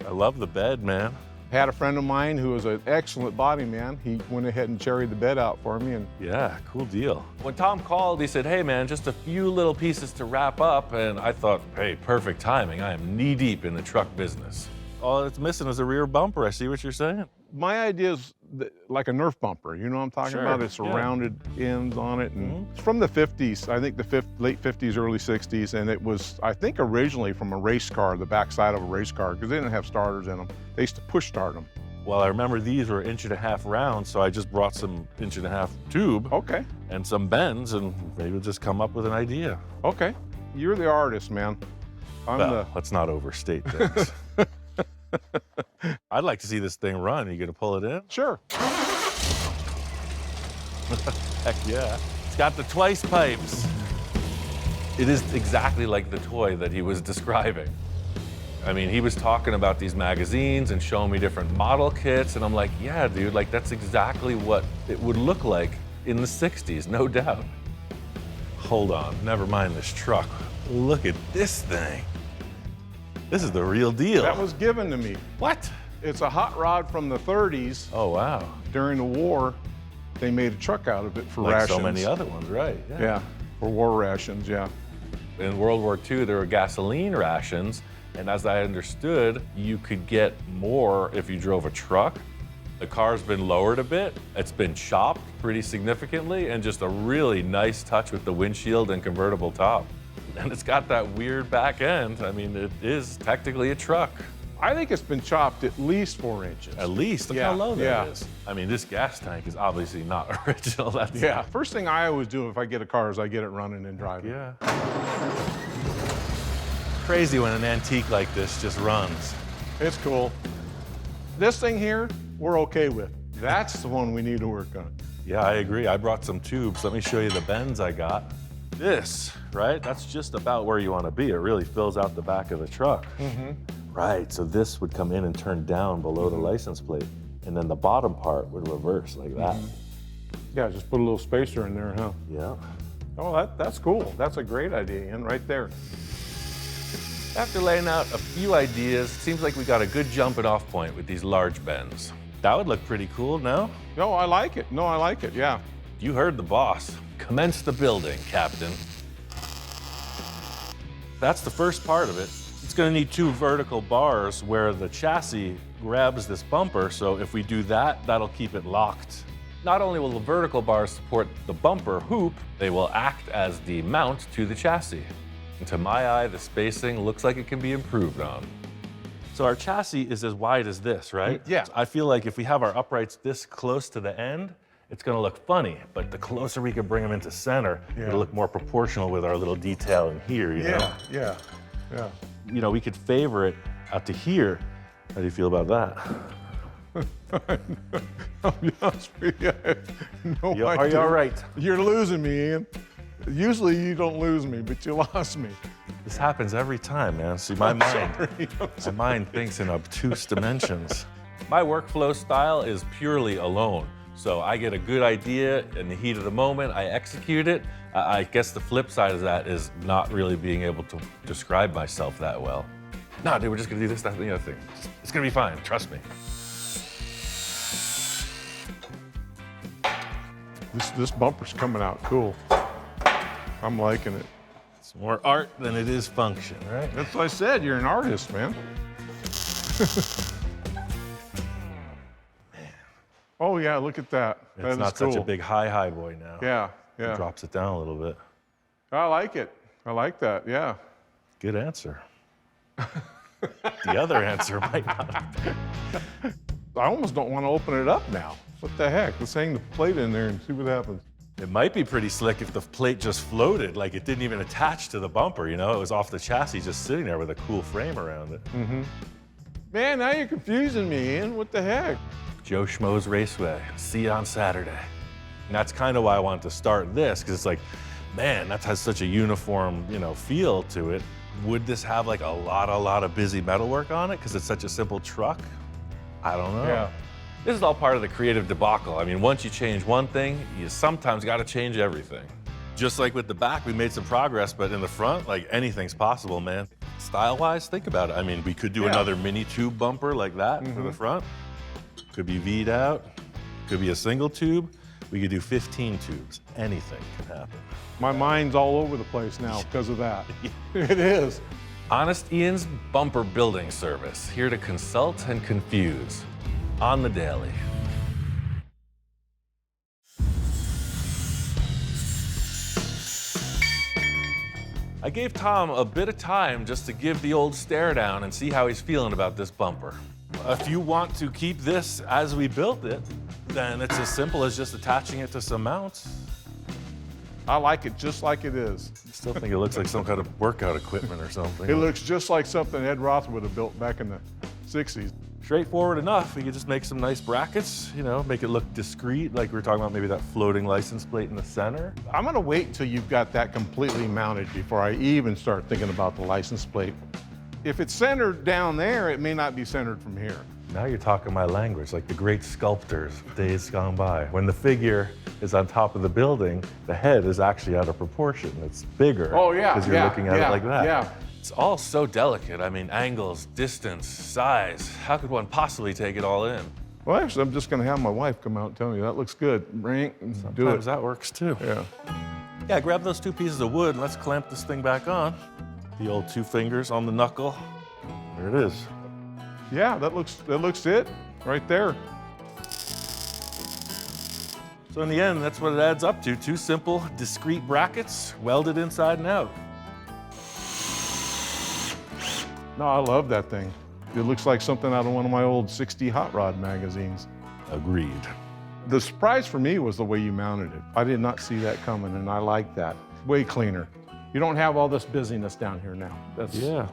I love the bed, man. Had a friend of mine who was an excellent body man. He went ahead and cherried the bed out for me, and Yeah, cool deal. When Tom called, he said, hey man, just a few little pieces to wrap up. And I thought, hey, perfect timing. I am knee deep in the truck business. All it's missing is a rear bumper. I see what you're saying. my idea is like a Nerf bumper. You know what I'm talking Sure, about? It's yeah. rounded ends on it, and it's from the 50s. I think the late 50s, early 60s, and it was, I think, originally from a race car, the backside of a race car, because they didn't have starters in them. They used to push start them. Well, I remember these were 1.5 rounds, so I just brought some 1.5 tube Okay, and some bends, and maybe we'll just come up with an idea. okay. You're the artist, man. I'm Well, let's not overstate things. I'd like to see this thing run. You gonna pull it in? Sure. Heck yeah. It's got the twice pipes. It is exactly like the toy that he was describing. I mean, he was talking about these magazines and showing me different model kits, and I'm like, yeah, dude, like that's exactly what it would look like in the 60s, no doubt. Hold on, never mind this truck. Look at this thing. This is the real deal. That was given to me. What? It's a hot rod from the 30s. Oh, wow. During the war, they made a truck out of it for Like rations. so many other ones, right? Yeah, for war rations, yeah. In World War II, there were gasoline rations, and as I understood, you could get more if you drove a truck. The car's been lowered a bit. It's been chopped pretty significantly, and just a really nice touch with the windshield and convertible top. And it's got that weird back end. I mean, it is technically a truck. I think it's been chopped at least 4 inches. At least, look Yeah, how low that yeah. is. I mean, this gas tank is obviously not original. That's Yeah, first thing I always do if I get a car is I get it running and driving. Yeah. Crazy when an antique like this just runs. It's cool. This thing here, we're okay with. That's the one we need to work on. Yeah, I agree. I brought some tubes. Let me show you the bends I got. This, right? That's just about where you want to be. It really fills out the back of the truck. Right, so this would come in and turn down below the license plate, and then the bottom part would reverse like that. Yeah, just put a little spacer in there, huh? Yeah. Oh, that's cool. That's a great idea, Ian, right there. After laying out a few ideas, it seems like we got a good jumping off point with these large bends. That would look pretty cool, no? No, I like it. No, I like it, yeah. You heard the boss. Commence the building, Captain. That's the first part of it. It's gonna need 2 vertical bars where the chassis grabs this bumper, so if we do that, that'll keep it locked. Not only will the vertical bars support the bumper hoop, they will act as the mount to the chassis. And to my eye, the spacing looks like it can be improved on. So our chassis is as wide as this, right? Yeah. I feel like if we have our uprights this close to the end, it's gonna look funny, but the closer we can bring them into center, it'll look more proportional with our little detail in here, you know? Yeah. You know, we could favor it out to here. How do you feel about that? I'll be honest with you, I have no Are you idea. all right? You're losing me, Ian. Usually you don't lose me, but you lost me. This happens every time, man. See, my mind thinks in obtuse dimensions. My workflow style is purely alone. So I get a good idea in the heat of the moment, I execute it. I guess the flip side of that is not really being able to describe myself that well. No, dude, we're just gonna do this, that, and the other thing. It's gonna be fine, trust me. This bumper's coming out cool. I'm liking it. It's more art than it is function, right? That's what I said, you're an artist, man. Oh yeah, look at that. That It's is not cool. such a big high boy now. Yeah, It yeah. drops it down a little bit. I like it. I like that, yeah. Good answer. The other answer might not. I almost don't want to open it up now. What the heck? Let's hang the plate in there and see what happens. It might be pretty slick if the plate just floated, like it didn't even attach to the bumper, you know? It was off the chassis just sitting there with a cool frame around it. Man, now you're confusing me, Ian. What the heck? Joe Schmo's Raceway, see you on Saturday. And that's kind of why I wanted to start this, because it's like, man, that has such a uniform, you know, feel to it. Would this have like a lot of busy metalwork on it because it's such a simple truck? I don't know. Yeah. This is all part of the creative debacle. I mean, once you change one thing, you sometimes got to change everything. Just like with the back, we made some progress, but in the front, like anything's possible, man. Style-wise, think about it. I mean, we could do another mini tube bumper like that for the front. Could be V'd out, could be a single tube. We could do 15 tubes. Anything can happen. My mind's all over the place now because of that. It is. Honest Ian's Bumper Building Service, here to consult and confuse on the daily. I gave Tom a bit of time just to give the old stare down and see how he's feeling about this bumper. If you want to keep this as we built it, then it's as simple as just attaching it to some mounts. I like it just like it is. I still think it looks like some kind of workout equipment or something. It looks just like something Ed Roth would have built back in the 60s. Straightforward enough. We could just make some nice brackets, you know, make it look discreet, like we were talking about maybe that floating license plate in the center. I'm gonna wait until you've got that completely mounted before I even start thinking about the license plate. If it's centered down there, it may not be centered from here. Now you're talking my language, like the great sculptors of days gone by. When the figure is on top of the building, the head is actually out of proportion. It's bigger. Oh, yeah, because you're looking at it like that. yeah. It's all so delicate. I mean, angles, distance, size. How could one possibly take it all in? Well, actually, I'm just gonna have my wife come out and tell me, that looks good. Rank, do it. Sometimes that works too. Yeah. Yeah, grab those 2 pieces of wood and let's clamp this thing back on. The old 2 fingers on the knuckle. There it is. Yeah, that looks it right there. So in the end, that's what it adds up to. 2 simple, discrete brackets, welded inside and out. No, I love that thing. It looks like something out of one of my old 60 hot rod magazines. Agreed. The surprise for me was the way you mounted it. I did not see that coming, and I like that. Way cleaner. You don't have all this busyness down here now. That's, Yeah,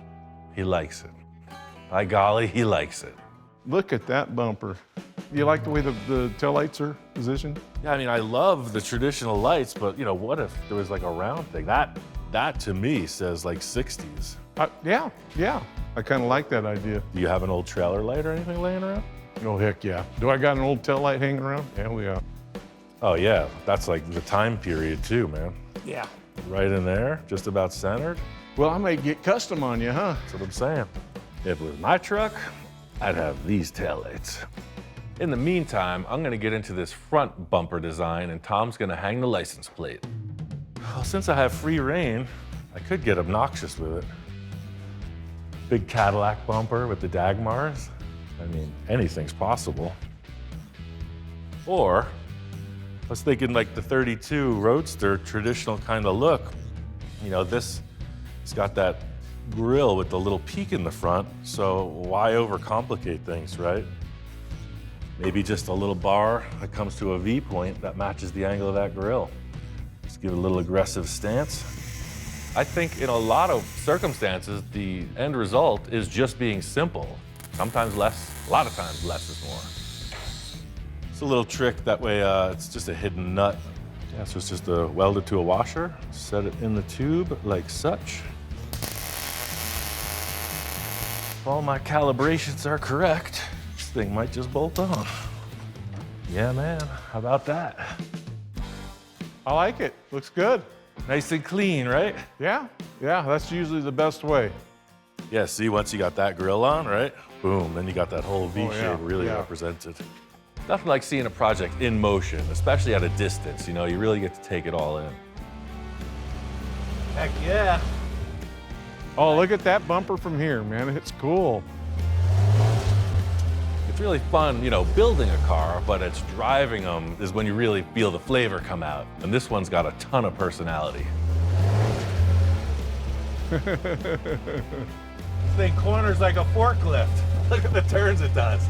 he likes it. By golly, he likes it. Look at that bumper. You like the way the taillights are positioned? Yeah, I mean, I love the traditional lights, but you know, what if there was like a round thing? That to me says like 60s. Yeah. I kind of like that idea. Do you have an old trailer light or anything laying around? Oh, heck yeah. Do I got an old taillight hanging around? Hell yeah. Oh yeah, that's like the time period too, man. Yeah. Right in there, just about centered. Well, I may get custom on you, huh? That's what I'm saying. If it was my truck, I'd have these taillights. In the meantime, I'm gonna get into this front bumper design and Tom's gonna hang the license plate. Well, since I have free reign, I could get obnoxious with it. Big Cadillac bumper with the Dagmars. I mean, anything's possible. Or, I was thinking like the 32 Roadster traditional kind of look. You know, it's got that grille with the little peak in the front, so why overcomplicate things, right? Maybe just a little bar that comes to a V point that matches the angle of that grille. Just give it a little aggressive stance. I think in a lot of circumstances, the end result is just being simple. Sometimes less, a lot of times less is more. It's a little trick, that way it's just a hidden nut. Yeah, so it's just welded to a washer, set it in the tube like such. If all my calibrations are correct, this thing might just bolt on. Yeah, man, how about that? I like it. Looks good. Nice and clean, right? Yeah, that's usually the best way. Yeah, see, once you got that grill on, right? Boom, then you got that whole V shape really represented. Nothing like seeing a project in motion, especially at a distance, you know, you really get to take it all in. Heck yeah. Oh, look at that bumper from here, man. It's cool. It's really fun, you know, building a car, but it's driving them is when you really feel the flavor come out. And this one's got a ton of personality. This thing corners like a forklift. Look at the turns it does.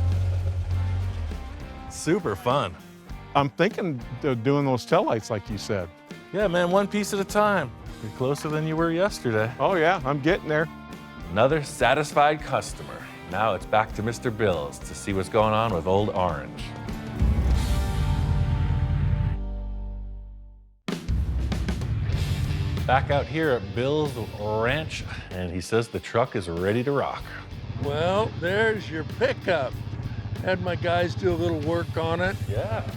Super fun. I'm thinking of doing those taillights like you said. Yeah, man, one piece at a time. You're closer than you were yesterday. Oh yeah, I'm getting there. Another satisfied customer. Now it's back to Mr. Bill's to see what's going on with Old Orange. Back out here at Bill's Ranch, and he says the truck is ready to rock. Well, there's your pickup. Had my guys do a little work on it. Yeah.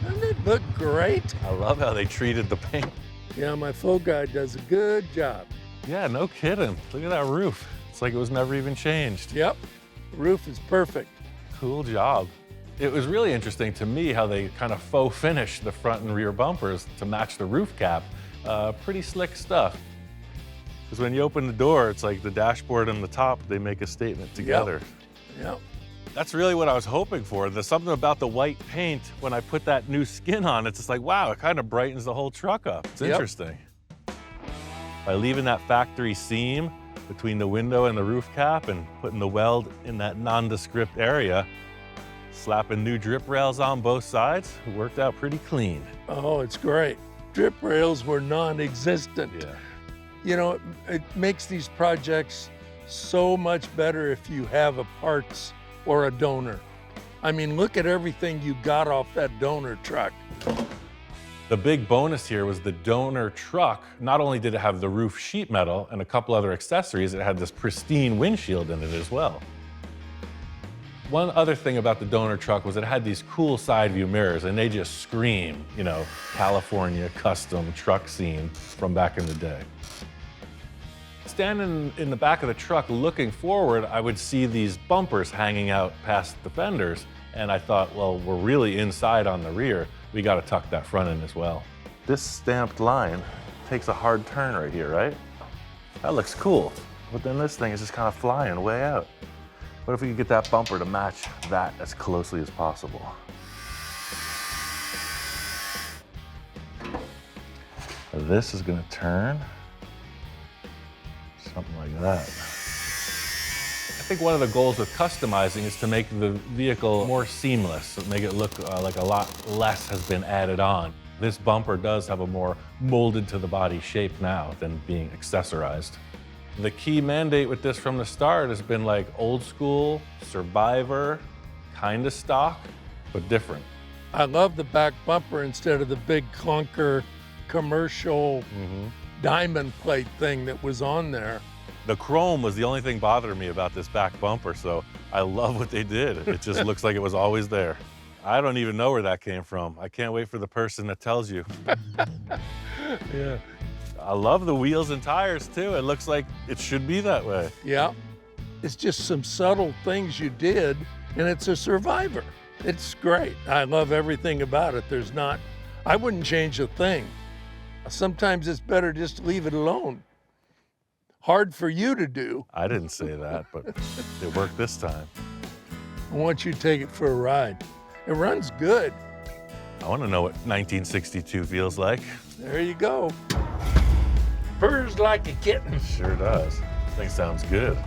Doesn't it look great? I love how they treated the paint. Yeah, my full guy does a good job. Yeah, no kidding. Look at that roof. It's like it was never even changed. Yep, the roof is perfect. Cool job. It was really interesting to me how they kind of faux finished the front and rear bumpers to match the roof cap. Pretty slick stuff. Because when you open the door, it's like the dashboard and the top, they make a statement together. Yep. That's really what I was hoping for. There's something about the white paint, when I put that new skin on, it's just like, wow, it kind of brightens the whole truck up. It's interesting. By leaving that factory seam between the window and the roof cap and putting the weld in that nondescript area, slapping new drip rails on both sides, it worked out pretty clean. Oh, it's great. Drip rails were non-existent. Yeah. You know, it makes these projects so much better if you have a parts or a donor. I mean, look at everything you got off that donor truck. The big bonus here was the donor truck. Not only did it have the roof sheet metal and a couple other accessories, it had this pristine windshield in it as well. One other thing about the donor truck was it had these cool side view mirrors, and they just scream, you know, California custom truck scene from back in the day. Standing in the back of the truck looking forward, I would see these bumpers hanging out past the fenders, and I thought, well, we're really inside on the rear. We got to tuck that front in as well. This stamped line takes a hard turn right here, right? That looks cool, but then this thing is just kind of flying way out. What if we could get that bumper to match that as closely as possible? This is gonna turn something like that. I think one of the goals with customizing is to make the vehicle more seamless, make it look like a lot less has been added on. This bumper does have a more molded to the body shape now than being accessorized. The key mandate with this from the start has been like old school, survivor, kind of stock, but different. I love the back bumper instead of the big clunker commercial diamond plate thing that was on there. The chrome was the only thing bothering me about this back bumper, so I love what they did. It just looks like it was always there. I don't even know where that came from. I can't wait for the person that tells you. Yeah. I love the wheels and tires too. It looks like it should be that way. Yeah. It's just some subtle things you did, and it's a survivor. It's great. I love everything about it. I wouldn't change a thing. Sometimes it's better just to leave it alone. Hard for you to do. I didn't say that, but it worked this time. I want you to take it for a ride. It runs good. I want to know what 1962 feels like. There you go. Purrs like a kitten. Sure does. This thing sounds good.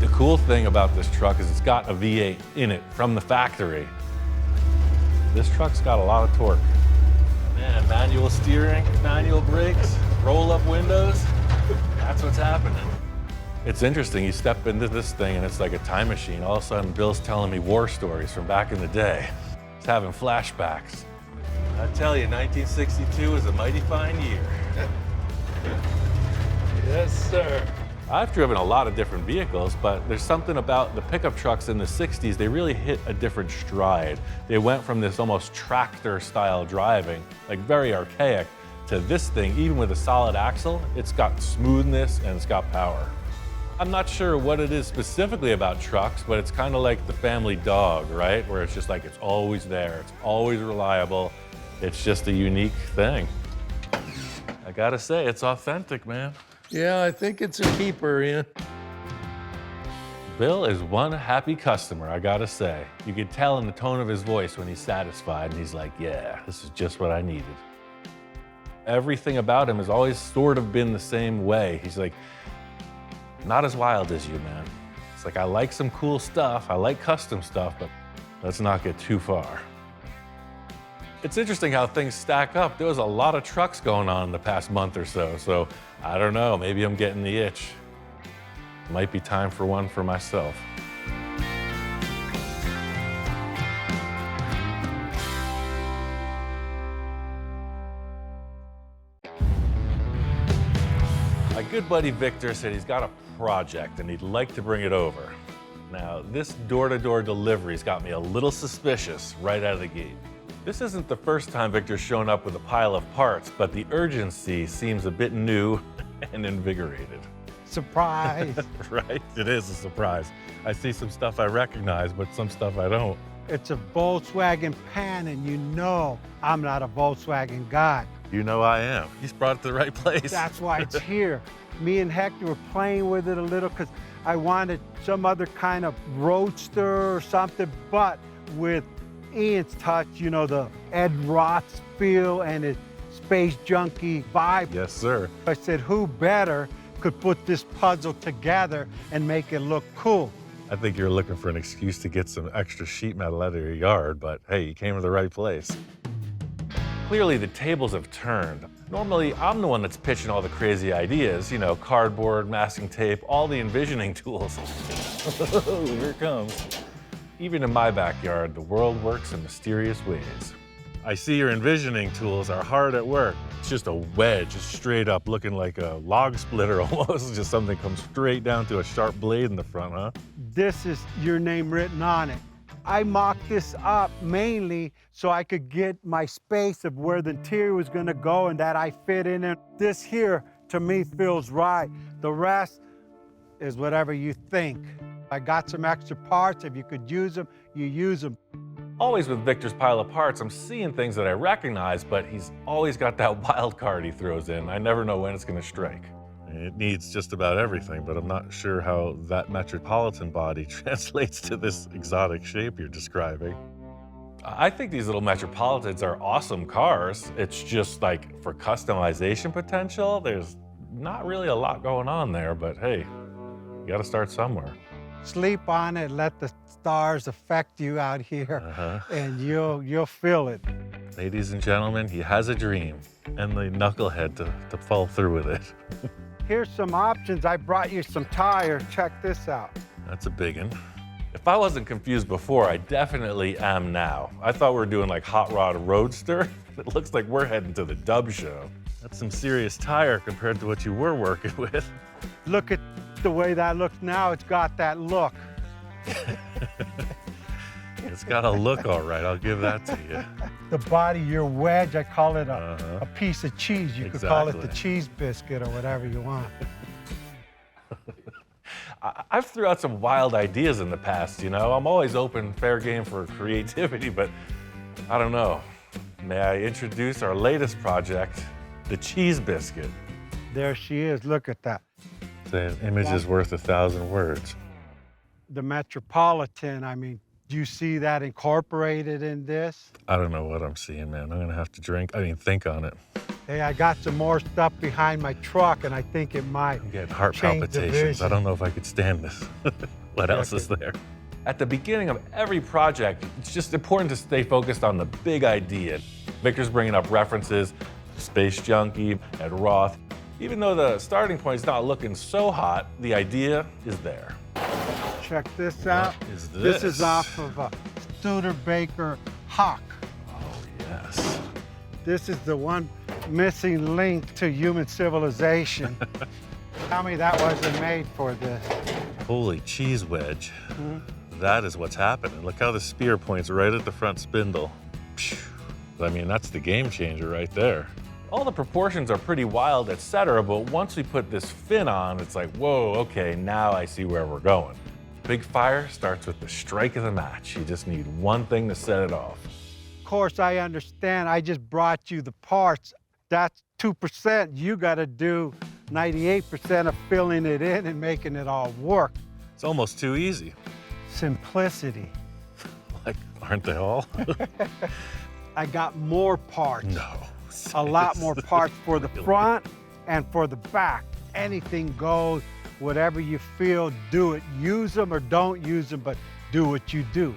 The cool thing about this truck is it's got a V8 in it from the factory. This truck's got a lot of torque. Man, manual steering, manual brakes, roll-up windows. That's what's happening. It's interesting, you step into this thing and it's like a time machine. All of a sudden, Bill's telling me war stories from back in the day. He's having flashbacks. I tell you, 1962 was a mighty fine year. Yes, sir. I've driven a lot of different vehicles, but there's something about the pickup trucks in the 60s, they really hit a different stride. They went from this almost tractor-style driving, like very archaic, to this thing, even with a solid axle, it's got smoothness and it's got power. I'm not sure what it is specifically about trucks, but it's kind of like the family dog, right? Where it's just like, it's always there, it's always reliable. It's just a unique thing. gotta say, it's authentic, man. Yeah, I think it's a keeper, Ian. Bill is one happy customer, I gotta say. You could tell in the tone of his voice when he's satisfied and he's like, yeah, this is just what I needed. Everything about him has always sort of been the same way. He's like, not as wild as you, man. It's like, I like some cool stuff, I like custom stuff, but let's not get too far. It's interesting how things stack up. There was a lot of trucks going on in the past month or so, so I don't know, maybe I'm getting the itch. Might be time for one for myself. My good buddy Victor said he's got a project and he'd like to bring it over. Now, this door-to-door delivery's got me a little suspicious right out of the gate. This isn't the first time Victor's shown up with a pile of parts, but the urgency seems a bit new and invigorated. Surprise. Right? It is a surprise. I see some stuff I recognize, but some stuff I don't. It's a Volkswagen pan, and you know I'm not a Volkswagen guy. You know I am. He's brought it to the right place. That's why it's here. Me and Hector were playing with it a little because I wanted some other kind of Roadster or something, but with Ian's touch, you know, the Ed Roth feel and his space junkie vibe. Yes, sir. I said, who better could put this puzzle together and make it look cool? I think you're looking for an excuse to get some extra sheet metal out of your yard, but hey, you came to the right place. Clearly, the tables have turned. Normally, I'm the one that's pitching all the crazy ideas, you know, cardboard, masking tape, all the envisioning tools. Here it comes. Even in my backyard, the world works in mysterious ways. I see your envisioning tools are hard at work. It's just a wedge, just straight up, looking like a log splitter almost. Just something comes straight down to a sharp blade in the front, huh? This is your name written on it. I mocked this up mainly so I could get my space of where the interior was gonna go and that I fit in it. This here, to me, feels right. The rest is whatever you think. I got some extra parts. If you could use them, you use them. Always with Victor's pile of parts, I'm seeing things that I recognize, but he's always got that wild card he throws in. I never know when it's gonna strike. It needs just about everything, but I'm not sure how that metropolitan body translates to this exotic shape you're describing. I think these little Metropolitans are awesome cars. It's just like for customization potential, there's not really a lot going on there, but hey, you gotta start somewhere. Sleep on it, let the stars affect you out here, and you'll feel it. Ladies and gentlemen, he has a dream, and the knucklehead to fall through with it. Here's some options. I brought you some tires. Check this out. That's a big one. If I wasn't confused before, I definitely am now. I thought we were doing like Hot Rod Roadster. It looks like we're heading to the Dub Show. That's some serious tire compared to what you were working with. Look at the way that looks now. It's got that look. It's got a look all right, I'll give that to you. The body, your wedge, I call it a piece of cheese. You could call it the cheese biscuit or whatever you want. I've threw out some wild ideas in the past, you know? I'm always open, fair game for creativity, but I don't know. May I introduce our latest project, the cheese biscuit. There she is, look at that. An image is worth 1,000 words. The Metropolitan, I mean, do you see that incorporated in this? I don't know what I'm seeing, man. I'm gonna have to think on it. Hey, I got some more stuff behind my truck, and I think it might I'm getting heart change the palpitations. vision. I don't know if I could stand this. What else is there? At the beginning of every project, it's just important to stay focused on the big idea. Victor's bringing up references, Space Junkie, Ed Roth. Even though the starting point's not looking so hot, the idea is there. Check this out. What is This this? is off of a Studebaker Hawk. Oh, yes. This is the one missing link to human civilization. Tell me that wasn't made for this. Holy cheese wedge. That is what's happening. Look how the spear points right at the front spindle. Phew. I mean, that's the game changer right there. All the proportions are pretty wild, etc., but once we put this fin on, it's like, whoa, okay, now I see where we're going. Big fire starts with the strike of the match. You just need one thing to set it off. Of course, I understand. I just brought you the parts. That's 2%, you got to do 98% of filling it in and making it all work. It's almost too easy. Simplicity. Like, aren't they all? I got more parts. No. A lot more parts for the front and for the back. Anything goes, whatever you feel, do it. Use them or don't use them, but do what you do.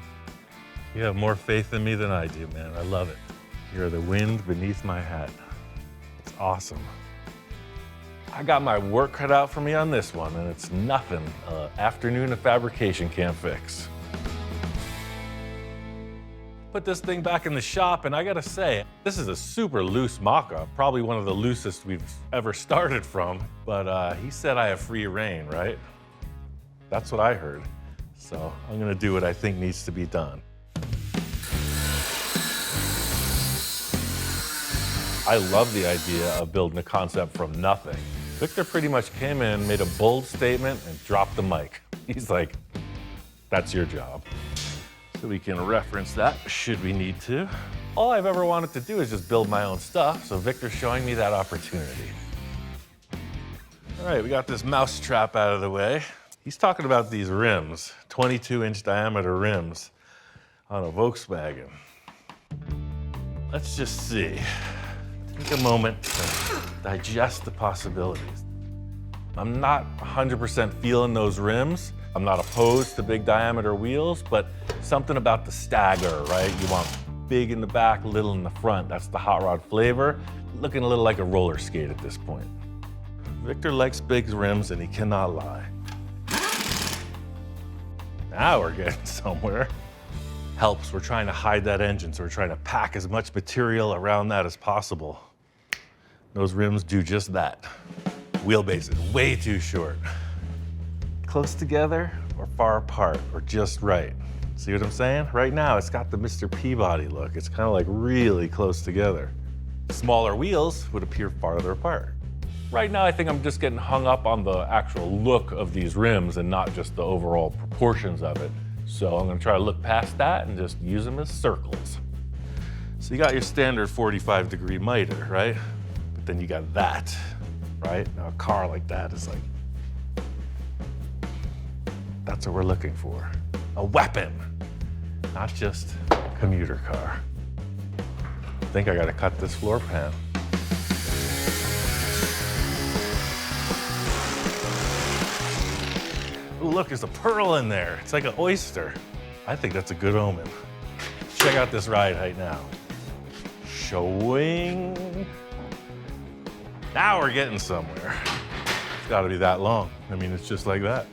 You have more faith in me than I do, man. I love it. You're the wind beneath my hat. It's awesome. I got my work cut out for me on this one, and it's nothing an afternoon of fabrication can't fix. Put this thing back in the shop, and I gotta say, this is a super loose mock-up, probably one of the loosest we've ever started from, but he said I have free reign, right? That's what I heard. So I'm gonna do what I think needs to be done. I love the idea of building a concept from nothing. Victor pretty much came in, made a bold statement, and dropped the mic. He's like, that's your job. So we can reference that should we need to. All I've ever wanted to do is just build my own stuff, so Victor's showing me that opportunity. All right, we got this mouse trap out of the way. He's talking about these rims, 22-inch diameter rims on a Volkswagen. Let's just see. Take a moment to digest the possibilities. I'm not 100% feeling those rims. I'm not opposed to big diameter wheels, but something about the stagger, right? You want big in the back, little in the front. That's the hot rod flavor. Looking a little like a roller skate at this point. Victor likes big rims and he cannot lie. Now we're getting somewhere. Helps, we're trying to hide that engine, so we're trying to pack as much material around that as possible. Those rims do just that. Wheelbase is way too short. Close together or far apart or just right. See what I'm saying? Right now, it's got the Mr. Peabody look. It's kind of like really close together. Smaller wheels would appear farther apart. Right now, I think I'm just getting hung up on the actual look of these rims and not just the overall proportions of it. So I'm gonna try to look past that and just use them as circles. So you got your standard 45-degree miter, right? But then you got that, right? Now a car like that is like, that's what we're looking for. A weapon, not just a commuter car. I think I gotta cut this floor pan. Ooh, look, there's a pearl in there. It's like an oyster. I think that's a good omen. Check out this ride height now. Showing. Now we're getting somewhere. It's gotta be that long. I mean, it's just like that.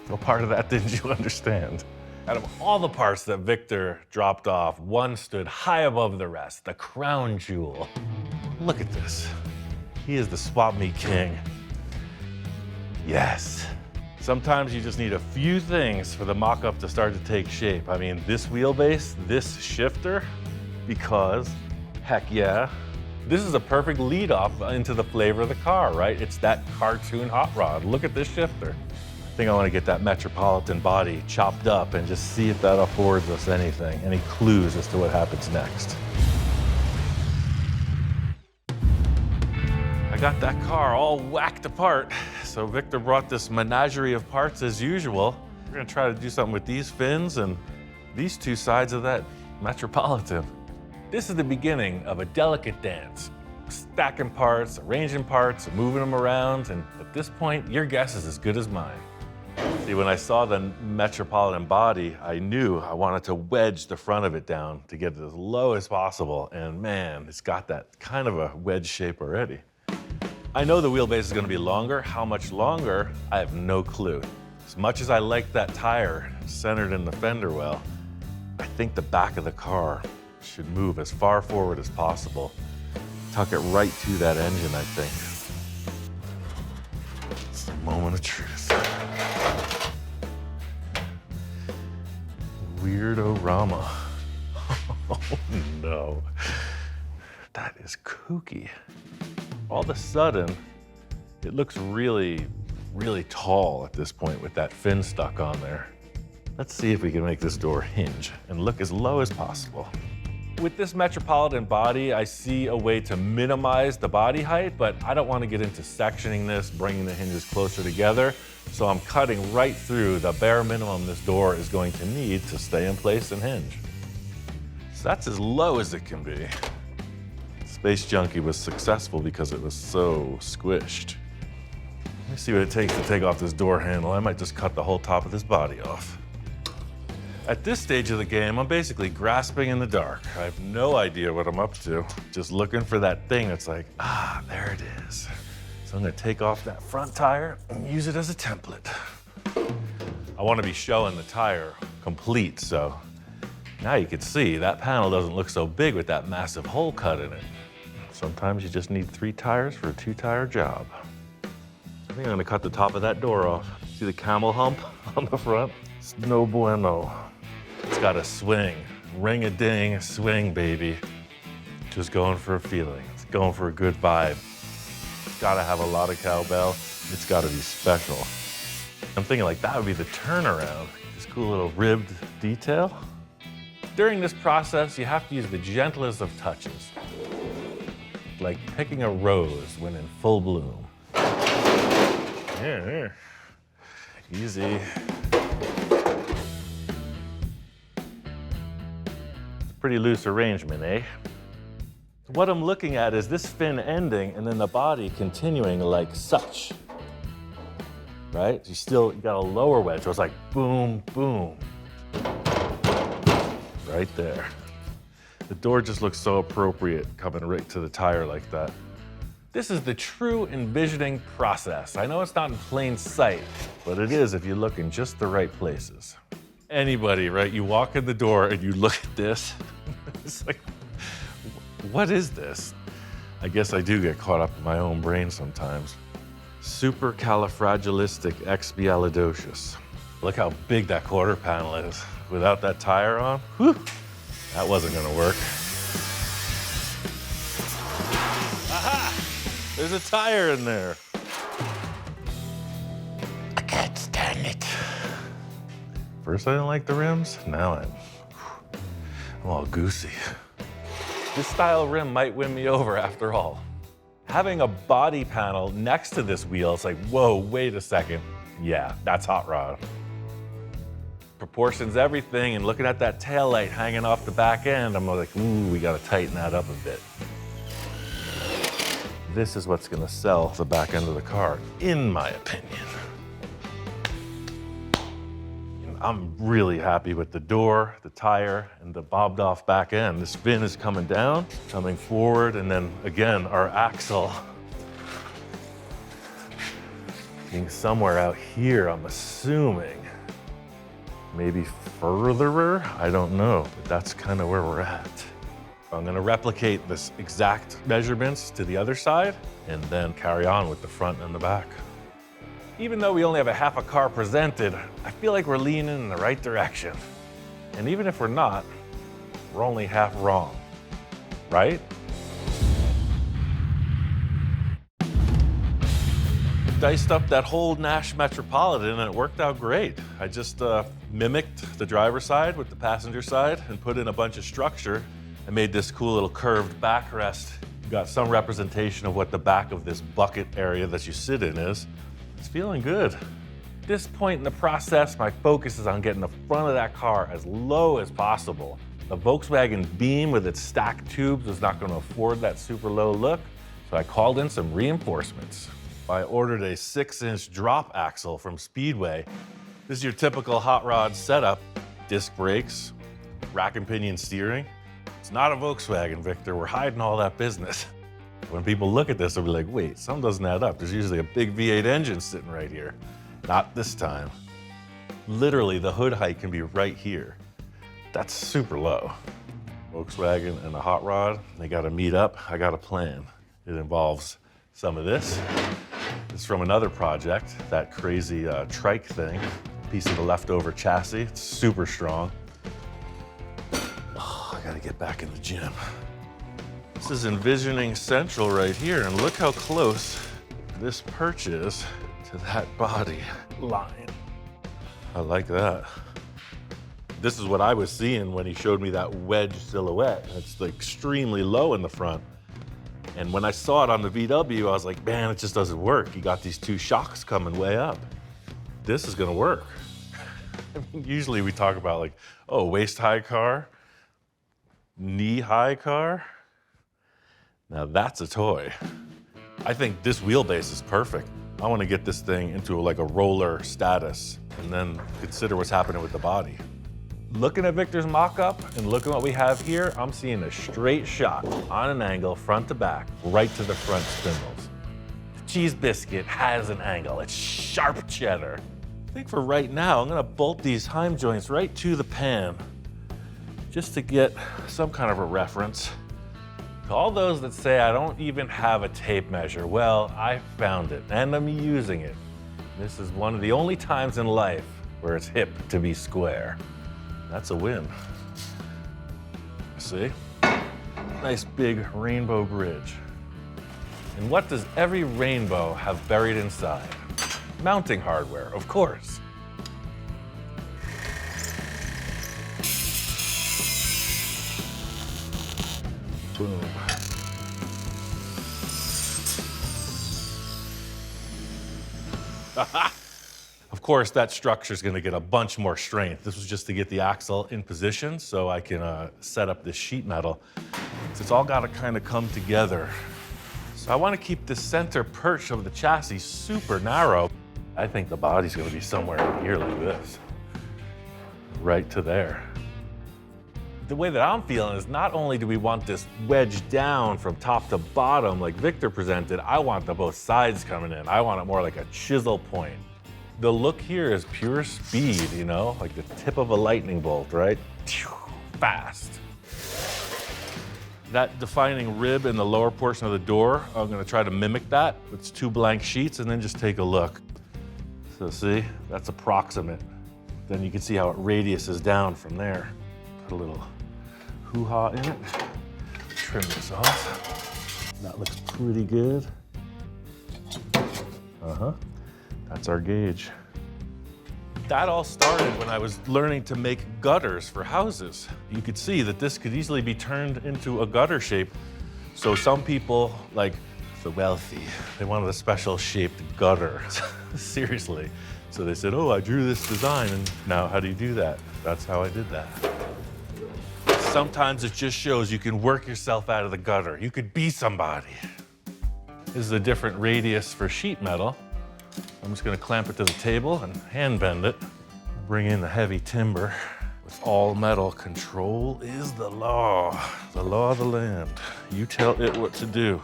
What part of that didn't you understand? Out of all the parts that Victor dropped off, one stood high above the rest, the crown jewel. Look at this. He is the swap meet king. Yes. Sometimes you just need a few things for the mock-up to start to take shape. I mean, this wheelbase, this shifter, because heck yeah, this is a perfect lead off into the flavor of the car, right? It's that cartoon hot rod. Look at this shifter. I think I want to get that Metropolitan body chopped up and just see if that affords us anything, any clues as to what happens next. I got that car all whacked apart. So Victor brought this menagerie of parts as usual. We're gonna try to do something with these fins and these two sides of that Metropolitan. This is the beginning of a delicate dance. Stacking parts, arranging parts, moving them around, and at this point, your guess is as good as mine. See, when I saw the Metropolitan body, I knew I wanted to wedge the front of it down to get it as low as possible, and man, it's got that kind of a wedge shape already. I know the wheelbase is gonna be longer. How much longer? I have no clue. As much as I like that tire centered in the fender well, I think the back of the car should move as far forward as possible. Tuck it right to that engine, I think. It's a moment of truth. Weirdo-rama. Oh no. That is kooky. All of a sudden, it looks really, really tall at this point with that fin stuck on there. Let's see if we can make this door hinge and look as low as possible. With this Metropolitan body, I see a way to minimize the body height, but I don't want to get into sectioning this, bringing the hinges closer together. So I'm cutting right through the bare minimum this door is going to need to stay in place and hinge. So that's as low as it can be. Space Junkie was successful because it was so squished. Let me see what it takes to take off this door handle. I might just cut the whole top of this body off. At this stage of the game, I'm basically grasping in the dark. I have no idea what I'm up to. Just looking for that thing that's like, ah, there it is. So I'm gonna take off that front tire and use it as a template. I wanna be showing the tire complete, so now you can see that panel doesn't look so big with that massive hole cut in it. Sometimes you just need 3 tires for a 2-tire job. I think I'm gonna cut the top of that door off. See the camel hump on the front? It's no bueno. It's got a swing. Ring-a-ding, swing, baby. Just going for a feeling. It's going for a good vibe. It's gotta have a lot of cowbell. It's gotta be special. I'm thinking like that would be the turnaround. This cool little ribbed detail. During this process, you have to use the gentlest of touches. Like picking a rose when in full bloom. Here. Easy. Pretty loose arrangement, eh? What I'm looking at is this fin ending and then the body continuing like such, right? You got a lower wedge, so it's like boom, boom. Right there. The door just looks so appropriate coming right to the tire like that. This is the true envisioning process. I know it's not in plain sight, but it is if you look in just the right places. Anybody, right? You walk in the door and you look at this. It's like, what is this? I guess I do get caught up in my own brain sometimes. Supercalifragilisticexpialidocious. Look how big that quarter panel is. Without that tire on, whew, that wasn't gonna work. Aha! There's a tire in there. I can't stand it. First I didn't like the rims, now I'm all goosey. This style rim might win me over after all. Having a body panel next to this wheel, it's like, whoa, wait a second. Yeah, that's hot rod. Proportions everything, and looking at that taillight hanging off the back end, I'm like, ooh, we gotta tighten that up a bit. This is what's gonna sell the back end of the car, in my opinion. I'm really happy with the door, the tire, and the bobbed off back end. This fin is coming down, coming forward, and then again, our axle being somewhere out here, I'm assuming. Maybe furtherer, I don't know, but that's kind of where we're at. I'm gonna replicate this exact measurements to the other side and then carry on with the front and the back. Even though we only have a half a car presented, I feel like we're leaning in the right direction. And even if we're not, we're only half wrong, right? Diced up that whole Nash Metropolitan and it worked out great. I just mimicked the driver's side with the passenger side and put in a bunch of structure and made this cool little curved backrest. You got some representation of what the back of this bucket area that you sit in is. It's feeling good. At this point in the process, my focus is on getting the front of that car as low as possible. The Volkswagen Beam with its stacked tubes was not going to afford that super low look, so I called in some reinforcements. I ordered a 6-inch drop axle from Speedway. This is your typical hot rod setup. Disc brakes, rack and pinion steering. It's not a Volkswagen, Victor. We're hiding all that business. When people look at this, they'll be like, wait, something doesn't add up. There's usually a big V8 engine sitting right here. Not this time. Literally, the hood height can be right here. That's super low. Volkswagen and the hot rod, they gotta meet up. I got a plan. It involves some of this. It's from another project, that crazy trike thing. Piece of the leftover chassis, it's super strong. Oh, I gotta get back in the gym. This is envisioning central right here, and look how close this perch is to that body line. I like that. This is what I was seeing when he showed me that wedge silhouette. It's like extremely low in the front. And when I saw it on the VW, I was like, man, it just doesn't work. You got these two shocks coming way up. This is gonna work. I mean, usually we talk about like, oh, waist-high car, knee-high car. Now that's a toy. I think this wheelbase is perfect. I want to get this thing into like a roller status and then consider what's happening with the body. Looking at Victor's mock-up and looking what we have here, I'm seeing a straight shot on an angle, front to back, right to the front spindles. Cheese Biscuit has an angle. It's sharp cheddar. I think for right now, I'm gonna bolt these heim joints right to the pan just to get some kind of a reference. To all those that say I don't even have a tape measure, well, I found it and I'm using it. This is one of the only times in life where it's hip to be square. That's a win. See? Nice big rainbow bridge. And what does every rainbow have buried inside? Mounting hardware, of course. Boom. Of course, that structure is going to get a bunch more strength. This was just to get the axle in position so I can set up this sheet metal. So it's all got to kind of come together. So I want to keep the center perch of the chassis super narrow. I think the body's going to be somewhere in here like this, right to there. The way that I'm feeling is not only do we want this wedge down from top to bottom like Victor presented, I want the both sides coming in. I want it more like a chisel point. The look here is pure speed, you know, like the tip of a lightning bolt, right? Fast. That defining rib in the lower portion of the door, I'm gonna try to mimic that. It's 2 blank sheets and then just take a look. So see, that's approximate. Then you can see how it radiuses down from there. Put a little hoo-ha in it. Trim this off. That looks pretty good. That's our gauge. That all started when I was learning to make gutters for houses. You could see that this could easily be turned into a gutter shape. So some people, like the wealthy, they wanted a special shaped gutter. Seriously. So they said, oh, I drew this design, and now how do you do that? That's how I did that. Sometimes it just shows you can work yourself out of the gutter. You could be somebody. This is a different radius for sheet metal. I'm just gonna clamp it to the table and hand bend it. Bring in the heavy timber. With all metal, control is the law of the land. You tell it what to do.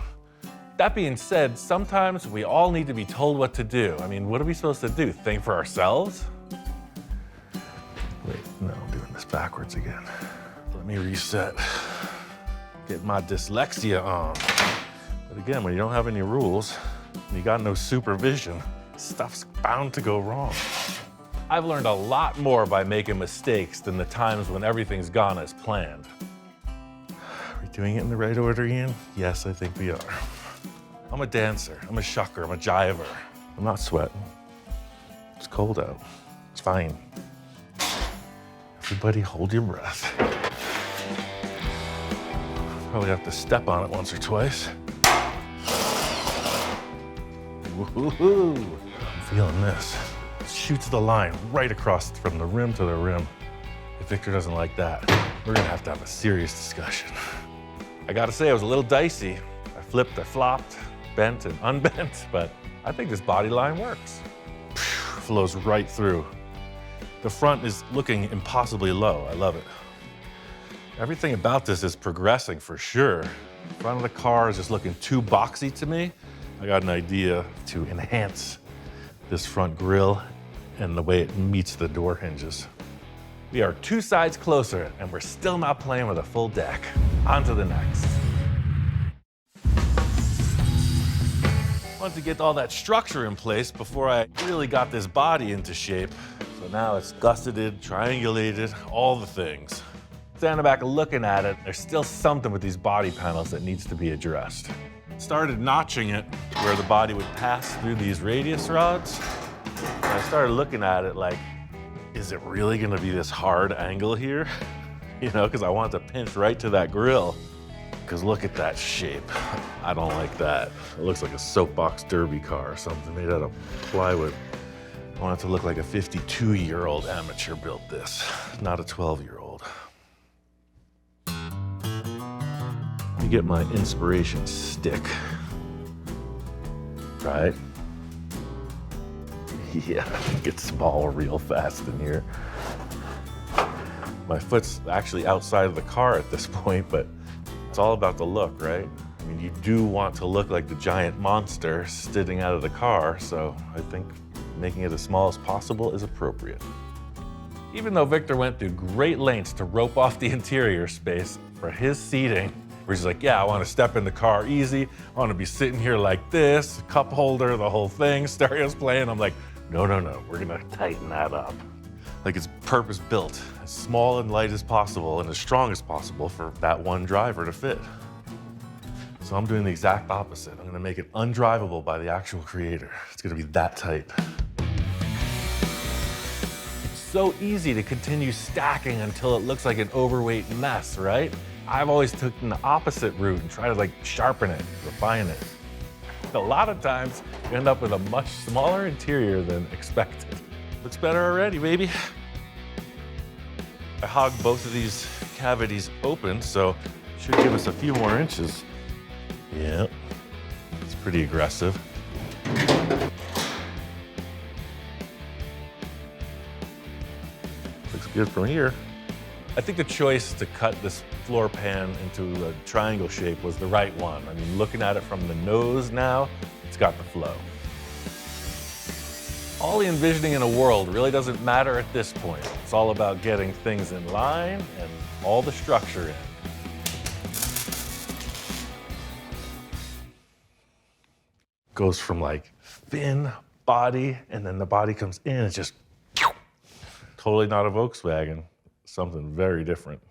That being said, sometimes we all need to be told what to do. I mean, what are we supposed to do? Think for ourselves? Wait, no, I'm doing this backwards again. Let me reset. Get my dyslexia on. But again, when you don't have any rules, and you got no supervision, stuff's bound to go wrong. I've learned a lot more by making mistakes than the times when everything's gone as planned. Are we doing it in the right order, Ian? Yes, I think we are. I'm a dancer, I'm a shucker, I'm a jiver. I'm not sweating. It's cold out. It's fine. Everybody hold your breath. Probably have to step on it once or twice. Woohoo! I'm feeling this. Shoots the line right across from the rim to the rim. If Victor doesn't like that, we're gonna have to have a serious discussion. I gotta say, it was a little dicey. I flipped, I flopped, bent and unbent, but I think this body line works. Flows right through. The front is looking impossibly low. I love it. Everything about this is progressing for sure. The front of the car is just looking too boxy to me. I got an idea to enhance this front grille and the way it meets the door hinges. We are 2 sides closer and we're still not playing with a full deck. On to the next. Wanted to get all that structure in place before I really got this body into shape. So now it's gusseted, triangulated, all the things. Standing back looking at it, there's still something with these body panels that needs to be addressed. Started notching it where the body would pass through these radius rods. And I started looking at it like, is it really gonna be this hard angle here? You know, because I want to pinch right to that grill. Because look at that shape. I don't like that. It looks like a soapbox derby car or something made out of plywood. I want it to look like a 52-year-old amateur built this, not a 12-year-old. Let me get my inspiration stick. Right? Yeah, it gets small real fast in here. My foot's actually outside of the car at this point, but it's all about the look, right? I mean, you do want to look like the giant monster sitting out of the car, so I think making it as small as possible is appropriate. Even though Victor went through great lengths to rope off the interior space for his seating, where he's like, yeah, I want to step in the car easy, I want to be sitting here like this, cup holder, the whole thing, stereo's playing. I'm like, no, we're gonna tighten that up. Like it's purpose built, as small and light as possible and as strong as possible for that one driver to fit. So I'm doing the exact opposite. I'm gonna make it undrivable by the actual creator. It's gonna be that tight. It's so easy to continue stacking until it looks like an overweight mess, right? I've always taken the opposite route and try to like sharpen it, refine it. A lot of times you end up with a much smaller interior than expected. Looks better already, baby. I hogged both of these cavities open, so should give us a few more inches. Yeah, it's pretty aggressive. Looks good from here. I think the choice to cut this floor pan into a triangle shape was the right one. I mean, looking at it from the nose now, it's got the flow. All the envisioning in a world really doesn't matter at this point. It's all about getting things in line and all the structure in. Goes from like thin body, and then the body comes in, it's just totally not a Volkswagen. Something very different.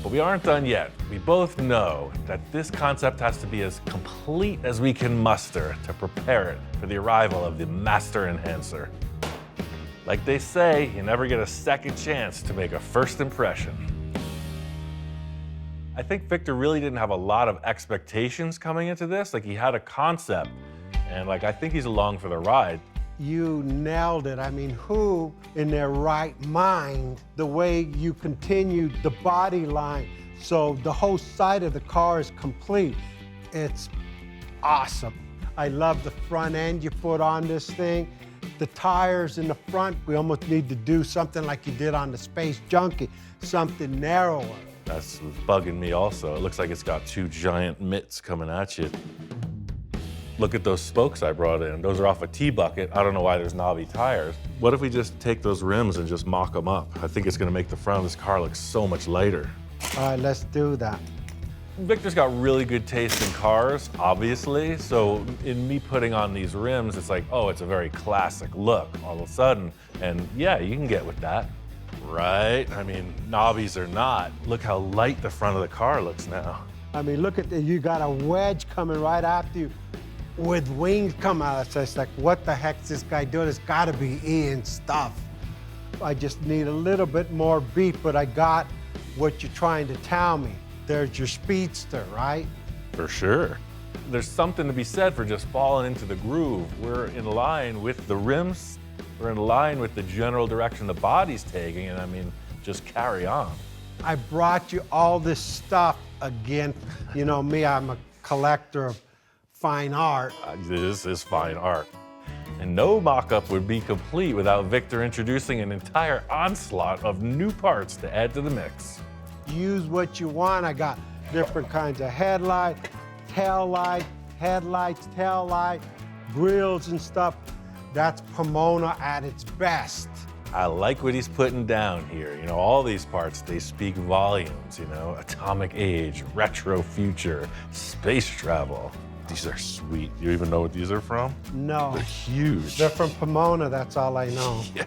But we aren't done yet. We both know that this concept has to be as complete as we can muster to prepare it for the arrival of the master enhancer. Like they say, you never get a second chance to make a first impression. I think Victor really didn't have a lot of expectations coming into this. Like he had a concept, and like I think he's along for the ride. You nailed it. I mean, who in their right mind, the way you continued the body line, so the whole side of the car is complete. It's awesome. I love the front end you put on this thing. The tires in the front, we almost need to do something like you did on the Space Junkie, something narrower. That's bugging me also. It looks like it's got two giant mitts coming at you. Look at those spokes I brought in. Those are off a T-bucket. I don't know why there's knobby tires. What if we just take those rims and just mock them up? I think it's gonna make the front of this car look so much lighter. All right, let's do that. Victor's got really good taste in cars, obviously. So in me putting on these rims, it's like, oh, it's a very classic look all of a sudden. And yeah, you can get with that, right? I mean, knobbies or not, look how light the front of the car looks now. I mean, look at you got a Wedge coming right after you with wings coming out. So it's like, what the heck's this guy doing? It's gotta be Ian's stuff. I just need a little bit more beat, but I got what you're trying to tell me. There's your speedster, right? For sure. There's something to be said for just falling into the groove. We're in line with the rims. We're in line with the general direction the body's taking, and I mean, just carry on. I brought you all this stuff again. You know me, I'm a collector of fine art. This is fine art. And no mock-up would be complete without Victor introducing an entire onslaught of new parts to add to the mix. Use what you want. I got different kinds of headlight, tail light, headlights, tail light, grills and stuff. That's Pomona at its best. I like what he's putting down here. You know, all these parts, they speak volumes, you know, atomic age, retro future, space travel. These are sweet. You even know what these are from? No. They're huge. They're from Pomona, that's all I know. Yeah.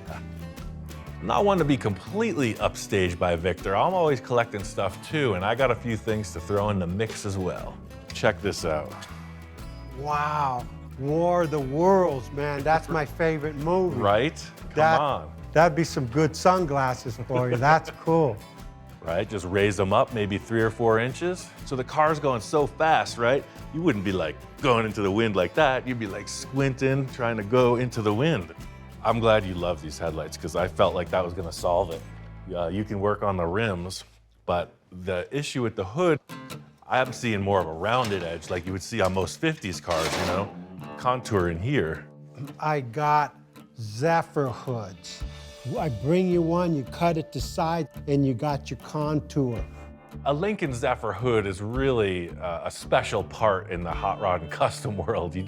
I'm not one to be completely upstaged by Victor. I'm always collecting stuff too, and I got a few things to throw in the mix as well. Check this out. Wow. War of the Worlds, man. That's my favorite movie. Right? Come on. That'd be some good sunglasses for you. That's cool. Right? Just raise them up maybe 3 or 4 inches. So the car's going so fast, right? You wouldn't be like going into the wind like that. You'd be like squinting, trying to go into the wind. I'm glad you love these headlights because I felt like that was gonna solve it. You can work on the rims, but the issue with the hood, I'm seeing more of a rounded edge like you would see on most 50s cars, you know? Contour in here. I got Zephyr hoods. I bring you one, you cut it to size, and you got your contour. A Lincoln Zephyr hood is really a special part in the hot rod and custom world. You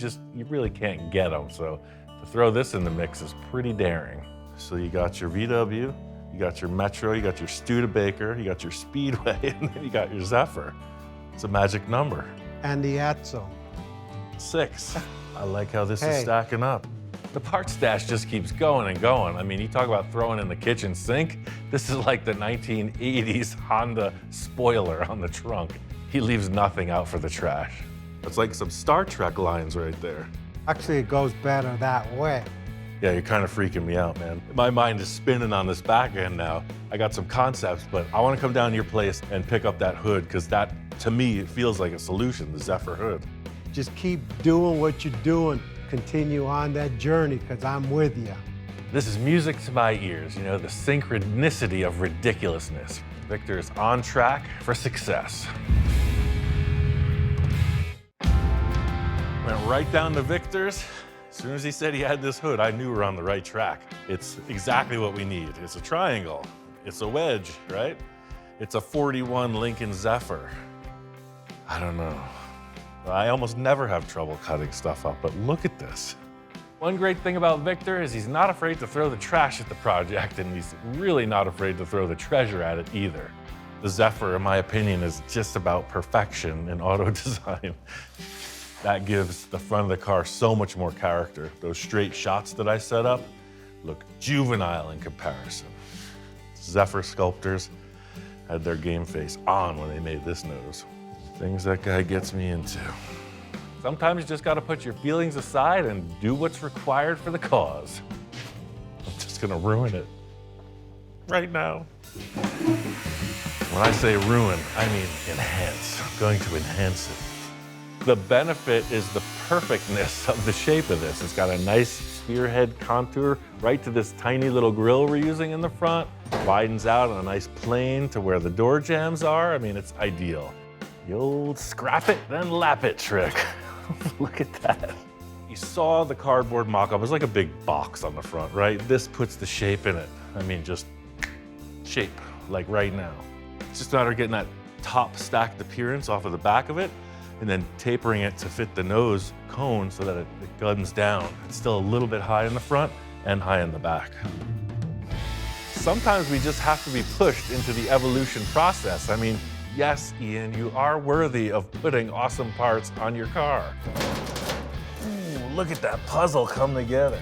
really can't get them. So to throw this in the mix is pretty daring. So you got your VW, you got your Metro, you got your Studebaker, you got your Speedway, and then you got your Zephyr. It's a magic number. And the Edzo. 6. I like how this is stacking up. The parts stash just keeps going and going. I mean, you talk about throwing in the kitchen sink. This is like the 1980s Honda spoiler on the trunk. He leaves nothing out for the trash. It's like some Star Trek lines right there. Actually, it goes better that way. Yeah, you're kind of freaking me out, man. My mind is spinning on this back end now. I got some concepts, but I want to come down to your place and pick up that hood because that, to me, it feels like a solution, the Zephyr hood. Just keep doing what you're doing. Continue on that journey, because I'm with you. This is music to my ears, you know, the synchronicity of ridiculousness. Victor is on track for success. Went right down to Victor's. As soon as he said he had this hood, I knew we were on the right track. It's exactly what we need. It's a triangle. It's a wedge, right? It's a 41 Lincoln Zephyr. I don't know. I almost never have trouble cutting stuff up, but look at this. One great thing about Victor is he's not afraid to throw the trash at the project, and he's really not afraid to throw the treasure at it either. The Zephyr, in my opinion, is just about perfection in auto design. That gives the front of the car so much more character. Those straight shots that I set up look juvenile in comparison. Zephyr sculptors had their game face on when they made this nose. Things that guy gets me into. Sometimes you just gotta put your feelings aside and do what's required for the cause. I'm just gonna ruin it right now. When I say ruin, I mean enhance. I'm going to enhance it. The benefit is the perfectness of the shape of this. It's got a nice spearhead contour right to this tiny little grille we're using in the front. Widens out on a nice plane to where the door jambs are. I mean, it's ideal. The old scrap it, then lap it trick. Look at that. You saw the cardboard mock-up. It was like a big box on the front, right? This puts the shape in it. I mean, just shape, like right now. It's just a matter of getting that top stacked appearance off of the back of it and then tapering it to fit the nose cone so that it guns down. It's still a little bit high in the front and high in the back. Sometimes we just have to be pushed into the evolution process. I mean, yes, Ian, you are worthy of putting awesome parts on your car. Ooh, look at that puzzle come together.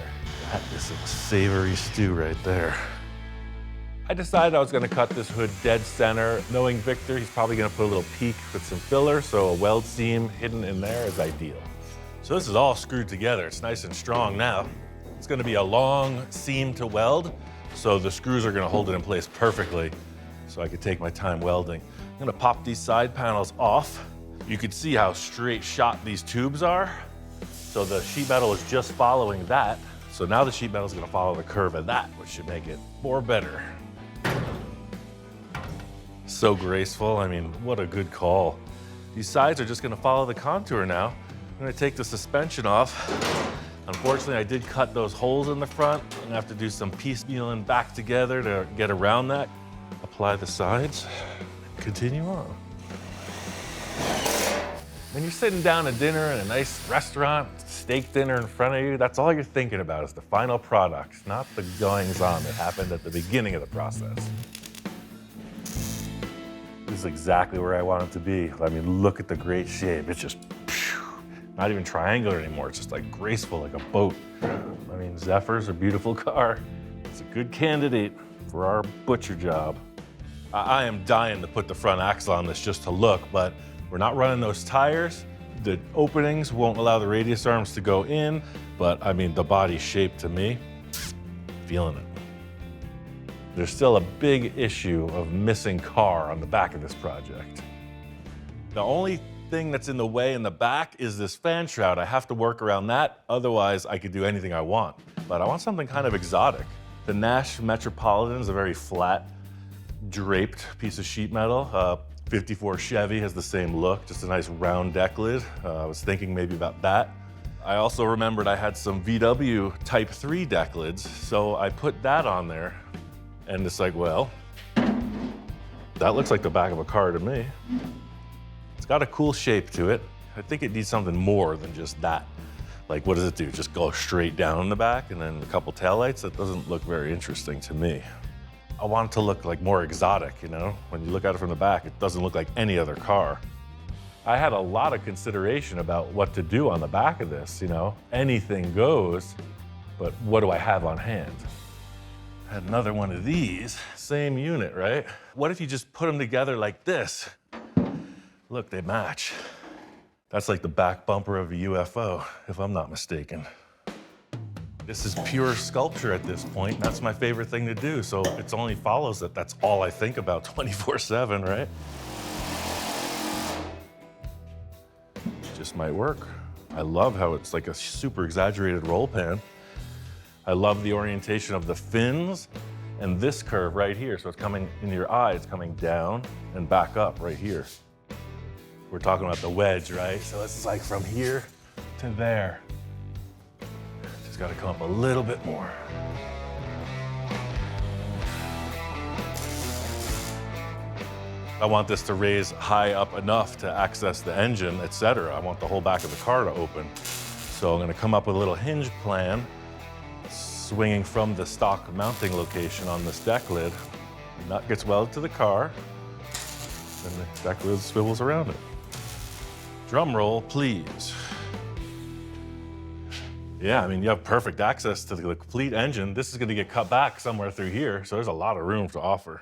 That is a savory stew right there. I decided I was gonna cut this hood dead center. Knowing Victor, he's probably gonna put a little peak with some filler, so a weld seam hidden in there is ideal. So this is all screwed together. It's nice and strong now. It's gonna be a long seam to weld, so the screws are gonna hold it in place perfectly, so I could take my time welding. I'm gonna pop these side panels off. You can see how straight shot these tubes are. So the sheet metal is just following that. So now the sheet metal is gonna follow the curve of that, which should make it more better. So graceful, I mean, what a good call. These sides are just gonna follow the contour now. I'm gonna take the suspension off. Unfortunately, I did cut those holes in the front. I'm gonna have to do some piecemealing back together to get around that. Apply the sides, continue on. When you're sitting down at dinner in a nice restaurant, steak dinner in front of you, that's all you're thinking about is the final product, not the goings-on that happened at the beginning of the process. This is exactly where I want it to be. I mean, look at the great shape. It's just not even triangular anymore. It's just like graceful, like a boat. I mean, Zephyr's a beautiful car. It's a good candidate for our butcher job. I am dying to put the front axle on this just to look, but we're not running those tires. The openings won't allow the radius arms to go in, but I mean, the body shape to me, feeling it. There's still a big issue of missing car on the back of this project. The only thing that's in the way in the back is this fan shroud. I have to work around that, otherwise I could do anything I want. But I want something kind of exotic. The Nash Metropolitan is a very flat, draped piece of sheet metal. 54 Chevy has the same look, just a nice round deck lid. I was thinking maybe about that. I also remembered I had some VW Type 3 deck lids, so I put that on there. And it's like, well, that looks like the back of a car to me. It's got a cool shape to it. I think it needs something more than just that. Like, what does it do? Just go straight down in the back and then a couple taillights? That doesn't look very interesting to me. I want it to look like more exotic, you know? When you look at it from the back, it doesn't look like any other car. I had a lot of consideration about what to do on the back of this, you know? Anything goes, but what do I have on hand? I had another one of these, same unit, right? What if you just put them together like this? Look, they match. That's like the back bumper of a UFO, if I'm not mistaken. This is pure sculpture at this point. That's my favorite thing to do, so it only follows that that's all I think about 24/7, right? Just might work. I love how it's like a super exaggerated roll pan. I love the orientation of the fins and this curve right here. So it's coming into your eye, it's coming down and back up right here. We're talking about the wedge, right? So it's like from here to there. Just gotta come up a little bit more. I want this to raise high up enough to access the engine, etc. I want the whole back of the car to open. So I'm gonna come up with a little hinge plan, swinging from the stock mounting location on this deck lid. The nut gets welded to the car, and the deck lid swivels around it. Drum roll, please. Yeah, I mean, you have perfect access to the complete engine. This is gonna get cut back somewhere through here, so there's a lot of room to offer.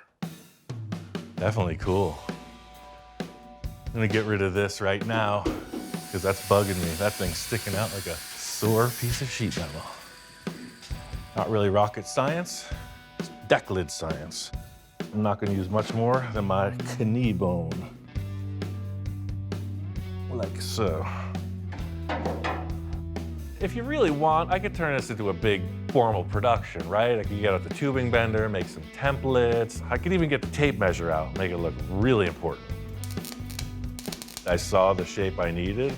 Definitely cool. I'm gonna get rid of this right now because that's bugging me. That thing's sticking out like a sore piece of sheet metal. Not really rocket science, it's deck lid science. I'm not gonna use much more than my knee bone. Like so. If you really want, I could turn this into a big formal production, right? I could get out the tubing bender, make some templates. I could even get the tape measure out, make it look really important. I saw the shape I needed.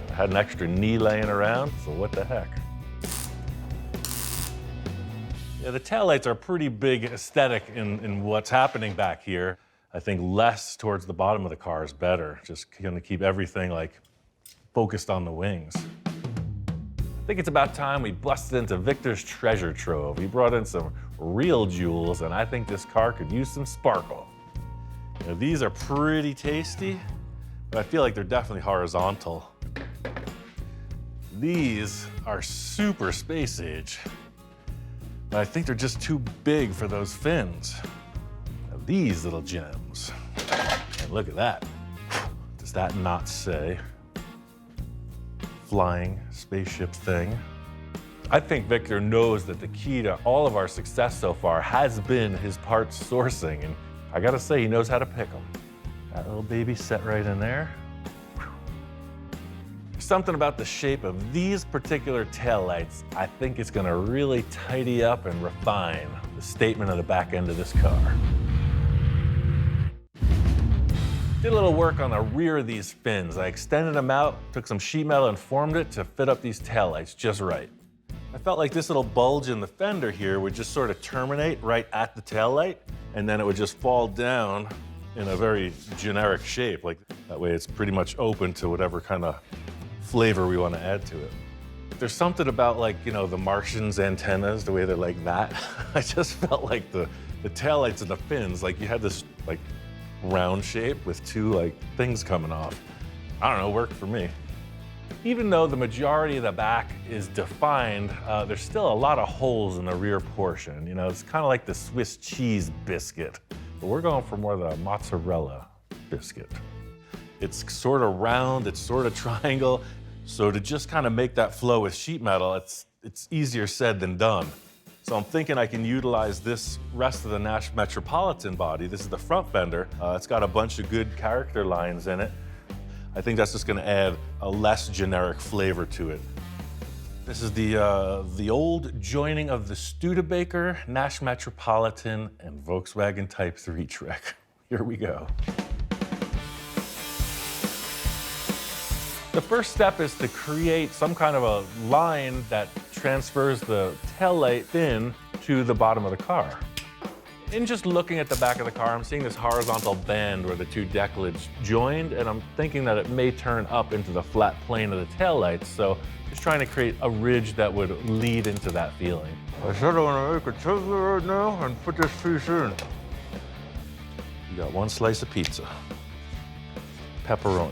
I had an extra knee laying around, so what the heck? Yeah, the taillights are pretty big aesthetic in what's happening back here. I think less towards the bottom of the car is better. Just gonna keep everything like focused on the wings. I think it's about time we busted into Victor's treasure trove. He brought in some real jewels, and I think this car could use some sparkle. You know, these are pretty tasty, but I feel like they're definitely horizontal. These are super space age, but I think they're just too big for those fins. Now, these little gems, and look at that. Does that not say flying spaceship thing? I think Victor knows that the key to all of our success so far has been his parts sourcing, and I gotta say, he knows how to pick them. That little baby set right in there. There's something about the shape of these particular taillights I think it's gonna really tidy up and refine the statement of the back end of this car. Did a little work on the rear of these fins. I extended them out, took some sheet metal and formed it to fit up these taillights just right. I felt like this little bulge in the fender here would just sort of terminate right at the taillight, and then it would just fall down in a very generic shape. Like that way it's pretty much open to whatever kind of flavor we want to add to it. There's something about, like, you know, the Martian's antennas, the way they're like that. I just felt like the taillights and the fins, like you had this like round shape with two like things coming off. I don't know, worked for me. Even though the majority of the back is defined, there's still a lot of holes in the rear portion. You know, it's kind of like the Swiss cheese biscuit, but we're going for more the mozzarella biscuit. It's sort of round, it's sort of triangle. So to just kind of make that flow with sheet metal, it's easier said than done. So I'm thinking I can utilize this rest of the Nash Metropolitan body. This is the front bender. It's got a bunch of good character lines in it. I think that's just gonna add a less generic flavor to it. This is the old joining of the Studebaker, Nash Metropolitan, and Volkswagen Type 3 trick. Here we go. The first step is to create some kind of a line that transfers the taillight fin to the bottom of the car. In just looking at the back of the car, I'm seeing this horizontal band where the two deck lids joined, and I'm thinking that it may turn up into the flat plane of the taillights, so just trying to create a ridge that would lead into that feeling. I said I want to make a Tesla right now and put this piece in. You got one slice of pizza, pepperoni.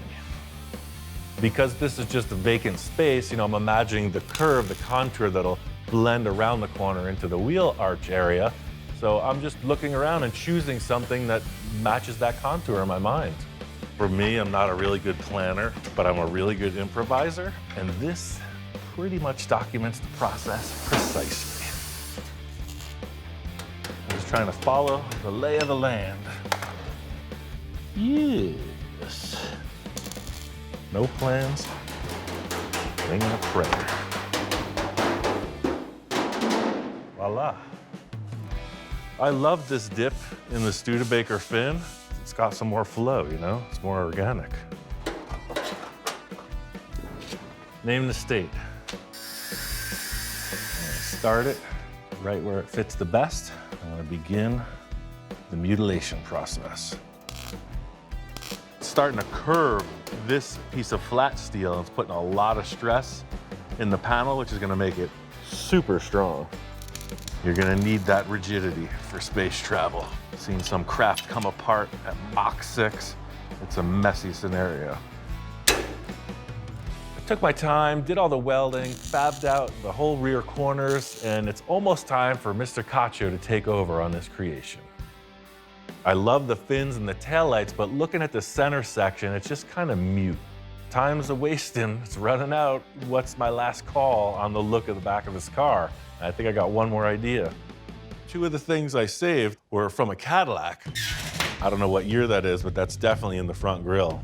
Because this is just a vacant space, I'm imagining the curve, the contour that'll blend around the corner into the wheel arch area. So I'm just looking around and choosing something that matches that contour in my mind. For me, I'm not a really good planner, but I'm a really good improviser. And this pretty much documents the process precisely. I'm just trying to follow the lay of the land. Yes. No plans, winging a prayer. Voila. I love this dip in the Studebaker fin. It's got some more flow, It's more organic. Name the state. Start it right where it fits the best. I'm gonna begin the mutilation process. Starting to curve this piece of flat steel, and it's putting a lot of stress in the panel, which is gonna make it super strong. You're gonna need that rigidity for space travel. Seen some craft come apart at Mach 6. It's a messy scenario. I took my time, did all the welding, fabbed out the whole rear corners, and it's almost time for Mr. Cacho to take over on this creation. I love the fins and the taillights, but looking at the center section, it's just kind of mute. Time's a-wasting, it's running out. What's my last call on the look of the back of this car? I think I got one more idea. Two of the things I saved were from a Cadillac. I don't know what year that is, but that's definitely in the front grille.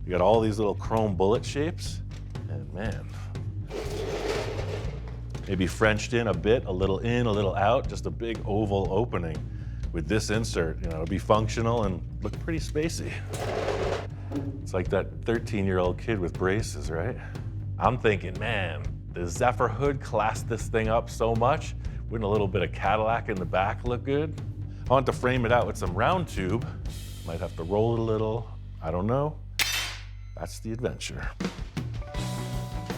You got all these little chrome bullet shapes, and man, maybe Frenched in a bit, a little in, a little out, just a big oval opening. With this insert, it'll be functional and look pretty spacey. It's like that 13-year-old kid with braces, right? I'm thinking, man, the Zephyr hood classed this thing up so much. Wouldn't a little bit of Cadillac in the back look good? I want to frame it out with some round tube. Might have to roll it a little, I don't know. That's the adventure.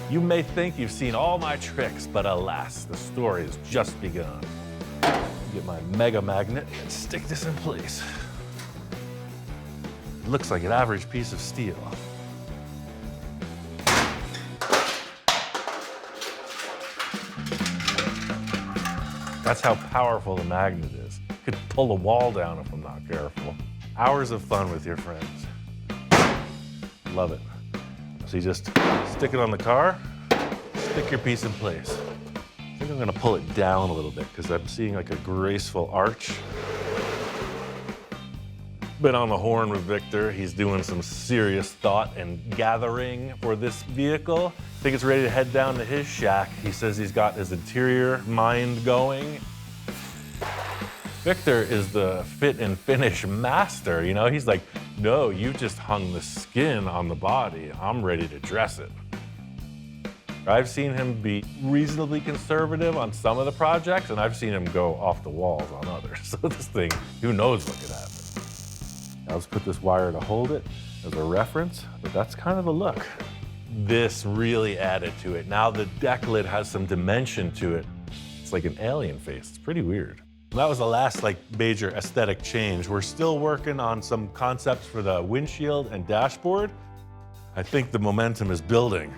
You may think you've seen all my tricks, but alas, the story has just begun. Get my mega magnet and stick this in place. It looks like an average piece of steel. That's how powerful the magnet is. Could pull a wall down if I'm not careful. Hours of fun with your friends. Love it. So you just stick it on the car, stick your piece in place. I think I'm gonna pull it down a little bit because I'm seeing like a graceful arch. Been on the horn with Victor. He's doing some serious thought and gathering for this vehicle. I think it's ready to head down to his shack. He says he's got his interior mind going. Victor is the fit and finish master. He's like, no, you just hung the skin on the body. I'm ready to dress it. I've seen him be reasonably conservative on some of the projects, and I've seen him go off the walls on others. So this thing, who knows what could happen. I'll just put this wire to hold it as a reference, but that's kind of the look. This really added to it. Now the deck lid has some dimension to it. It's like an alien face. It's pretty weird. That was the last major aesthetic change. We're still working on some concepts for the windshield and dashboard. I think the momentum is building.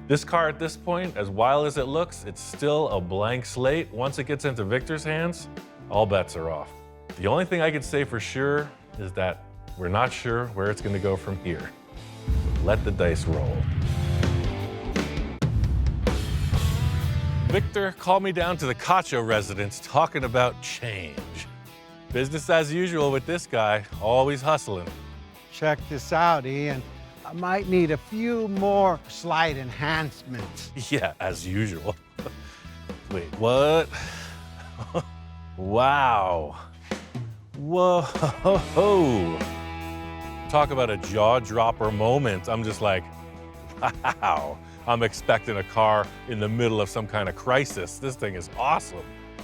This car at this point, as wild as it looks, it's still a blank slate. Once it gets into Victor's hands, all bets are off. The only thing I can say for sure is that we're not sure where it's gonna go from here. Let the dice roll. Victor called me down to the Cacho residence talking about change. Business as usual with this guy, always hustling. Check this out, Ian. I might need a few more slight enhancements. Yeah, as usual. Wait, what? Wow. Whoa. Talk about a jaw-dropper moment. I'm just like, wow. I'm expecting a car in the middle of some kind of crisis. This thing is awesome.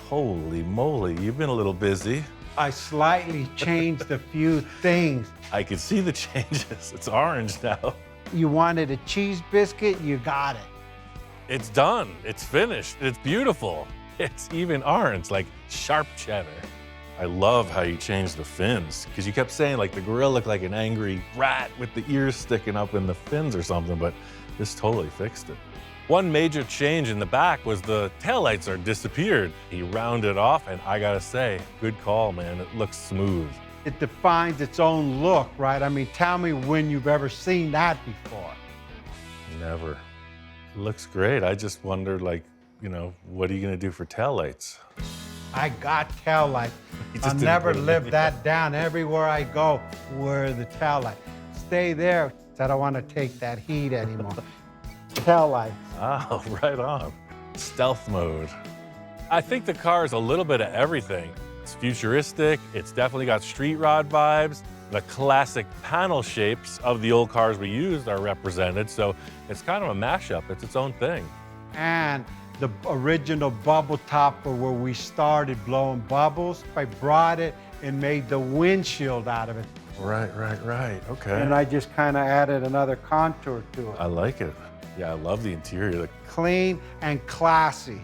Holy moly, you've been a little busy. I slightly changed a few things. I can see the changes. It's orange now. You wanted a cheese biscuit, you got it. It's done. It's finished. It's beautiful. It's even orange, like sharp cheddar. I love how you changed the fins, because you kept saying like the grill looked like an angry rat with the ears sticking up in the fins or something, but this totally fixed it. One major change in the back was the taillights are disappeared. He rounded off, and I gotta say, good call, man. It looks smooth. It defines its own look, right? I mean, tell me when you've ever seen that before. Never. It looks great. I just wondered, like, you know, what are you gonna do for taillights? I got taillights. just I'll didn't never put 'em live in. that down. Everywhere I go, where are the taillights? Stay there. I don't want to take that heat anymore. Taillights. Oh, right on. Stealth mode. I think the car is a little bit of everything. It's futuristic. It's definitely got street rod vibes. The classic panel shapes of the old cars we used are represented, so it's kind of a mashup. It's its own thing. And the original bubble topper where we started blowing bubbles, I brought it and made the windshield out of it. Right. Okay. And I just kind of added another contour to it. I like it. Yeah, I love the interior. Clean and classy.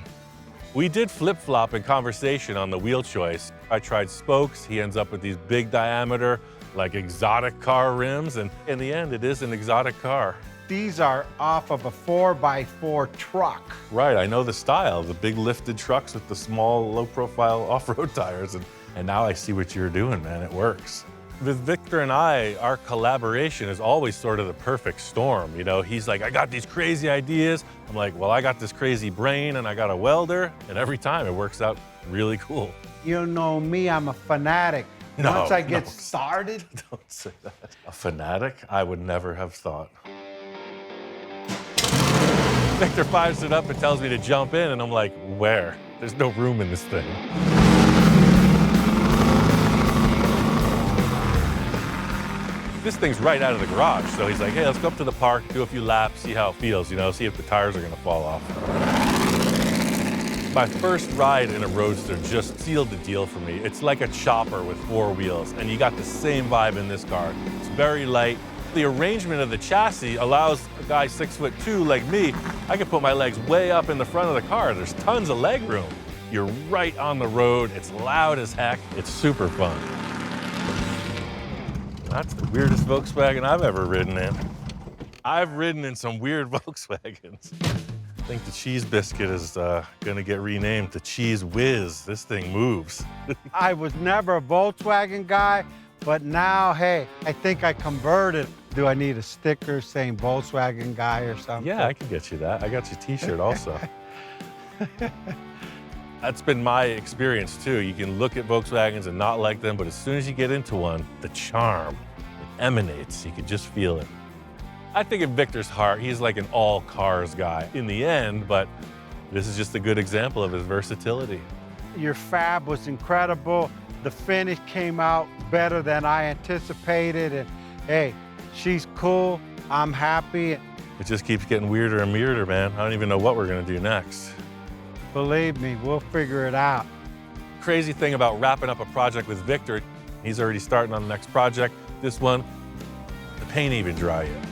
We did flip-flop in conversation on the wheel choice. I tried spokes. He ends up with these big diameter, like exotic car rims. And in the end, it is an exotic car. These are off of a 4x4 truck. Right, I know the style, the big lifted trucks with the small, low-profile off-road tires. And now I see what you're doing, man. It works. With Victor and I, our collaboration is always sort of the perfect storm. You know, he's like, I got these crazy ideas. I'm like, well, I got this crazy brain and I got a welder. And every time it works out really cool. You know me, I'm a fanatic. No, Once I get no. started, Don't say that. A fanatic? I would never have thought. Victor fires it up and tells me to jump in, and I'm like, where? There's no room in this thing. This thing's right out of the garage, so he's like, hey, let's go up to the park, do a few laps, see how it feels, you know, see if the tires are gonna fall off. My first ride in a Roadster just sealed the deal for me. It's like a chopper with 4 wheels, and you got the same vibe in this car. It's very light. The arrangement of the chassis allows a guy 6'2" like me, I can put my legs way up in the front of the car. There's tons of leg room. You're right on the road. It's loud as heck. It's super fun. That's the weirdest Volkswagen I've ever ridden in. I've ridden in some weird Volkswagens. I think the Cheese Biscuit is gonna get renamed to Cheese Whiz. This thing moves. I was never a Volkswagen guy, but now, hey, I think I converted. Do I need a sticker saying Volkswagen guy or something? Yeah, I can get you that. I got your t-shirt also. That's been my experience too. You can look at Volkswagens and not like them, but as soon as you get into one, the charm, it emanates. You can just feel it. I think in Victor's heart, he's like an all cars guy in the end, but this is just a good example of his versatility. Your fab was incredible. The finish came out better than I anticipated. And hey, she's cool. I'm happy. It just keeps getting weirder and weirder, man. I don't even know what we're gonna do next. Believe me, we'll figure it out. Crazy thing about wrapping up a project with Victor, he's already starting on the next project. This one, the paint ain't even dry yet.